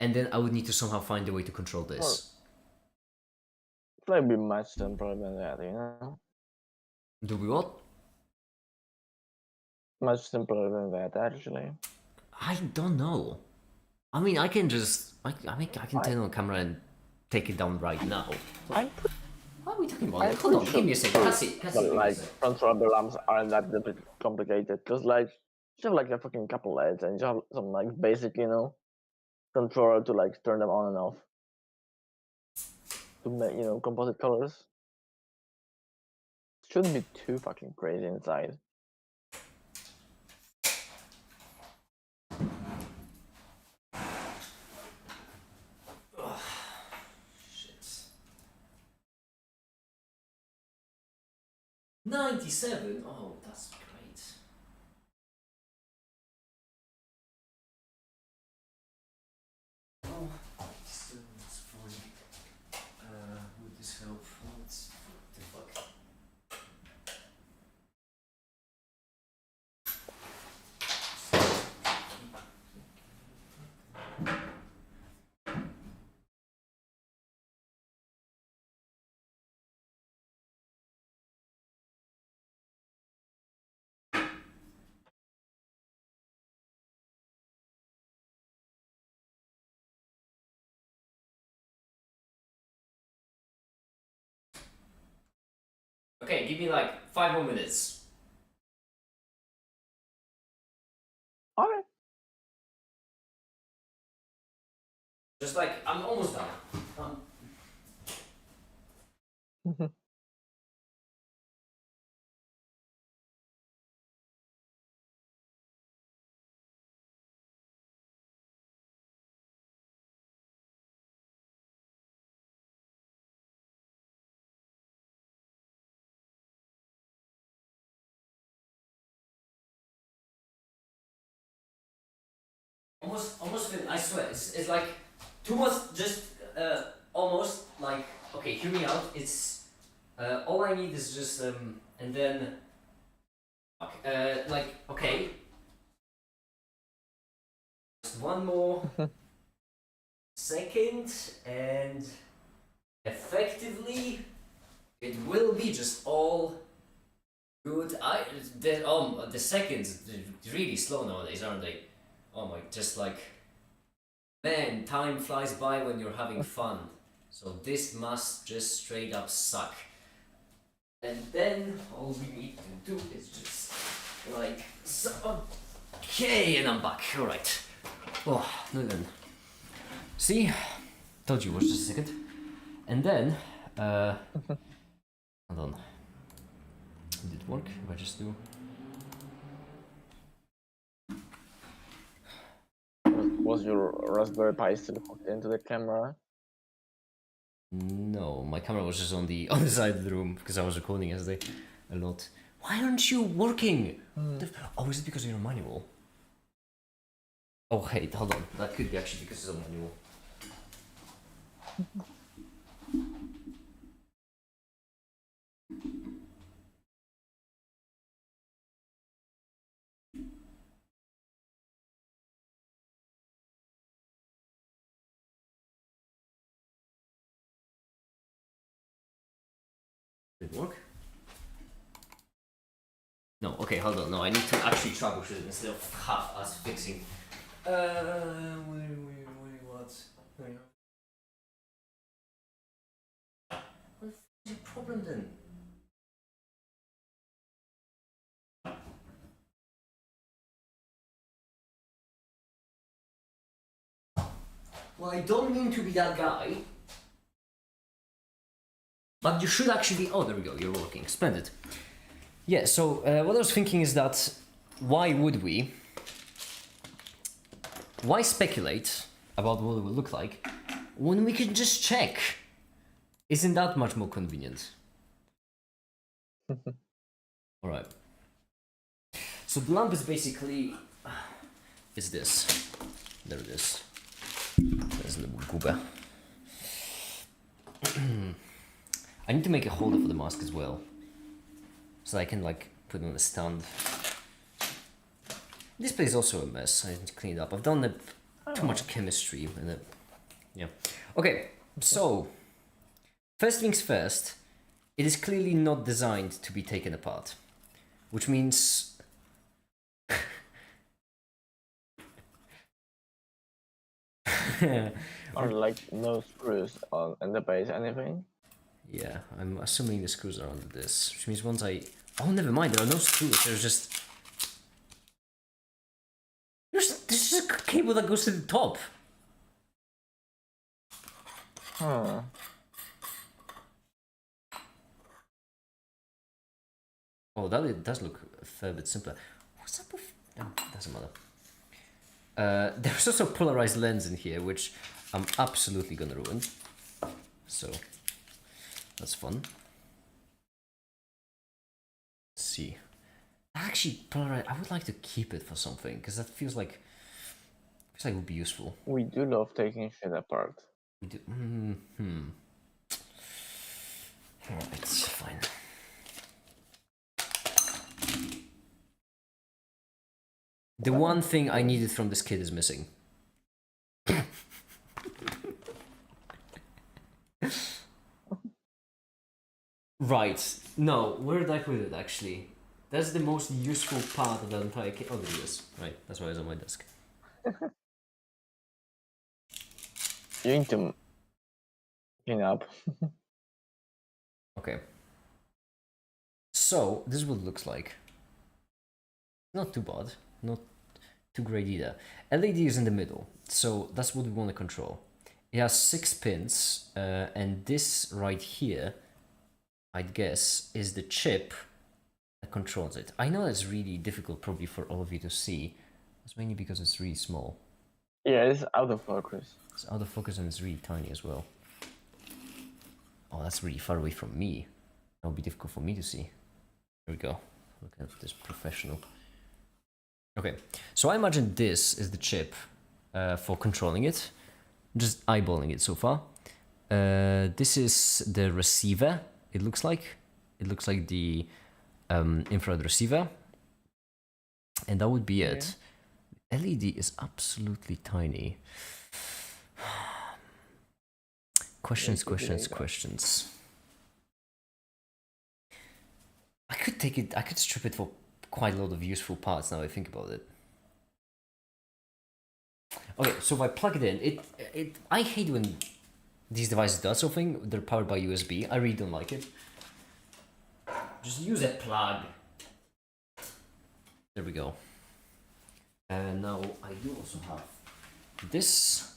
And then I would need to somehow find a way to control this. it's like be much simpler than that, you know? Do we what? Much simpler than that, actually. I don't know. I mean, I can just, I mean, I can turn on camera and take it down right now. I'm What are we talking about? I'm Hold on, pretty give me a sure second. Cassie, that, give me a like second. controllable lamps aren't that complicated. Cause like you have like a fucking couple LEDs and you have some like basic, controller to like turn them on and off to make composite colors. Shouldn't be too fucking crazy inside. Shit. 97? Oh, that's great. Oh, that's fine. Would this help? What the fuck? Okay, give me like 5 more minutes. Okay. Just like, I'm almost done. Almost finished. I swear, it's like too much. Just almost like okay. Hear me out. It's all I need is just and then like okay. Just one more second and effectively it will be just all good. The seconds they're really slow nowadays, aren't they? Oh my, just like man, time flies by when you're having fun. So this must just straight up suck. And then all we need to do is just like so. Okay, and I'm back. All right. Oh, no then. See, told you it was just a second. And then, hold on. Did it work? If I just do. Was your Raspberry Pi still hooked into the camera? No, my camera was just on the other side of the room because I was recording yesterday a lot. Why aren't you working? Oh, is it because you're a manual? Oh, hey, hold on. That could be actually because it's a manual. Did it work? No, okay, hold on. No, I need to actually troubleshoot it instead of half-ass fixing. What? What's the problem then? Well, I don't mean to be that guy. But you should actually be. Oh, there we go. You're working. Splendid. Yeah. So what I was thinking is that why would we? Why speculate about what it will look like when we can just check? Isn't that much more convenient? All right. So the lamp is basically. It's this. There it is. There's the guba. I need to make a holder for the mask as well, so I can like put it on a stand. This place is also a mess. I need to clean it up. I've done too much chemistry and yeah. Okay, so first things first. It is clearly not designed to be taken apart, which means Or like no screws on in the base, anything? Yeah, I'm assuming the screws are under this, which means once I... Oh, never mind, there are no screws, there's just... There's just a cable that goes to the top. Huh. Oh, that does look a fair bit simpler. What's up with... No, doesn't matter. There's also a polarized lens in here, which I'm absolutely gonna ruin. So, that's fun. Let's see. Actually, polarized, I would like to keep it for something, because that feels like it would be useful. We do love taking shit apart. We do... Alright, fine. The one thing I needed from this kid is missing. Right. No, where did I put it actually? That's the most useful part of the entire kit. Oh, there it is. Right, that's why it's on my desk. You need to clean up. Okay. So, this is what it looks like. Not too bad. Not too great either. LED is in the middle, so that's what we want to control. It has 6 pins, and this right here, I'd guess, is the chip that controls it. I know it's really difficult probably for all of you to see. It's mainly because it's really small. Yeah, it's out of focus. It's out of focus and it's really tiny as well. Oh, that's really far away from me. That would be difficult for me to see. There we go. Look at this professional. Okay, so I imagine this is the chip for controlling it. Just eyeballing it so far. This is the receiver, it looks like. It looks like the infrared receiver. And that would be it. LED is absolutely tiny. Questions. I could strip it for quite a lot of useful parts now I think about it. Okay, so if I plug it in, I hate when these devices do something, they're powered by USB. I really don't like it. Just use a plug. There we go. And now I do also have this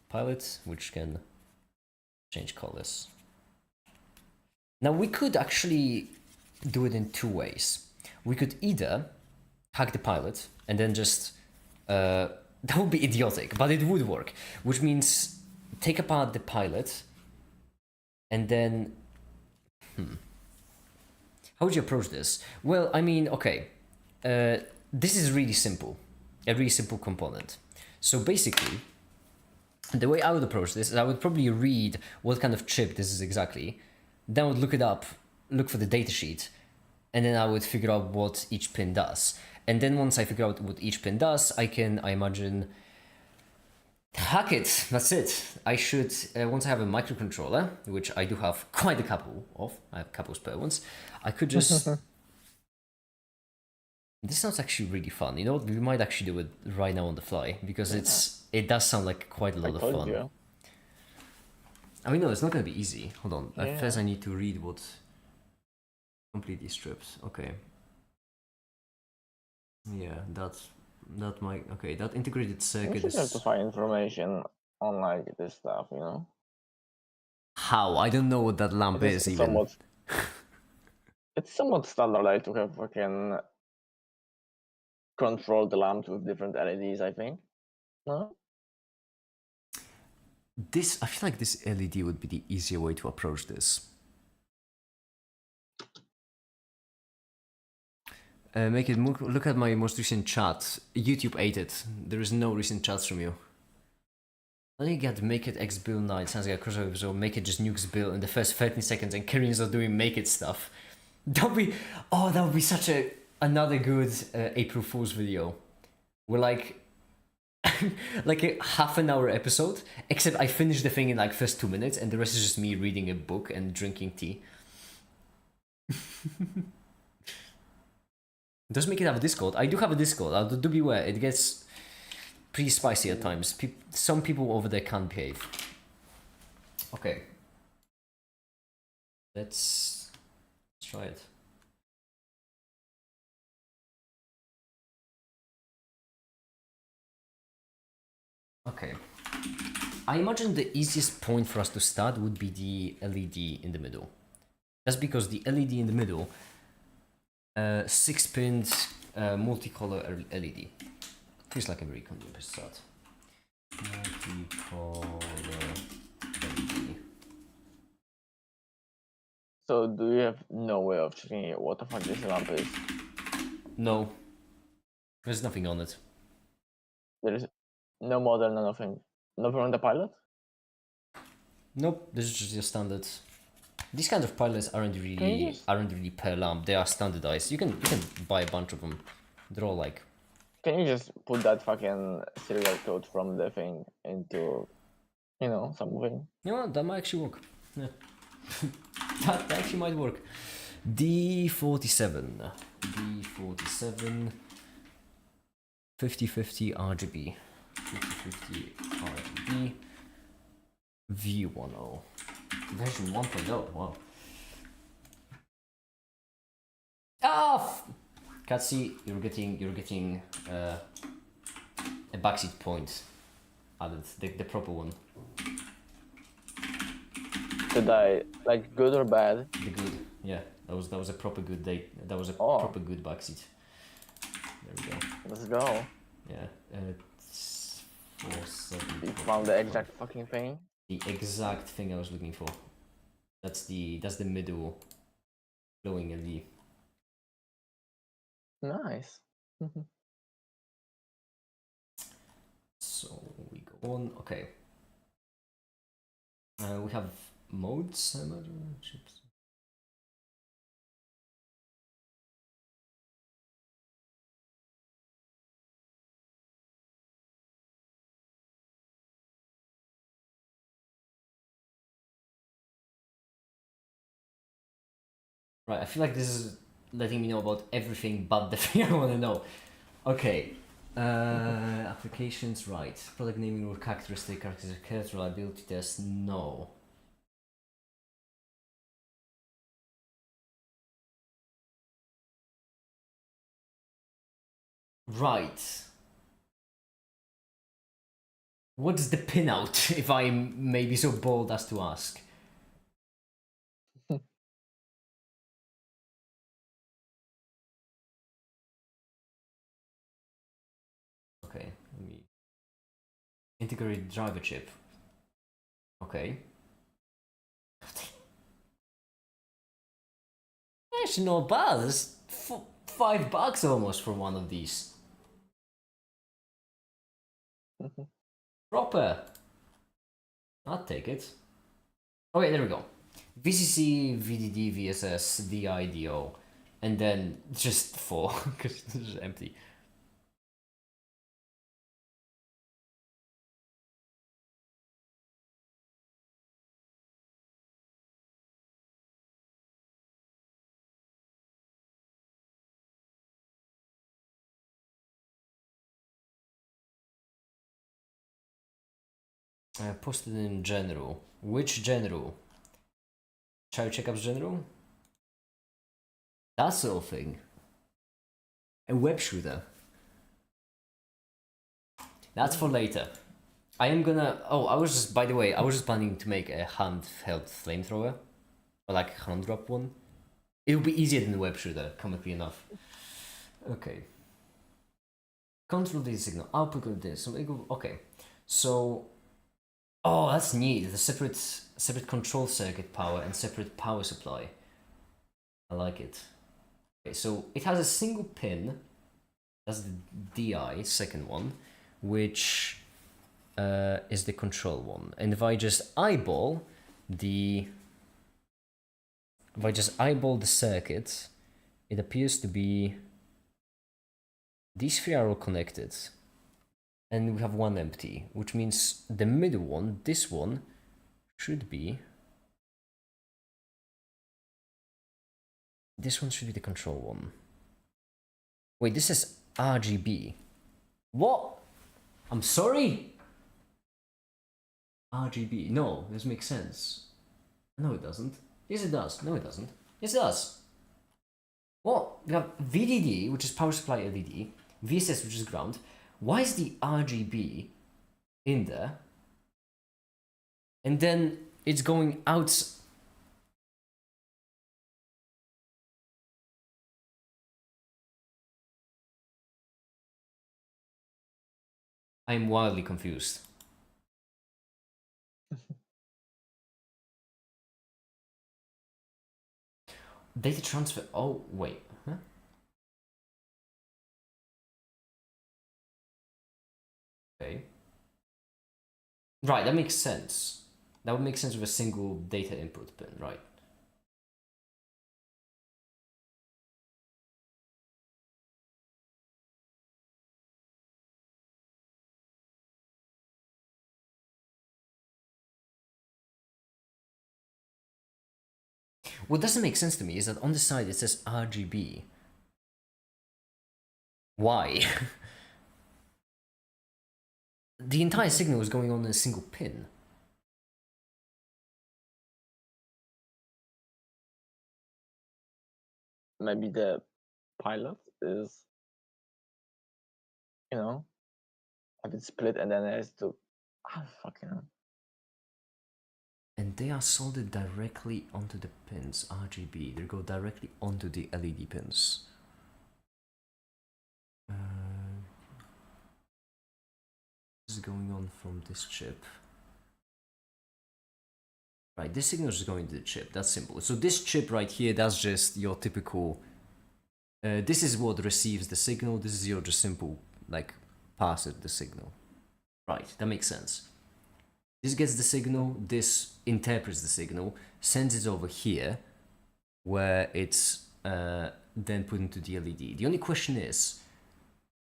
pilot, which can change colors. Now we could actually do it in 2 ways. We could either hack the pilot and then just that would be idiotic, but it would work, which means take apart the pilot and then how would you approach this? Well, I mean, okay, this is really simple, a really simple component. So basically the way I would approach this is I would probably read what kind of chip this is exactly, then I would look it up, look for the datasheet, and then I would figure out what each pin does. And then once I figure out what each pin does, I imagine, hack it. That's it. I should, once I have a microcontroller, which I do have quite a couple of, I have a couple of spare ones, I could just... This sounds actually really fun. You know what? We might actually do it right now on the fly, because it does sound like quite a lot of fun. You. I mean, no, it's not going to be easy. Hold on. Yeah. First I need to read what completely strips. Okay. Yeah, that might... Okay, that integrated We circuit should have is... to find information on like this stuff, you know? How? I don't know what that lamp It's is even. somewhat, it's somewhat standardized to have fucking control the lamps with different LEDs, I think. No? I feel like this LED would be the easier way to approach this. Make it look at my most recent chat. YouTube ate it. There is no recent chats from you. Then you get Make It X Bill 9. Sounds like a crossover episode. Make It just nukes Bill in the first 13 seconds and Kieran's not doing Make It stuff. That would be such another good April Fool's video. We're like like a half an hour episode, except I finished the thing in like first 2 minutes and the rest is just me reading a book and drinking tea. Does make it have a Discord? I do have a Discord. Do beware, it gets pretty spicy at times. Some people over there can't behave. Okay. Let's try it. Okay. I imagine the easiest point for us to start would be the LED in the middle. That's because the LED in the middle, 6-pin multicolor LED. Feels like a very convenient start. Multicolor LED. So do you have no way of checking what the fuck this lamp is? No. There's nothing on it. There is no model, no nothing. Nothing on the pilot? Nope, this is just your standard. These kind of pilots aren't really per lamp. They are standardized. You can buy a bunch of them. They're all like. Can you just put that fucking serial code from the thing into, you know, something? You know what? That might actually work. Yeah. that actually might work. D47. D47. 5050 RGB. 5050 RGB. V10. Version 1.0. Wow. Ah! Katsi, you're getting a backseat point added, the proper one. Did I like good or bad? The good, yeah. That was a proper good day. That was a proper good backseat. There we go. Let's go. Yeah. It's 470. You found the exact fucking thing. The exact thing I was looking for. That's the middle glowing LED. Nice. So we go on. Okay. We have modes. Chips. Right, I feel like this is letting me know about everything but the thing I want to know. Okay. Applications, right. Product naming rule, characteristic, reliability test, no. Right. What's the pinout, if I'm maybe so bold as to ask? Okay, let me... Integrated driver chip. Okay. Actually not bad, it's $5 almost for one of these. Proper. I'll take it. Okay, there we go. VCC, VDD, VSS, DIDO, and then just 4 because it's just empty. I posted in general. Which general? Child Checkup's general? That sort of thing. A web shooter. That's for later. I am gonna... Oh, I was just... By the way, I was just planning to make a handheld flamethrower. Or like a hand drop one. It would be easier than the web shooter, comically enough. Okay. Control data signal. Output of this. Okay. So... Oh, that's neat. The separate control circuit power and separate power supply. I like it. Okay, so it has a single pin. That's the DI, second one, which is the control one. And if I just eyeball the circuit, it appears to be these three are all connected. And we have one empty, which means the middle one, this one, should be... This one should be the control one. Wait, this is RGB. What? I'm sorry? RGB. No, this makes sense. No, it doesn't. Yes, it does. No, it doesn't. Yes, it does. What? We have VDD, which is power supply LED, VSS, which is ground. Why is the RGB in there? And then it's going out. I'm wildly confused. Data transfer. Oh, wait. Huh? Okay. Right, that makes sense. That would make sense with a single data input pin, right? What doesn't make sense to me is that on the side it says RGB. Why? The entire signal is going on in a single pin. Maybe the pilot is, you know, have it split and then it has to. Oh, fucking hell. And they are soldered directly onto the pins, RGB. They go directly onto the LED pins. This is going on from this chip. Right, this signal is going to the chip. That's simple. So this chip right here, that's just your typical. This is what receives the signal. This is your just simple like pass it the signal. Right, that makes sense. This gets the signal. This interprets the signal, sends it over here, where it's then put into the LED. The only question is,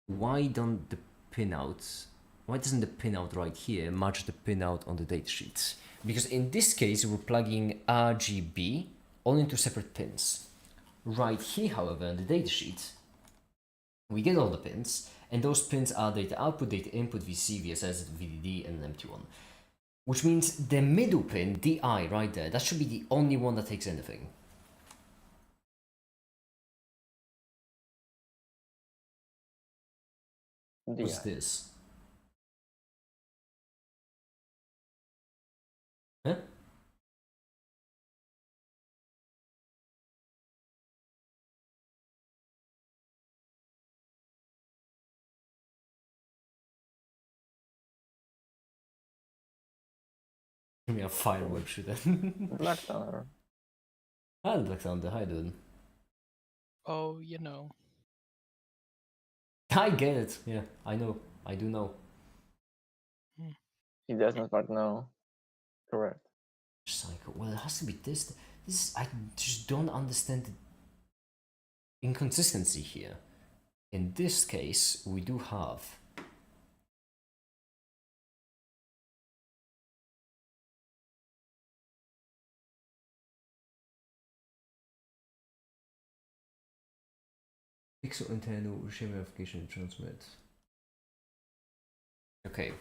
why don't the pinout? Why doesn't the pinout right here match the pinout on the datasheet? Because in this case, we're plugging RGB all into separate pins. Right here, however, in the datasheet, we get all the pins, and those pins are data output, data input, VC, VSS, VDD, and an empty one. Which means the middle pin, DI, right there, that should be the only one that takes anything. What's this? Huh? Give me a firework shooter. Black Thunder. Hi, Black Thunder. Hi, dude. Oh, you know. I get it. Yeah, I know. I do know. He does not part now. Correct. Cycle. Well, it has to be this. This I just don't understand the inconsistency here. In this case, we do have pixel internal share verification transmit. Okay.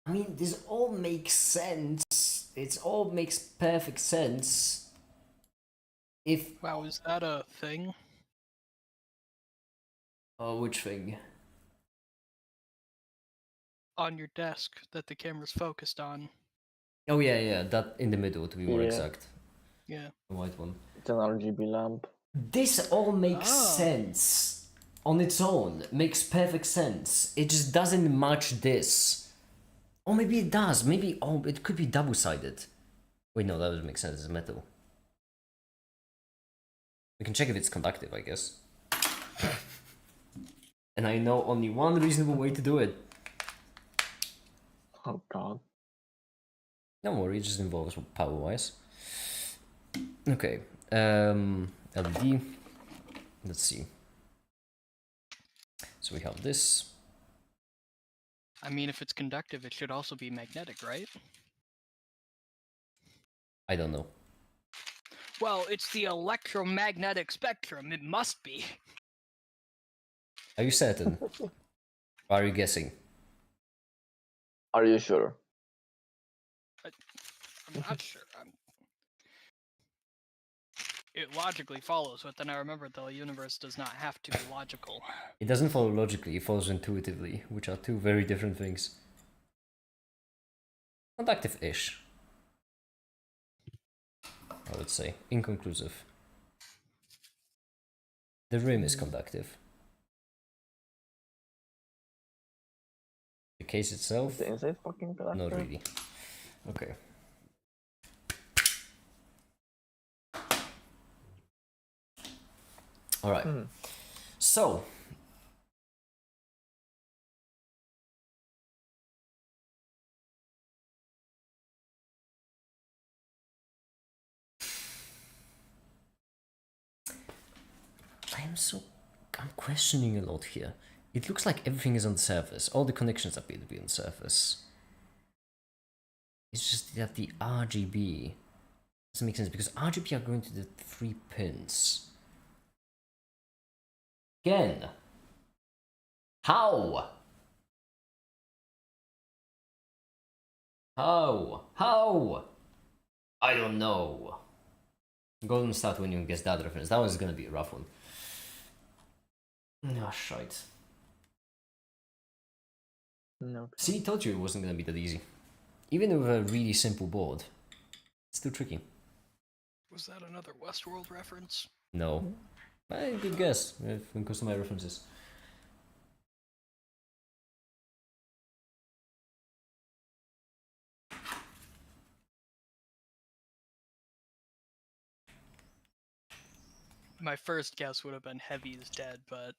I mean, this all makes sense. It all makes perfect sense. If Wow, is that a thing? oh, which thing? On your desk that the camera's focused on. Oh yeah, that in the middle to be more Yeah. exact. Yeah. The white one. It's an RGB lamp. This all makes Ah. sense on its own. Makes perfect sense. It just doesn't match this. Or maybe it does. Maybe it could be double-sided. Wait, no, that doesn't make sense. It's metal. We can check if it's conductive, I guess. And I know only one reasonable way to do it. Oh god. Don't worry, it just involves power-wise. Okay. LED. Let's see. So we have this. I mean, if it's conductive, it should also be magnetic, right? I don't know. Well, it's the electromagnetic spectrum. It must be. Are you certain? Or are you guessing? Are you sure? I'm not sure. It logically follows, but then I remember the universe does not have to be logical. It doesn't follow logically, it follows intuitively, which are two very different things. Conductive-ish, I would say. Inconclusive. The rim is conductive. The case itself, The inside fucking conductor? not really. Okay. Alright. So, I'm questioning a lot here. It looks like everything is on the surface. All the connections appear to be on the surface. It's just that the RGB doesn't make sense because RGB are going to the 3 pins. Again. How? How? I don't know. Golden start when you guess that reference. That was gonna be a rough one. Oh, shite. No. See, told you it wasn't gonna be that easy. Even with a really simple board, it's still tricky. Was that another Westworld reference? No. Good guess when it comes to my references. My first guess would have been Heavy is Dead, but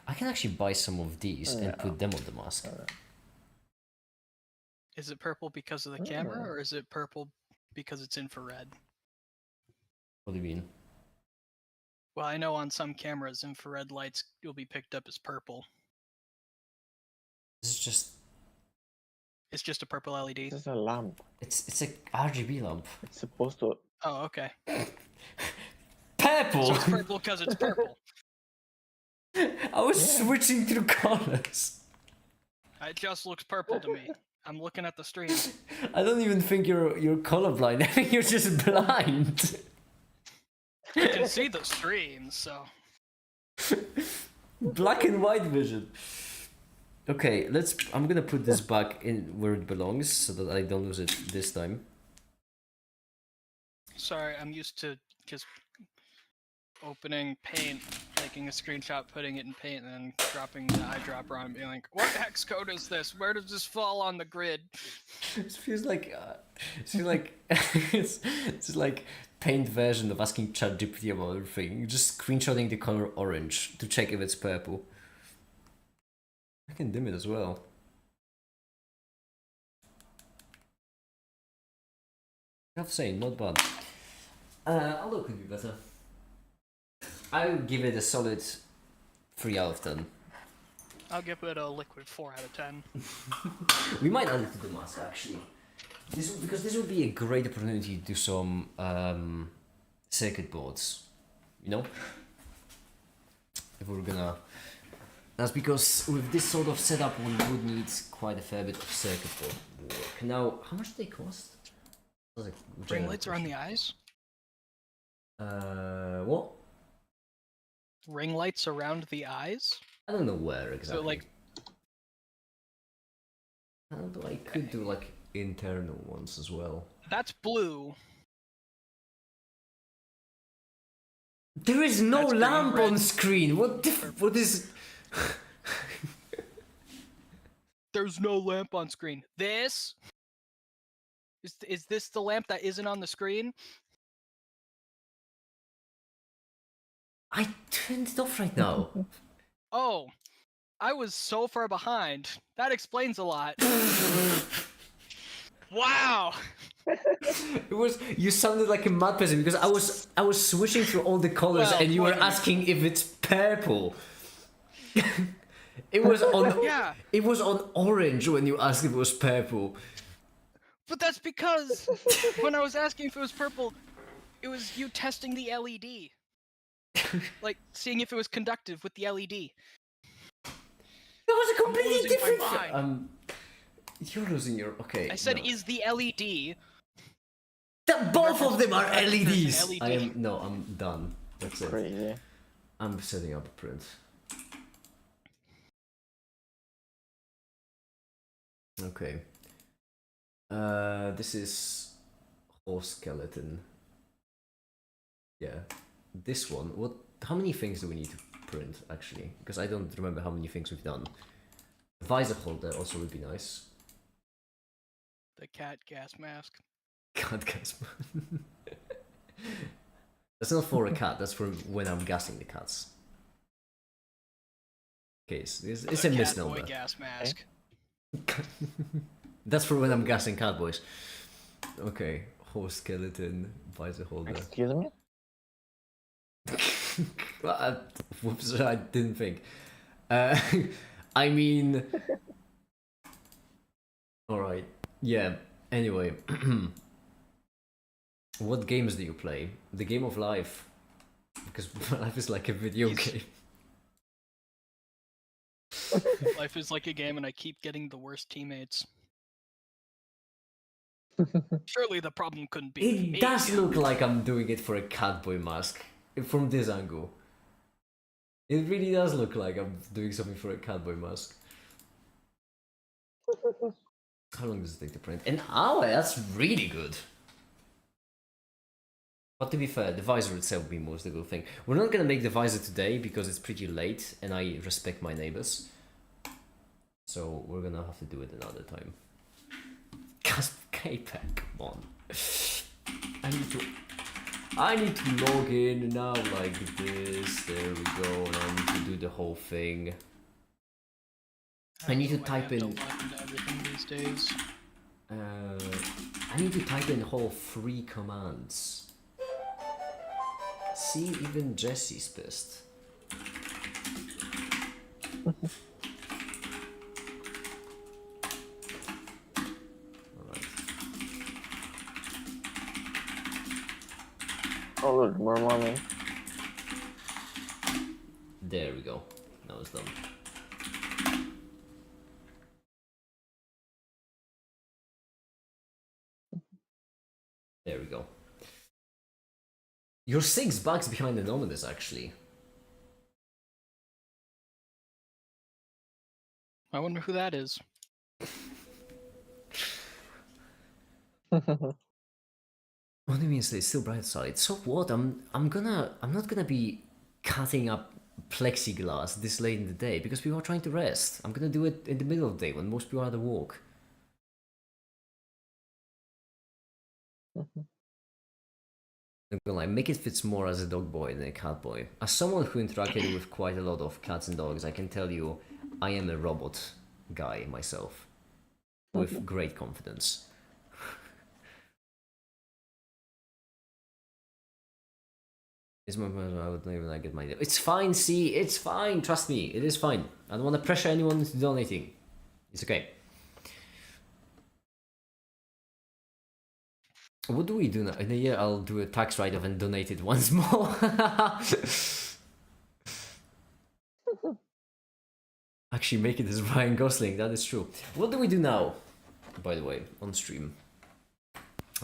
I can actually buy some of these and put them on the mask. is it purple because of the camera, or is it purple because it's infrared? What do you mean? Well, I know on some cameras, infrared lights will be picked up as purple. This is just... It's just a purple LED. This is a lamp. It's a RGB lamp. It's supposed to... Oh, okay. Purple! So it's purple because it's purple. I was switching through colors. It just looks purple to me. I'm looking at the stream. I don't even think you're colorblind. I think you're just blind. You can see the stream, so... Black and white vision. Okay, I'm gonna put this back in where it belongs so that I don't lose it this time. Sorry, I'm used to just opening Paint, taking a screenshot, putting it in Paint, and then dropping the eyedropper on and being like, what hex code is this? Where does this fall on the grid? It feels like it's like Paint version of asking ChatGPT about everything. Just screenshotting the color orange to check if it's purple. I can dim it as well. I have to say, not bad. Although it could be better. I would give it a solid 3 out of 10. I'll give it a liquid 4 out of 10. We might add it to the mask actually. Because this would be a great opportunity to do some circuit boards, you know? If we were gonna... That's because with this sort of setup we would need quite a fair bit of circuit board work. Now, how much do they cost? Ring lights around the eyes? What? Ring lights around the eyes? I don't know where exactly. So like... But I could do like internal ones as well. That's blue. There is no That's green, lamp red. on screen. What is? There's no lamp on screen. This? Is this the lamp that isn't on the screen? I turned it off right now. Oh, I was so far behind. That explains a lot. Wow. It was, you sounded like a mad person because I was switching through all the colors Well, and you were whatever. asking if it's purple. It was on. Yeah, It was on orange when you asked if it was purple. but that's because when I was asking if it was purple, it was you testing the LED. Like, seeing if it was conductive with the LED. That was a completely losing my different. mind. You're losing your. Okay. I said, no. is the LED... Both of them are reference to LEDs. LED. I'm done. That's it. Crazy. I'm setting up a print. Okay. This is horse skeleton. Yeah. This one. What? How many things do we need to print actually? Because I don't remember how many things we've done. Visor holder also would be nice. The cat gas mask. Cat gas. That's not for a cat. That's for when I'm gassing the cats. Okay, it's a The misnomer. Catboy gas mask. That's for when I'm gassing cat boys. Okay, horse skeleton, visor holder. Excuse me? Whoops, I didn't think. I mean... Alright, yeah, anyway. What games do you play? The game of life. Because life is like a video game. Life is like a game and I keep getting the worst teammates. Surely the problem couldn't be with It me. does look like I'm doing it for a catboy mask. From this angle. It really does look like I'm doing something for a catboy mask. How long does it take to print? An hour? That's really good. But to be fair, the visor itself will be most the good thing. We're not gonna make the visor today because it's pretty late and I respect my neighbors. So we're gonna have to do it another time. K-Pack, come on. I need to log in now like this. There we go. And I need to do the whole thing. I need to type in. Everything these days. I need to type in whole 3 commands. See, even Jesse's pissed. Alright. Oh look, more money. There we go. Now it's done. There we go. You're $6 behind Anonymous, actually. I wonder who that is. What do you mean it's still bright side? So what? I'm not gonna be cutting up plexiglass this late in the day because people are trying to rest. I'm gonna do it in the middle of the day when most people are at the walk. I'm gonna like make it fits more as a dog boy than a cat boy. As someone who interacted with quite a lot of cats and dogs, I can tell you I am a robot guy myself. With great confidence. It's my I would not even like get my. It's fine, see, it's fine. Trust me, it is fine. I don't want to pressure anyone into donating. It's okay. What do we do now? In a year, I'll do a tax write-off and donate it once more. Actually, make it as Ryan Gosling. That is true. What do we do now? By the way, on stream,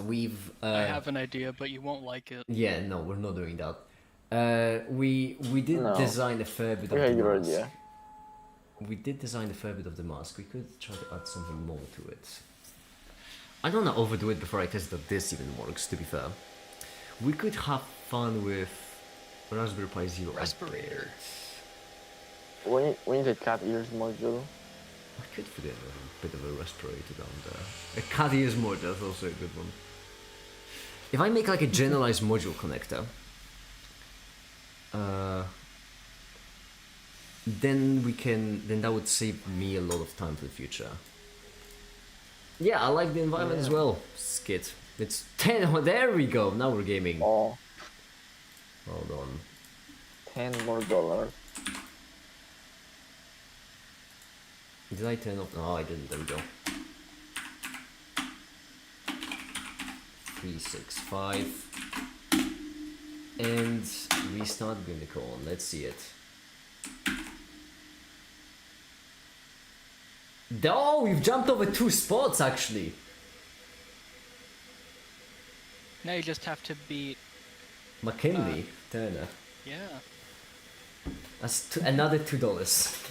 we've. I have an idea, but you won't like it. Yeah, no, we're not doing that. We did design a fair bit of the mask. Idea. We did design a fair bit of the mask. We could try to add something more to it. I don't want to overdo it before I test that this even works, to be fair. We could have fun with Raspberry Pi Zero. Respirator. We need a cat ears module. I could put in a bit of a respirator down there. A cat ears module, that's also a good one. If I make like a generalized module connector, then that would save me a lot of time for the future. Yeah, I like the environment as well, Skit. It's 10, there we go, now we're gaming. Oh, Hold on. $10 more. Did I turn off? No, I didn't. There we go. 365. And restart unicorn. Let's see it. Oh, we've jumped over 2 spots actually. Now you just have to beat. McKinley, Turner. Yeah. That's another $2.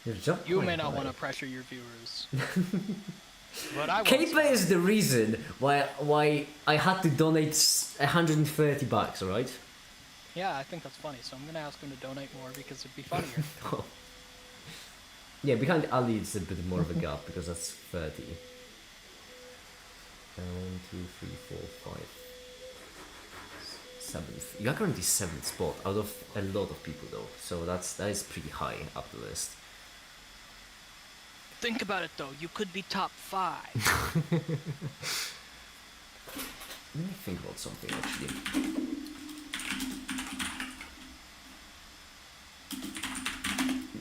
You've jumped You quite may not high. want to pressure your viewers. But I Caper was. is the reason why I had to donate $130, alright? Yeah, I think that's funny, so I'm gonna ask him to donate more because it'd be funnier. Oh. Yeah, behind Ali it's a bit more of a gap because that's 30. 1, 2, 3, 4, 5. 7th. You are currently 7th spot out of a lot of people though, so that is pretty high up the list. Think about it though, you could be top 5. Let me think about something actually.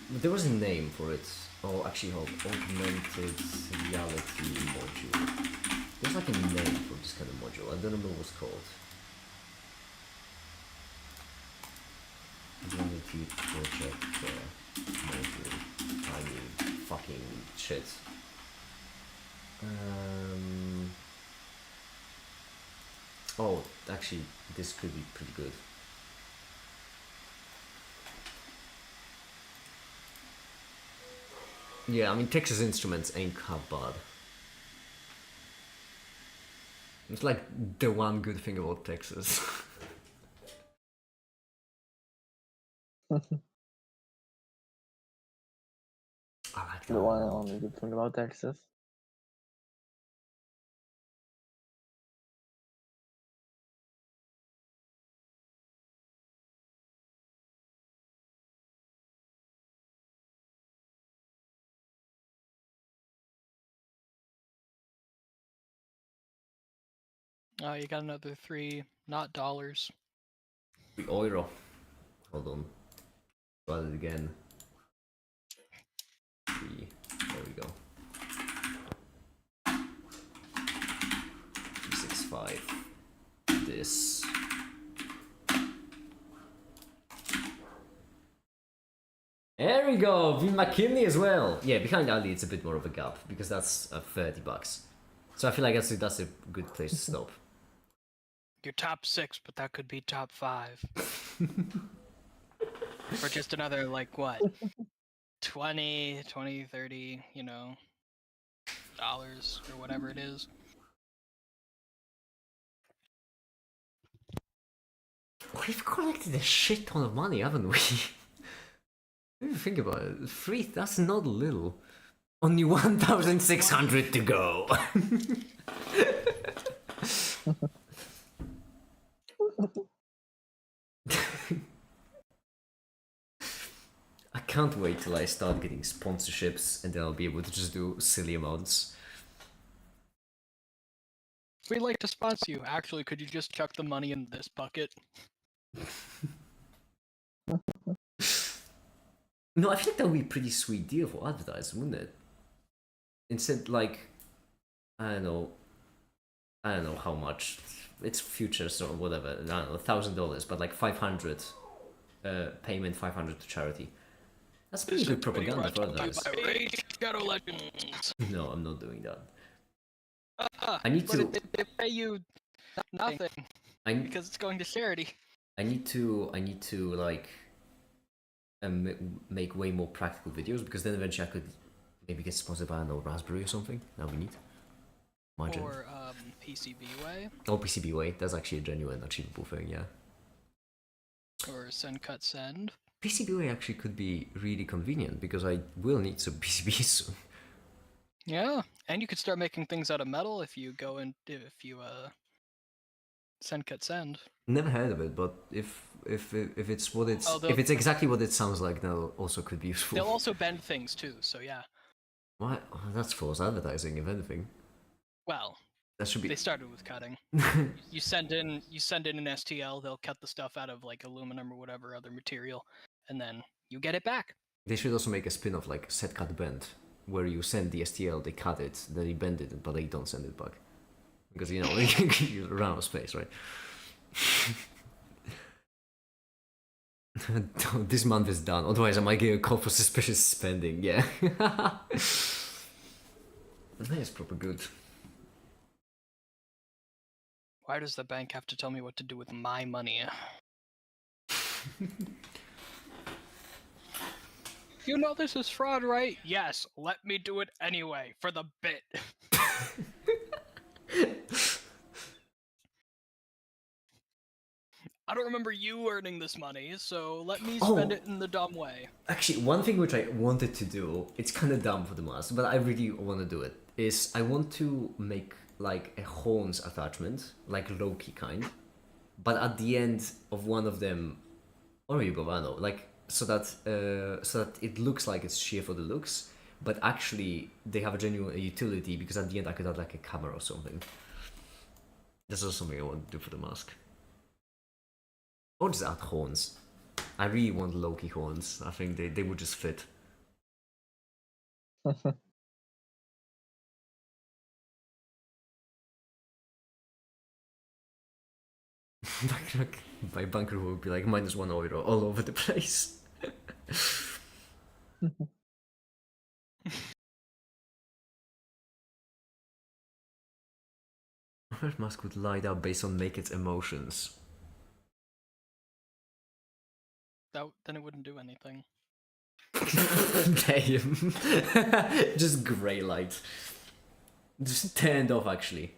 There was a name for it. Oh, actually, hold. Augmented reality module. There's like a name for this kind of module. I don't know what it's called. Reality project module. Tiny fucking shit. Oh, actually, this could be pretty good. Yeah, I mean, Texas Instruments ain't half bad. It's like the one good thing about Texas. I like that. The one and only good thing about Texas. Oh, you got another 3, not dollars. The euro. Hold on. Try it again. 3. There we go. 365. This. There we go. Vin McKinley as well. Yeah, behind Ali it's a bit more of a gap because that's $30. So I feel like that's a good place to stop. You're top 6, but that could be top 5. Or just another, like, what? 20, 30, you know, dollars or whatever it is. We've collected a shit ton of money, haven't we? If you think about it, 3, that's not little. Only 1,600 to go. I can't wait till I start getting sponsorships and then I'll be able to just do silly amounts. We'd like to sponsor you. Actually, could you just chuck the money in this bucket? No, I feel like that would be a pretty sweet deal for advertising, wouldn't it? Instead, like, I don't know how much. It's futures or whatever. I don't know, $1,000, but like 500 payment, 500 to charity. That's pretty good propaganda for advertising. Shadow Legends. No, I'm not doing that. I need to- They pay you nothing I because it's going to charity. need to like make way more practical videos because then eventually I could maybe get sponsored by, I don't know, Raspberry or something. That would be neat. Imagine. Or PCBWay. Oh, PCBWay. That's actually a genuine achievable thing, yeah. Or Send Cut Send. PCBWay actually could be really convenient because I will need some PCBs soon. Yeah, and you could start making things out of metal if you Send Cut Send. Never heard of it, but if it's what it's Although- if it's exactly what it sounds like, that also could be useful. They'll also bend things too, so yeah. What? Oh, that's false advertising, if anything. Well, That should be. They started with cutting. You send in an STL, they'll cut the stuff out of like aluminum or whatever other material, and then you get it back. They should also make a spin-off like set cut bend, where you send the STL, they cut it, then they bend it, but they don't send it back. Because you know, you run out of space, right? This month is done, otherwise I might get a call for suspicious spending, yeah. That is proper good. Why does the bank have to tell me what to do with my money? You know this is fraud, right? Yes, let me do it anyway, for the bit. I don't remember you earning this money, so let me spend it in the dumb way. Actually, one thing which I wanted to do, it's kind of dumb for the mask, but I really want to do it, is I want to make like a horns attachment, like Loki kind, but at the end of one of them, or maybe Bovano, like so that it looks like it's sheer for the looks, but actually they have a genuine utility because at the end I could add like a camera or something. That's also something I want to do for the mask. Or just add horns. I really want Loki horns. I think they would just fit. My bunker would be like -1 euro all over the place. Robert Musk would light up based on Naked's emotions. Then it wouldn't do anything. Damn. Just grey light. Just turned off actually.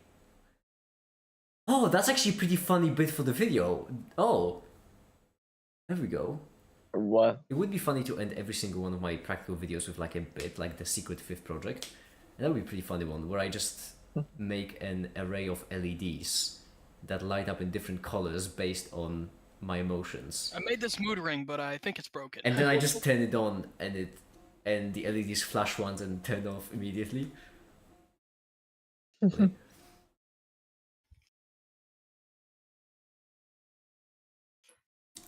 Oh, that's actually a pretty funny bit for the video. Oh. There we go. What? It would be funny to end every single one of my practical videos with like a bit, like the secret fifth project. And that would be a pretty funny one, where I just make an array of LEDs that light up in different colors based on my emotions. I made this mood ring, but I think it's broken. And then I just turn it on and the LEDs flash once and turn off immediately.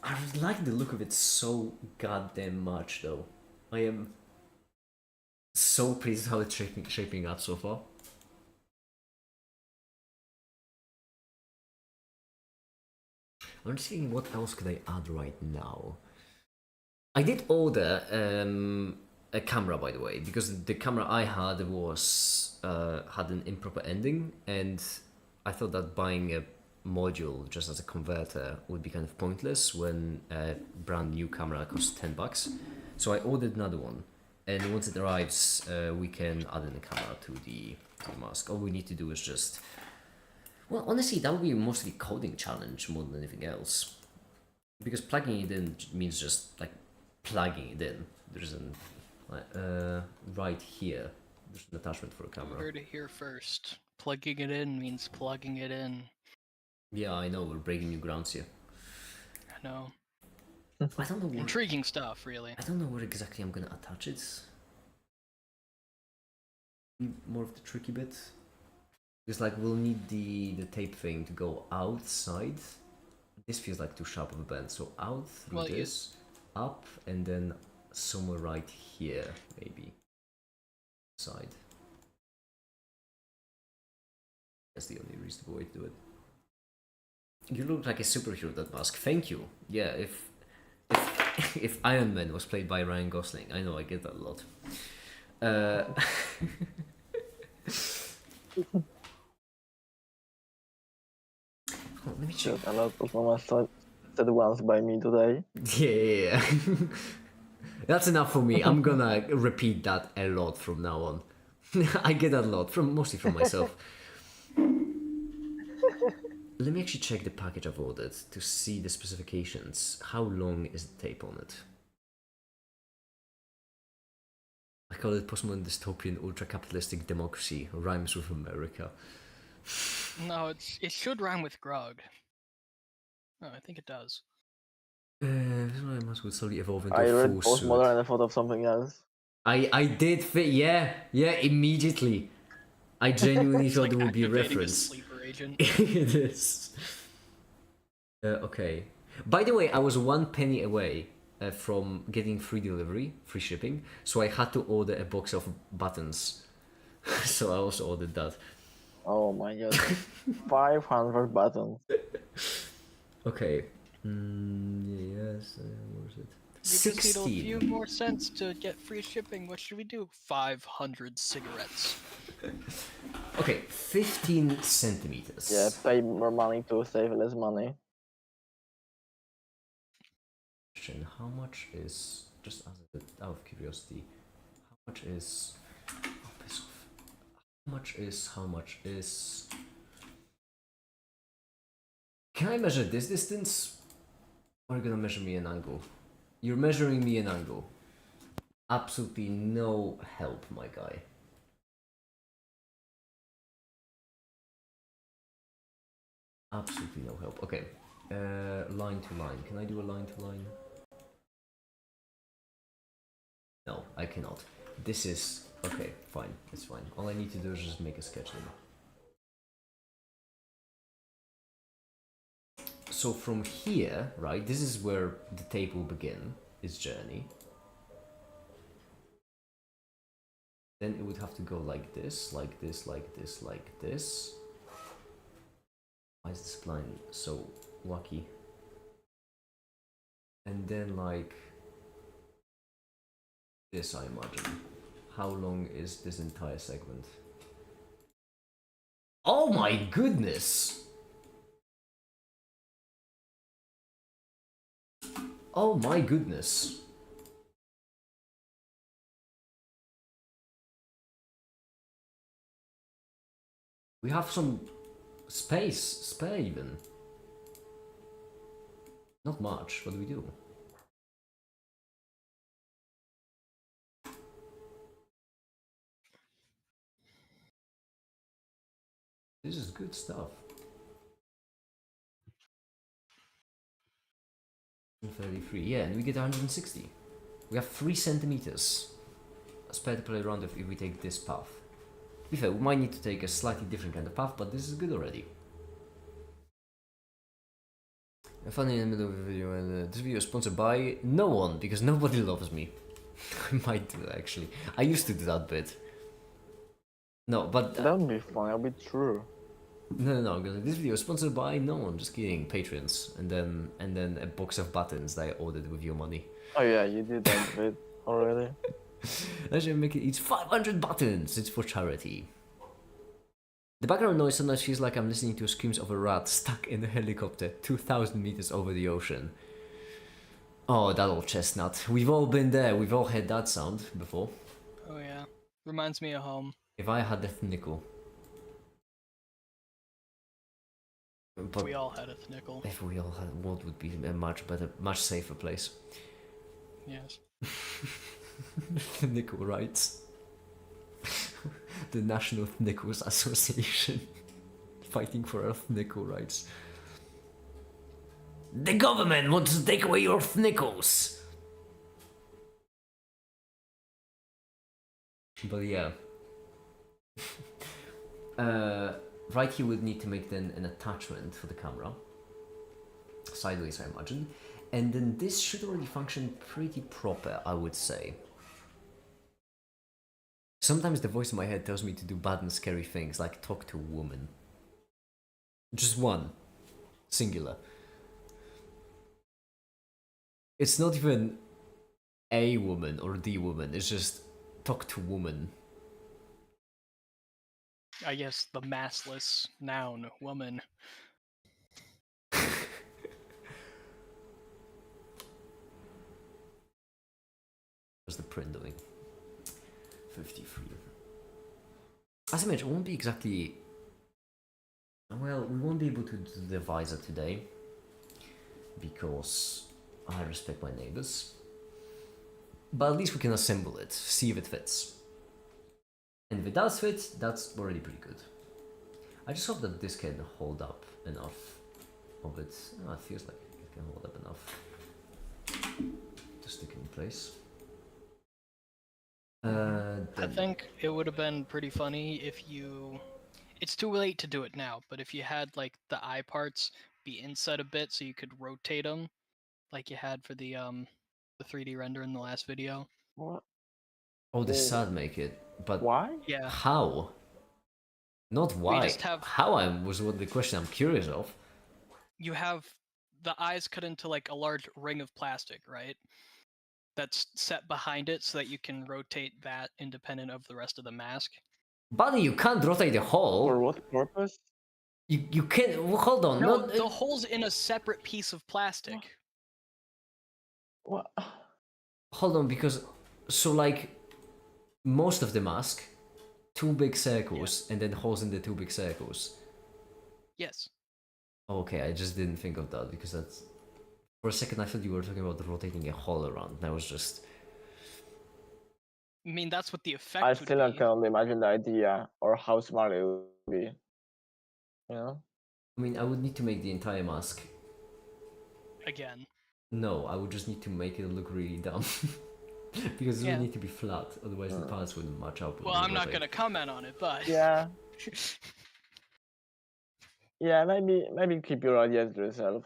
I like the look of it so goddamn much though. I am so pleased how it's shaping up so far. I'm just thinking what else could I add right now. I did order a camera, by the way, because the camera I had was had an improper ending, and I thought that buying a module just as a converter would be kind of pointless when a brand new camera costs $10. So I ordered another one, and once it arrives, we can add in a camera to the mask. All we need to do is just, well, honestly, that would be mostly coding challenge more than anything else, because plugging it in means just like plugging it in. There's an right here. There's an attachment for a camera. You heard it here first. Plugging it in means plugging it in. Yeah, I know, we're breaking new grounds here. I know. I don't know where, Intriguing stuff, really. I don't know where exactly I'm gonna attach it. More of the tricky bit. Because like we'll need the tape thing to go outside. This feels like too sharp of a bend, so out through this, up, and then somewhere right here, maybe. Side. That's the only reasonable way to do it. You look like a superhero, that mask. Thank you. Yeah, if Iron Man was played by Ryan Gosling, I know I get that a lot. Let me check. A lot of mama said once by me today. Yeah. That's enough for me. I'm gonna repeat that a lot from now on. I get that a lot, mostly from myself. Let me actually check the package I've ordered to see the specifications. How long is the tape on it? I call it postmodern dystopian ultra-capitalistic democracy. Rhymes with America. No, it should rhyme with grog. No, I think it does. Must would slowly evolve into I a read full suit. postmodern and I thought of something else. I did fit, yeah, immediately. I genuinely It's thought like there would be a activating a reference. sleeper agent. It is. Okay. By the way, I was 1 penny away from getting free delivery, free shipping, so I had to order a box of buttons. So I also ordered that. Oh my god. 500 buttons. Okay. Yes, what was it? We just need a 16. few more cents to get free shipping. What should we do? 500 cigarettes. Okay, 15 centimeters. Yeah, pay more money to save less money. Question, how much is, just out of curiosity, how much is, oh, piss off. How much is, can I measure this distance? Or are you gonna measure me an angle? You're measuring me an angle. Absolutely no help, my guy. Absolutely no help. Okay, line to line. Can I do a line to line? No, I cannot. This is, okay, fine, it's fine. All I need to do is just make a sketch then. So from here, right, this is where the tape will begin its journey. Then it would have to go like this, like this, like this, like this. Why is this spline so wacky? And then like this, I imagine. How long is this entire segment? Oh my goodness! Oh my goodness! We have some space, spare even. Not much, what do we do? This is good stuff. 33, yeah, and we get 160. We have 3 centimeters spare to play around with if we take this path. To be fair, we might need to take a slightly different kind of path, but this is good already. I'm funny in the middle of a video, and this video is sponsored by no one, because nobody loves me. I might do that, actually. I used to do that bit. No, but... That would be fun, that would be true. No, because this video is sponsored by no one, just kidding, patrons. And then a box of buttons that I ordered with your money. Oh yeah, you did that bit already. I should make it each 500 buttons, it's for charity. The background noise sometimes feels like I'm listening to screams of a rat stuck in a helicopter 2,000 meters over the ocean. Oh, that old chestnut. We've all been there, we've all heard that sound before. Oh yeah. Reminds me of home. If I had a nickel. But We all had a nickel. if we all had, what would be a much better, much safer place? Yes. Nickel rights. The National Nickels Association. Fighting for our nickel rights. The government wants to take away your nickels! But yeah. Right here would need to make then an attachment for the camera. Sideways, I imagine. And then this should already function pretty proper, I would say. Sometimes the voice in my head tells me to do bad and scary things, like talk to a woman. Just one. Singular. It's not even a woman or the woman, it's just talk to woman. I guess the massless noun, woman. What's the print doing? 53. As I mentioned, it won't be exactly... Well, we won't be able to do the visor today because I respect my neighbors. But at least we can assemble it, see if it fits. And if it does fit, that's already pretty good. I just hope that this can hold up enough of it. Oh, it feels like it can hold up enough to stick in place. I think it would have been pretty funny if you. It's too late to do it now, but if you had like the eye parts be inset a bit, so you could rotate them, like you had for the 3D render in the last video. What? Oh, the Oh. sad make it, but Why? Yeah. how? Not why. just have- How was what the question I'm curious of. You have the eyes cut into like a large ring of plastic, right? That's set behind it so that you can rotate that independent of the rest of the mask. Buddy, you can't rotate the hole. For what purpose? You can't. Well, hold on. No, No, the hole's in a separate piece of plastic. What? hold on, because so like most of the mask, two big circles and then holes in the two big circles. Yes. Okay, I just didn't think of that because that's. For a second, I thought you were talking about rotating a hole around. And I was just. I mean, that's what the effect I would still be. can't imagine the idea or how smart it would be. You know? I mean, I would need to make the entire mask. Again. No, I would just need to make it look really dumb. Because it Yeah. would need to be flat, otherwise the parts wouldn't match up. Well, I'm not going to comment on it, but Yeah. Yeah, maybe keep your ideas to yourself.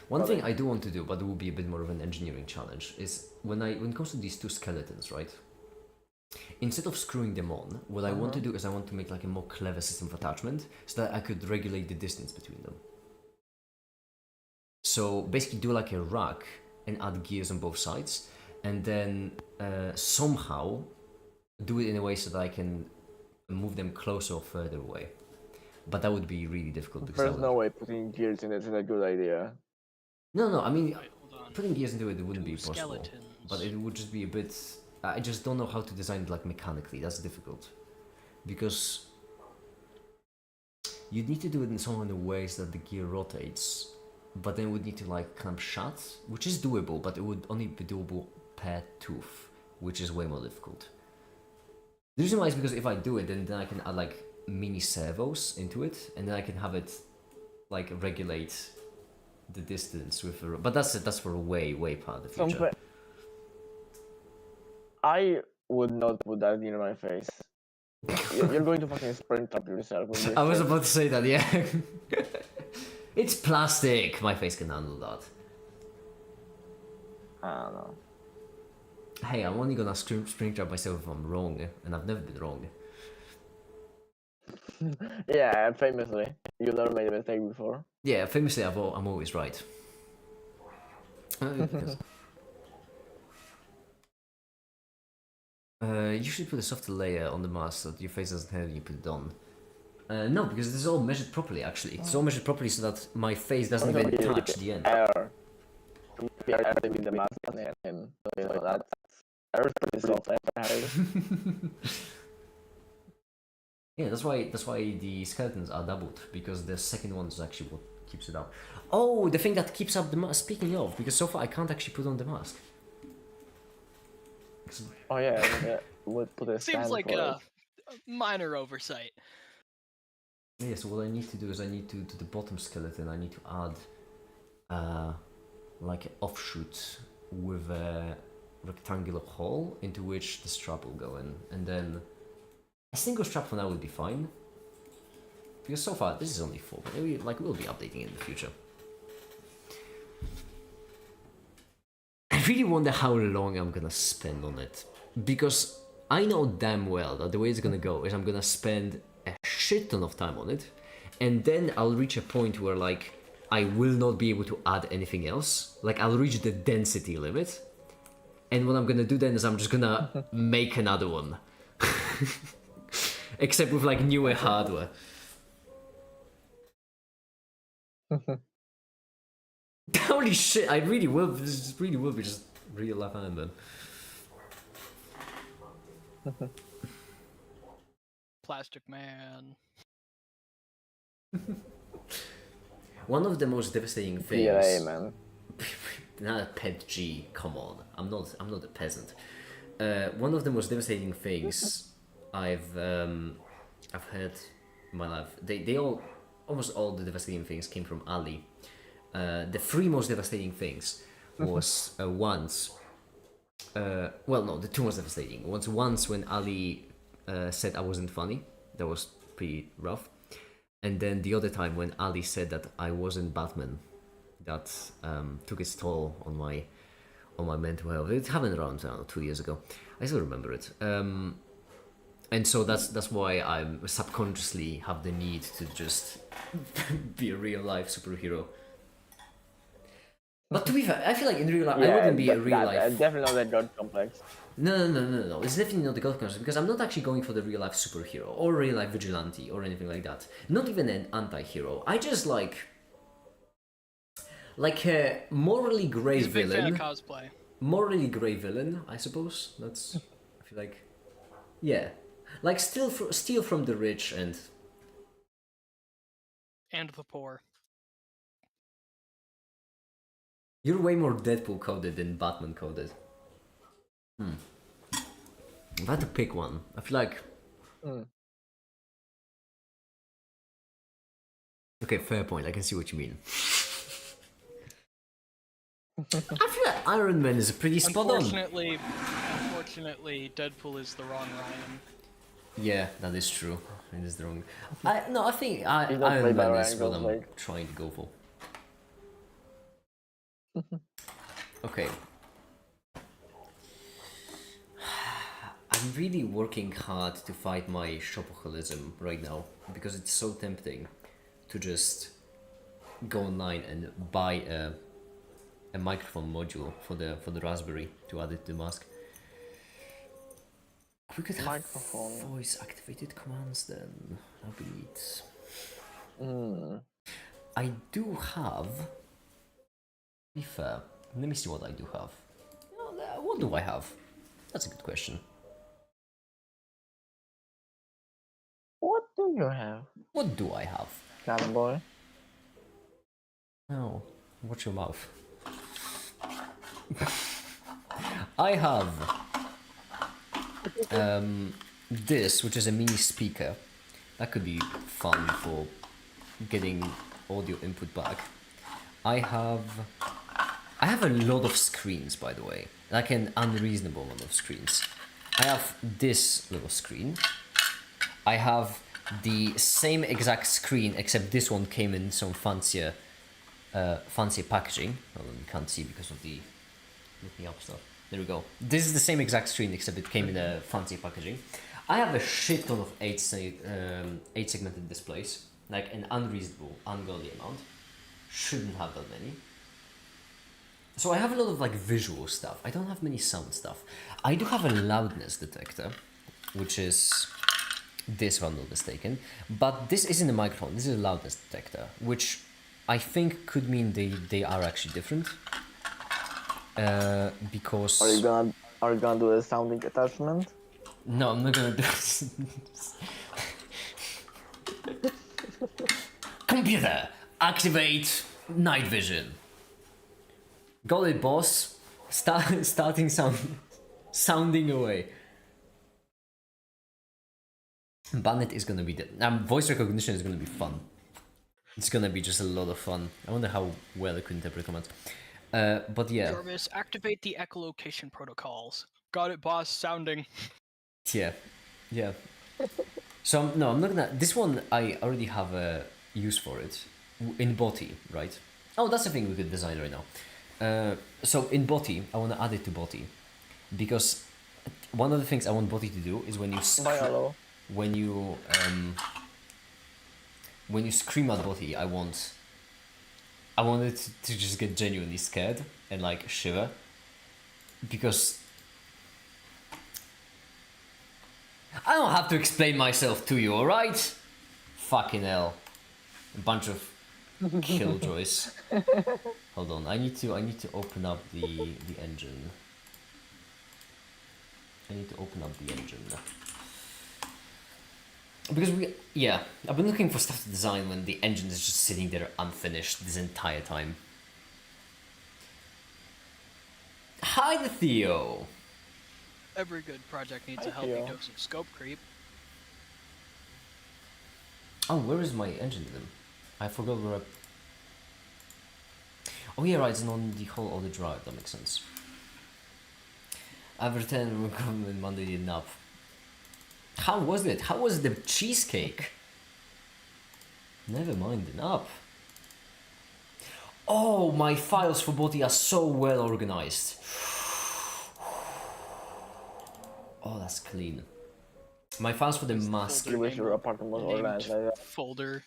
One thing I do want to do, but it will be a bit more of an engineering challenge, is when it comes to these two skeletons, right? Instead of screwing them on, what I want to do is I want to make like a more clever system of attachment so that I could regulate the distance between them. So basically do like a rack and add gears on both sides, and then somehow do it in a way so that I can move them closer or further away. But that would be really difficult because There's no way putting gears in it is a good idea. No, I mean, wait, hold on. putting gears into it wouldn't Two be possible. skeletons. But it would just be a bit. I just don't know how to design it like mechanically. That's difficult, because you'd need to do it in some of the ways that the gear rotates, but then it would need to like clamp shut, which is doable, but it would only be doable per tooth, which is way more difficult. The reason why is because if I do it, then I can add like mini servos into it, and then I can have it like regulate the distance with. But that's for way part of the future. I would not put that in my face. You're going to fucking sprint up yourself. With this I was shit. about to say that, yeah. It's plastic. My face can handle that. I don't know. Hey, I'm only gonna spring trap myself if I'm wrong, and I've never been wrong. Yeah, famously, you never made a mistake before. Yeah, famously, I'm always right. Because, you should put a softer layer on the mask so that your face doesn't hurt when you put it on. No, because this is all measured properly, actually. It's all measured properly so that my face doesn't even touch the end. Air. We are with the mask and him. So that's air is pretty soft. I heard. Yeah, that's why the skeletons are doubled, because the second one is actually what keeps it up. Oh, the thing that keeps up the mask. Speaking of, because so far I can't actually put on the mask. Oh yeah, we'll put a Seems stand like for a it. minor oversight. Yeah, so what I need to do is I need to the bottom skeleton, I need to add like an offshoot with a rectangular hole into which the strap will go in, and then a single strap for now will be fine. Because so far this is only 4, but maybe like we'll be updating it in the future. I really wonder how long I'm gonna spend on it, because I know damn well that the way it's gonna go is I'm gonna spend a shit ton of time on it, and then I'll reach a point where like I will not be able to add anything else. Like I'll reach the density limit, and what I'm gonna do then is I'm just gonna make another one. Except with like newer hardware. Holy shit, I really will. This really will be just real life Iron Man. Plastic Man. One of the most devastating things. PLA, man. Not a pet G. Come on, I'm not a peasant. One of the most devastating things I've heard in my life. They almost all the devastating things came from Ali. The 3 most devastating things was once Well, no, the two was devastating. Once when Ali said I wasn't funny, that was pretty rough. And then the other time when Ali said that I wasn't Batman, that took its toll on my mental health. It happened around 2 years ago. I still remember it. And so that's why I subconsciously have the need to just be a real life superhero. But to be fair, I feel like in real life I wouldn't be a real life. Definitely not that God complex. No. It's definitely not the God concept because I'm not actually going for the real life superhero or real life vigilante or anything like that. Not even an anti-hero. I just like a morally grey He's a big fan villain. of cosplay. Morally grey villain, I suppose. That's I feel like, yeah, like steal from the rich and And the poor. you're way more Deadpool coded than Batman coded. If I had to pick one, I feel like. Okay, fair point. I can see what you mean. I feel like Iron Man is pretty spot on. Unfortunately, Deadpool is the wrong Ryan. Yeah, that is true. It is the wrong. I think He's not Iron played by Man Ryan is what I'm Gosling. trying to go for. Okay. I'm really working hard to fight my shopaholism right now because it's so tempting to just go online and buy a microphone module for the Raspberry to add it to the mask. We could have Microphone. voice activated commands then. That'd be neat. I do have. To be fair, let me see what I do have. What do I have? That's a good question. What do you have, What do I have? Cat boy? Oh, watch your mouth. I have this, which is a mini speaker. That could be fun for getting audio input back. I have a lot of screens, by the way, like an unreasonable amount of screens. I have this little screen. I have the same exact screen, except this one came in some fancier packaging. Well, you can't see because of the looking up stuff. There we go. This is the same exact screen, except it came in a fancy packaging. I have a shit ton of 8 segmented displays, like an unreasonable, ungodly amount. Shouldn't have that many. So I have a lot of like visual stuff. I don't have many sound stuff. I do have a loudness detector, which is this, if I'm not mistaken. But this isn't a microphone. This is a loudness detector, which I think could mean they are actually different. Because Are you gonna do a sounding attachment? no, I'm not gonna do this. Computer, activate night vision. Got it, boss. Starting sounding away. Bandit is gonna be voice recognition is gonna be fun. It's gonna be just a lot of fun. I wonder how well it could interpret commands. But yeah. Jarvis, activate the echolocation protocols. Got it, boss. Sounding. Yeah. So no, I'm not gonna. This one I already have a use for it in Boti, right? Oh, that's the thing we could design right now. So in Boti, I want to add it to Boti because one of the things I want Boti to do is when you when you scream at Boti, I want it to just get genuinely scared and like shiver because I don't have to explain myself to you, alright? Fucking hell. A bunch of killjoys. Hold on, I need to open up the engine. I need to open up the engine. Because I've been looking for stuff to design when the engine is just sitting there unfinished this entire time. Hi, Theo! Every good project needs Hi, a healthy Theo. dose of scope creep. Oh, where is my engine then? I forgot where Oh yeah, right, it's on the whole other drive, that makes sense. I've returned from government Monday enough. How was it? How was the cheesecake? Never mind the nap. Oh, my files for body are so well organized. Oh, that's clean. My files for the mask. I wish your apartment was organized like that. Folder.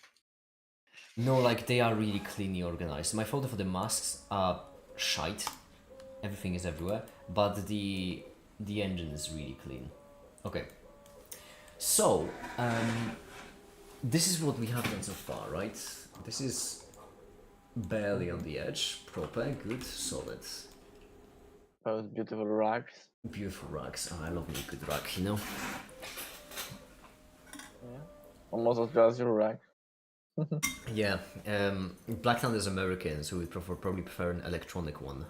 No, like they are really cleanly organized. My folder for the masks are shite. Everything is everywhere, but the engine is really clean. Okay. So, this is what we have done so far, right? This is barely on the edge, proper, good, solid. Those beautiful racks. Beautiful racks. Oh, I love me a good rack, you know? Yeah. Almost as good as your rack. Yeah, Blacktown is American, so we probably prefer an electronic one.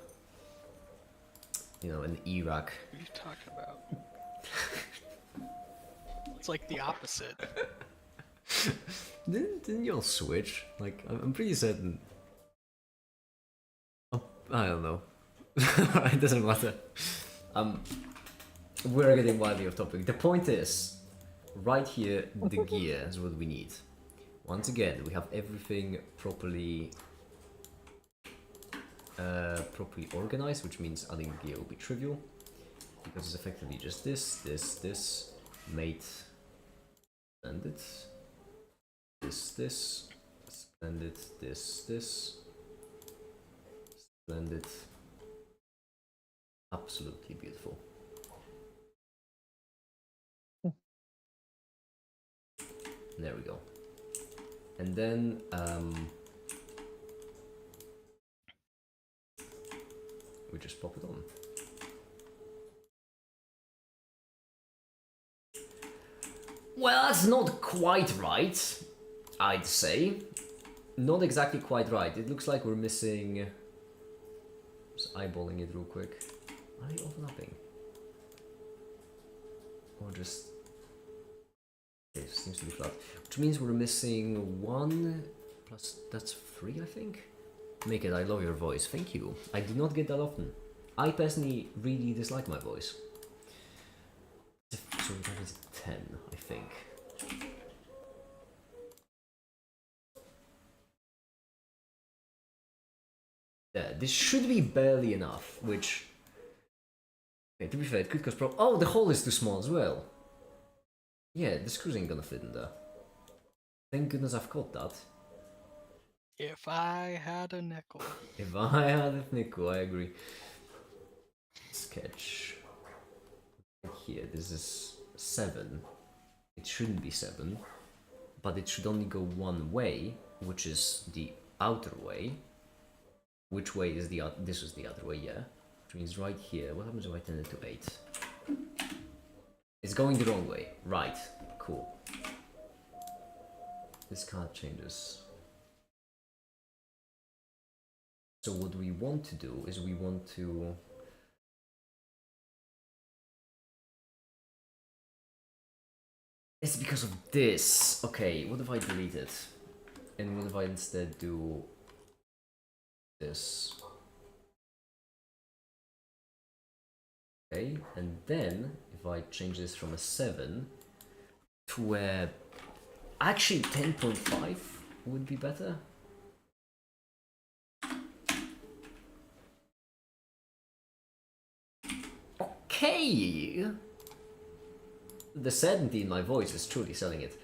You know, an E-rack. What are you talking about? It's like the opposite. Didn't you all switch? Like, I'm pretty certain. Oh, I don't know. It doesn't matter. We're getting wildly off topic. The point is, right here, the gear is what we need. Once again, we have everything properly organized, which means adding the gear will be trivial, because it's effectively just this, mate, splendid, this, splendid, this, splendid, absolutely beautiful. There we go. And then we just pop it on. Well, that's not quite right, I'd say. Not exactly quite right. It looks like we're missing... Just eyeballing it real quick. Are they overlapping? Or just... Okay, it seems to be flat. Which means we're missing 1 plus... That's 3, I think? Make it, I love your voice. Thank you. I do not get that often. I personally really dislike my voice. So that is 10, I think. Yeah, this should be barely enough, which... Okay, to be fair, it could cause problems. Oh, the hole is too small as well. Yeah, the screws ain't gonna fit in there. Thank goodness I've got that. If I had a nickel. If I had a nickel, I agree. Sketch. Here, this is 7. It shouldn't be 7, but it should only go one way, which is the outer way. Which way is the other? This is the other way, yeah. Which means right here. What happens if I turn it to 8? It's going the wrong way. Right. Cool. This card changes. So what we want to do is we want to... It's because of this. Okay, what if I delete it? And what if I instead do this? Okay, and then if I change this from a 7 to a... Actually 10.5 would be better. Okay! The certainty in my voice is truly selling it.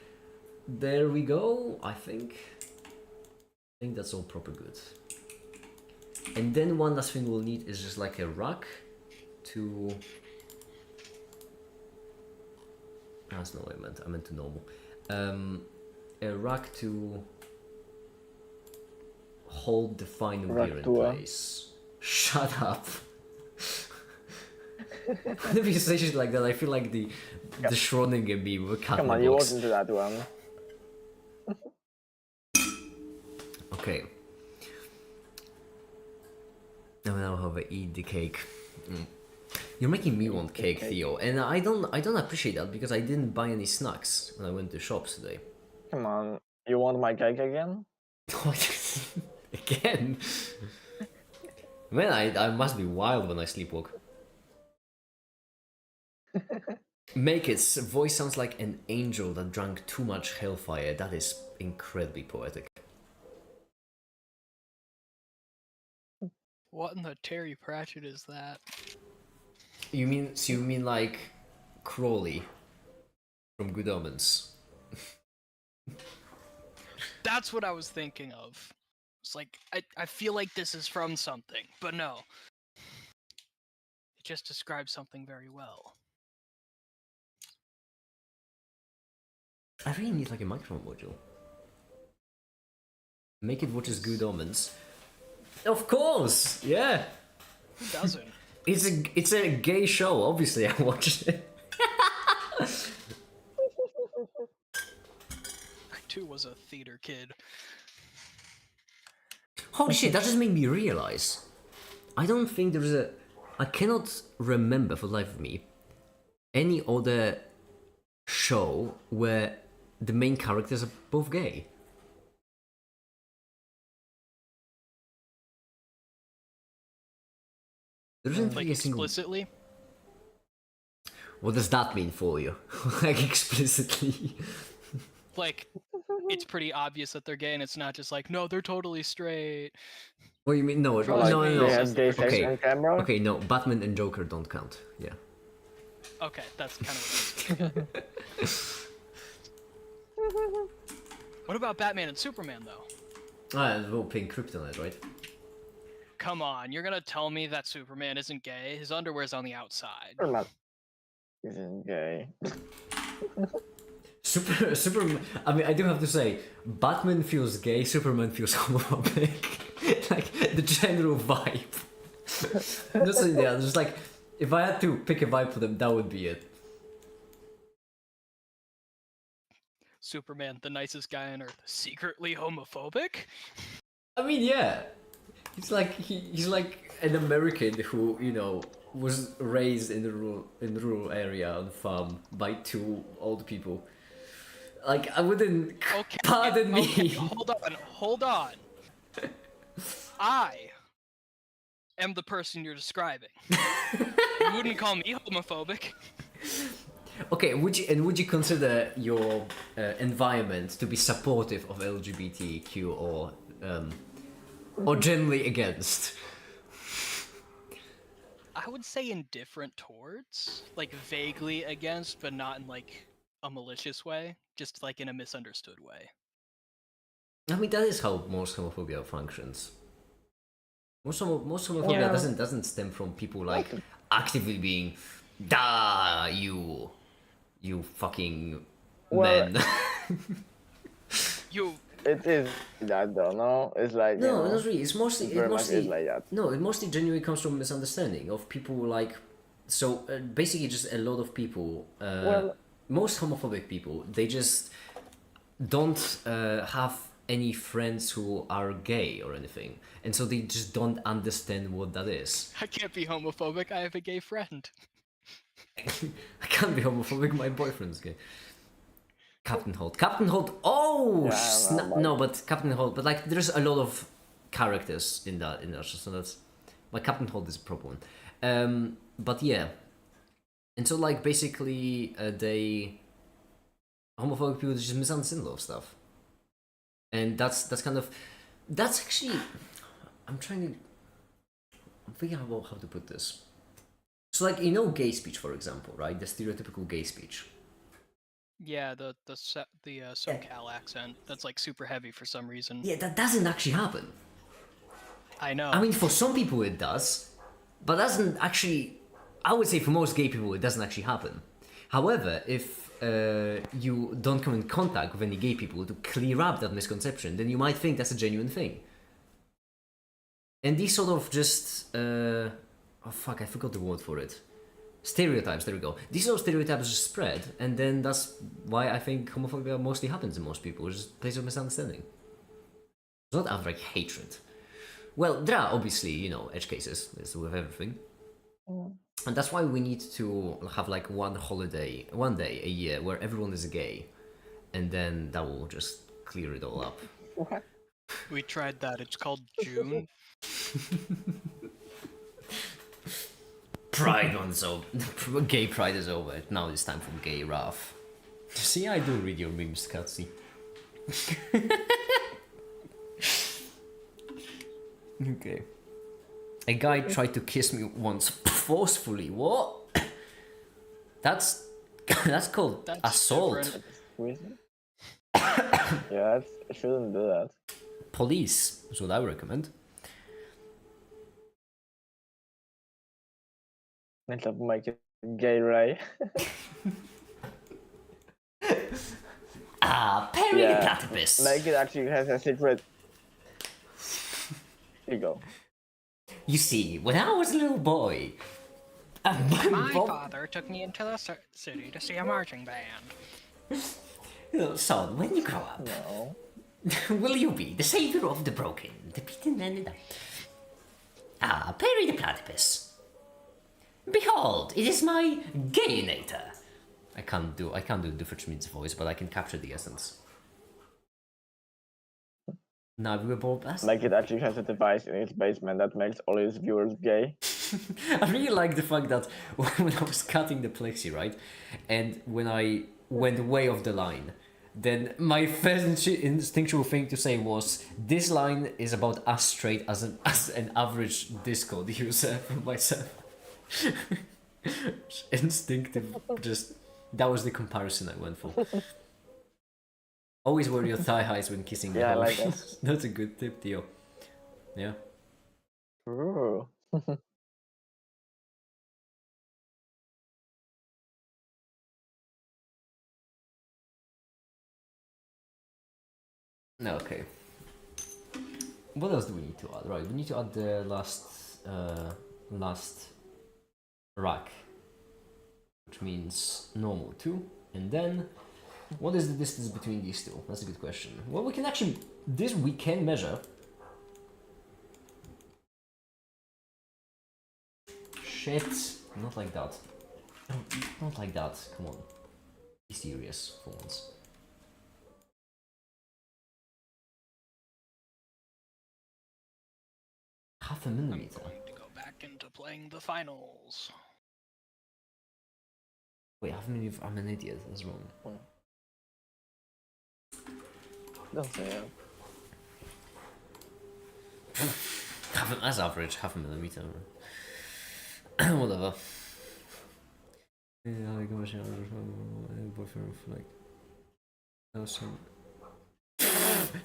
There we go, I think. I think that's all proper good. And then one last thing we'll need is just like a rack to... That's not what I meant. I meant to normal. A rack to hold the final gear in place. Shut up. Whenever you say shit like that, I feel like the Schrödinger meme with a cat. Come on, you walked into that one. Okay. Now how I eat the cake. You're making me want cake, Theo, and I don't appreciate that because I didn't buy any snacks when I went to shops today. Come on, you want my cake again? Again? Man, I must be wild when I sleepwalk. Make its voice sounds like an angel that drank too much hellfire. That is incredibly poetic. What in the Terry Pratchett is that? You mean like Crawley from Good Omens? That's what I was thinking of. It's like, I feel like this is from something, but no. It just describes something very well. I really need like a microphone module. Make it watches Good Omens. Of course, yeah. Who doesn't? It's a gay show. Obviously, I watched it. I too was a theater kid. Holy shit! That just made me realize. I don't think there's a. I cannot remember for the life of me any other show where the main characters are both gay. There isn't Like really a single. explicitly? What does that mean for you? Like explicitly? Like, it's pretty obvious that they're gay, and it's not just like, no, they're totally straight. What do you mean? No, Trust Like, no, me, no, they no. have gay sex Okay, on camera. okay, no. Batman and Joker don't count. Yeah. Okay, that's kind of what it is. What about Batman and Superman, though? Ah, they're all playing Kryptonite, right? Come on, you're gonna tell me that Superman isn't gay? His underwear's on the outside. Superman isn't gay. Superman. I mean, I do have to say, Batman feels gay. Superman feels homophobic. Like the general vibe. That's yeah. Just like if I had to pick a vibe for them, that would be it. Superman, the nicest guy on Earth, secretly homophobic? I mean, yeah. He's like he's like an American who was raised in the rural area on a farm by two old people. Like I wouldn't. Okay. Pardon me. Okay, hold on. I am the person you're describing. You wouldn't call me homophobic. Okay, would you consider your environment to be supportive of LGBTQ or generally against? I would say indifferent towards, like vaguely against, but not in like a malicious way, just like in a misunderstood way. I mean, that is how most homophobia functions. Most homophobia Yeah. doesn't stem from people like actively being, "Da you fucking Well, men." You It is that though, no? It's like No, not really. It's mostly very much is like that. no. It mostly genuinely comes from misunderstanding of people like. So basically, just a lot of people. Well- Most homophobic people, they just don't have any friends who are gay or anything, and so they just don't understand what that is. I can't be homophobic, I have a gay friend. I can't be homophobic. My boyfriend's gay. Captain Holt. Captain Holt. Oh, Yeah, I know, but- no, but Captain Holt. But like, there's a lot of characters in that show, so that's. But Captain Holt is a proper one. But yeah, and so like basically, homophobic people just misunderstand a lot of stuff, and that's actually. I'm figuring out how to put this. So like gay speech, for example, right? The stereotypical gay speech. Yeah, the SoCal accent. That's like super heavy for some reason. Yeah, that doesn't actually happen. I know. I mean, for some people it does, but doesn't actually. I would say for most gay people it doesn't actually happen. However, if you don't come in contact with any gay people to clear up that misconception, then you might think that's a genuine thing. And these sort of just oh fuck, I forgot the word for it. Stereotypes, there we go. These sort of stereotypes just spread, and then that's why I think homophobia mostly happens in most people, it's just a place of misunderstanding. It's not outright hatred. Well, there are obviously, edge cases, as with everything. And that's why we need to have like one day a year where everyone is gay, and then that will just clear it all up. What? We tried that. It's called June. Pride one's over. Gay pride is over. Now it's time for gay wrath. See, I do read your memes, Katsi. Okay. A guy tried to kiss me once forcefully. What? That's called That's assault. different. Reason? Yeah, I shouldn't do that. Police is what I would recommend. Next up, make it gay Ray. Ah, Perry the platypus. Make it actually has a secret. Here you go. You see, when I was a little boy, My father took me into the city to see a marching band. son, when you grow up, No. will you be the savior of the broken, the beaten and the dying? Ah, Perry the platypus. Behold, it is my gayinator. I can't do Doofenshmirtz's voice, but I can capture the essence. Now we were both best. Make it actually has a device in its basement that makes all its viewers gay. I really like the fact that when I was cutting the plexi, right, and when I went way off the line, then my first instinctual thing to say was, this line is about as straight as an average Discord user for myself. Instinctive, just, that was the comparison I went for. Always wear your thigh highs when kissing the Yeah, I homies. like that. That's a good tip, Theo. Yeah. Ooh. No, okay. What else do we need to add? Right, we need to add the last rack, which means normal 2, and then what is the distance between these two? That's a good question. Well, we can actually, this we can measure. Shit, not like that. Not like that, come on. Be serious for once. Half a I'm millimeter. going to go back into playing the finals. Wait, half a millimeter, I'm an idiot, that's wrong. Don't say that. As average, half a millimeter. Whatever. Yeah, I go boyfriend like.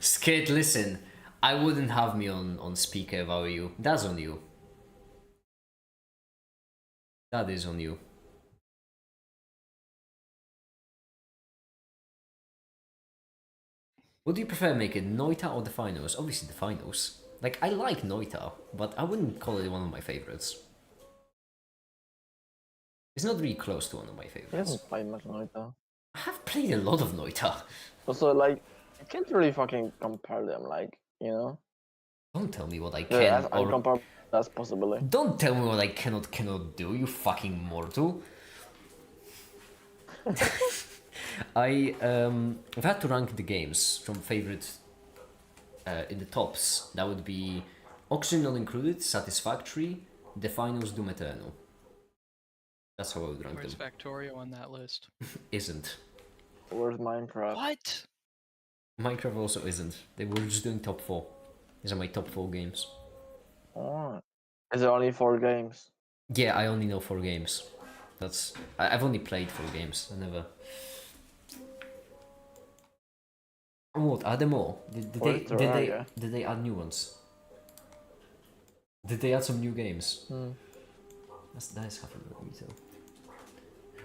Skid, listen. I wouldn't have me on speaker if I were you. That's on you. That is on you. What do you prefer, make it Noita or the finals? Obviously the finals. Like, I like Noita, but I wouldn't call it one of my favorites. It's not really close to one of my He favorites. hasn't played much Noita. I have played a lot of Noita. Also, like, you can't really fucking compare them, like, you know? Don't tell me what I They're can as or... uncomparable as possibly. Don't tell me what I cannot do, you fucking mortal. I've had to rank the games from favorite in the tops. That would be Oxygen Not Included, Satisfactory, The Finals, Doom Eternal. That's how I would rank Where's them. Factorio on that list? Isn't. Where's Minecraft? What? Minecraft also isn't. They were just doing top 4. These are my top 4 games. Oh. Is there only 4 games? Yeah, I only know 4 games. I've only played 4 games. I never... What, are there more? Did they add new ones? Did they add some new games? That is half a millimeter.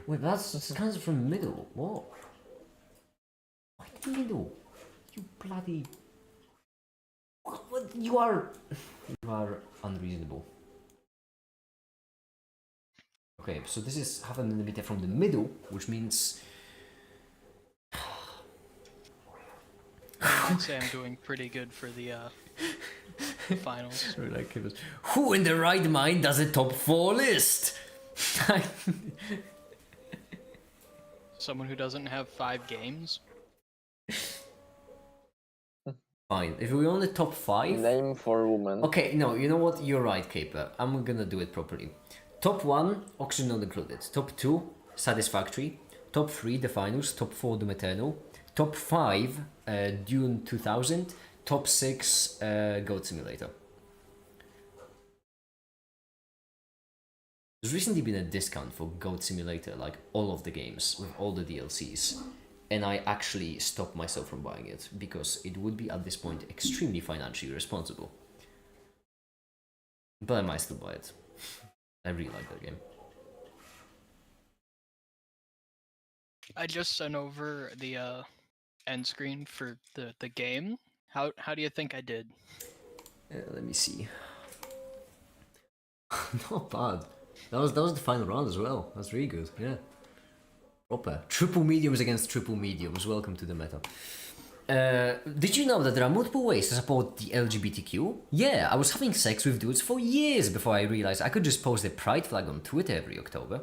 Wait, that's kind of from middle. What? Why the middle? You bloody... What? You are unreasonable. Okay, so this is half a millimeter from the middle, which means... I'd say I'm doing pretty good for the finals. Ridiculous. Who in the right mind does a top 4 list? Someone who doesn't have 5 games? Fine, if we're on the top 5... Name for woman. Okay, no, you know what? You're right, Caper. I'm gonna do it properly. Top 1, Oxygen not included. Top 2, Satisfactory. Top 3, The Finals. Top 4, Doom Eternal. Top 5, Dune 2000. Top 6, Goat Simulator. There's recently been a discount for Goat Simulator, like all of the games with all the DLCs, and I actually stopped myself from buying it because it would be at this point extremely financially responsible. But I might still buy it. I really like that game. I just sent over the end screen for the game. How do you think I did? Let me see. Not bad. That was the final round as well. That's really good. Yeah. Proper. Triple mediums against triple mediums. Welcome to the meta. Did you know that there are multiple ways to support the LGBTQ? Yeah, I was having sex with dudes for years before I realized I could just post a pride flag on Twitter every October.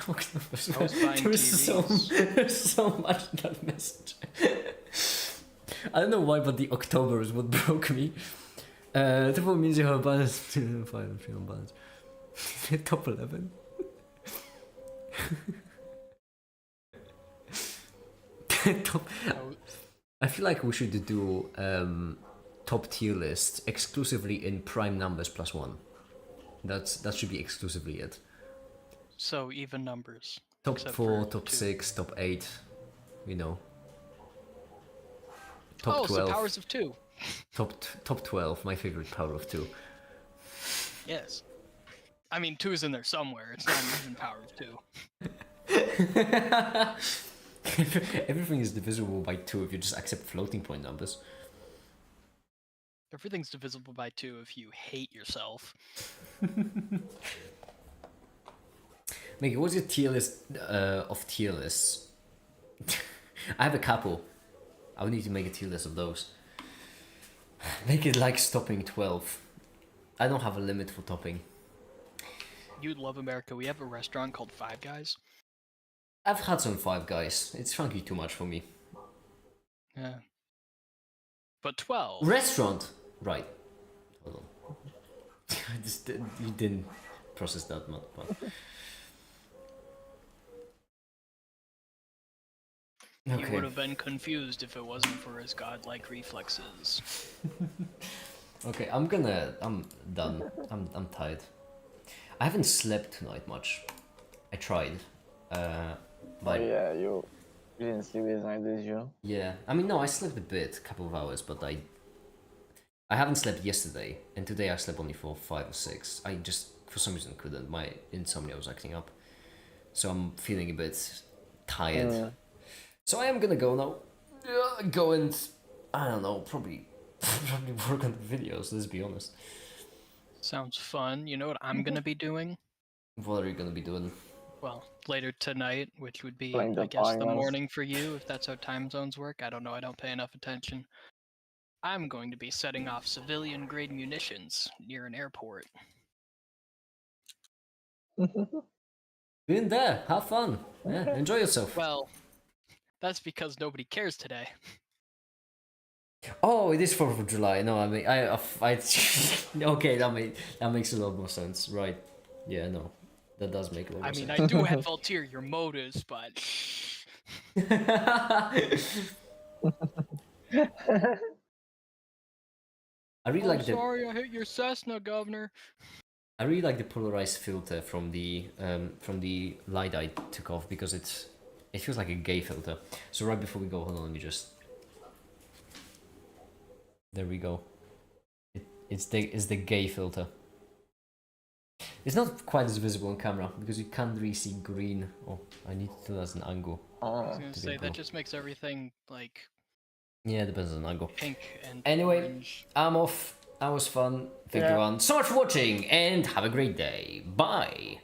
There's so much in that message. I don't know why, but the October is what broke me. Triple means you have a balance. 5 and 3 on balance. Top 11. Top. I feel like we should do top tier list exclusively in prime numbers +1. That should be exclusively it. So even numbers. Top except 4, for top 2. 6, top 8. You know. Top Oh, 12. so powers of 2. Top 12. My favorite power of 2. Yes. I mean, 2 is in there somewhere. It's not even power of 2. Everything is divisible by 2 if you just accept floating point numbers. Everything's divisible by 2 if you hate yourself. Mickey, what's your tier list of tier lists? I have a couple. I would need to make a tier list of those. Make it like stopping 12. I don't have a limit for topping. You'd love America. We have a restaurant called Five Guys. I've had some Five Guys. It's frankly too much for me. Yeah. But 12. Restaurant! Right. Hold on. You didn't process that much. You Okay. would have been confused if it wasn't for his godlike reflexes. Okay, I'm done. I'm tired. I haven't slept tonight much. I tried. Oh But yeah, you didn't sleep this night, did you? yeah. I mean, no, I slept a bit, a couple of hours, but I haven't slept yesterday, and today I slept only for 5 or 6. I just, for some reason, couldn't. My insomnia was acting up. So I'm feeling a bit tired. So I am gonna go now. Go and, I don't know, probably work on the videos, let's be honest. Sounds fun. You know what I'm gonna be doing? What are you gonna be doing? Well, later tonight, which would be, Playing the I guess, the finals. morning for you, if that's how time zones work. I don't know, I don't pay enough attention. I'm going to be setting off civilian-grade munitions near an airport. Been there, have fun. Yeah, enjoy yourself. Well, that's because nobody cares today. Oh, it is 4th of July. No, I mean, I okay, that makes a lot more sense, right? Yeah, no, that does make a lot more I mean, sense. I do have ulterior motives, but I really like the sorry I hit your Cessna, Governor. I really like the polarized filter from the light I took off because it feels like a gay filter. So right before we go, hold on, let me just. There we go. It's the gay filter. It's not quite as visible on camera because you can't really see green. Oh, I need to do that as an angle. I was Oh, gonna to say be that cool. just makes everything like Yeah, it depends on the angle. pink and Anyway, orange. I'm off. That was fun. Thank you Yeah. everyone so much for watching and have a great day. Bye.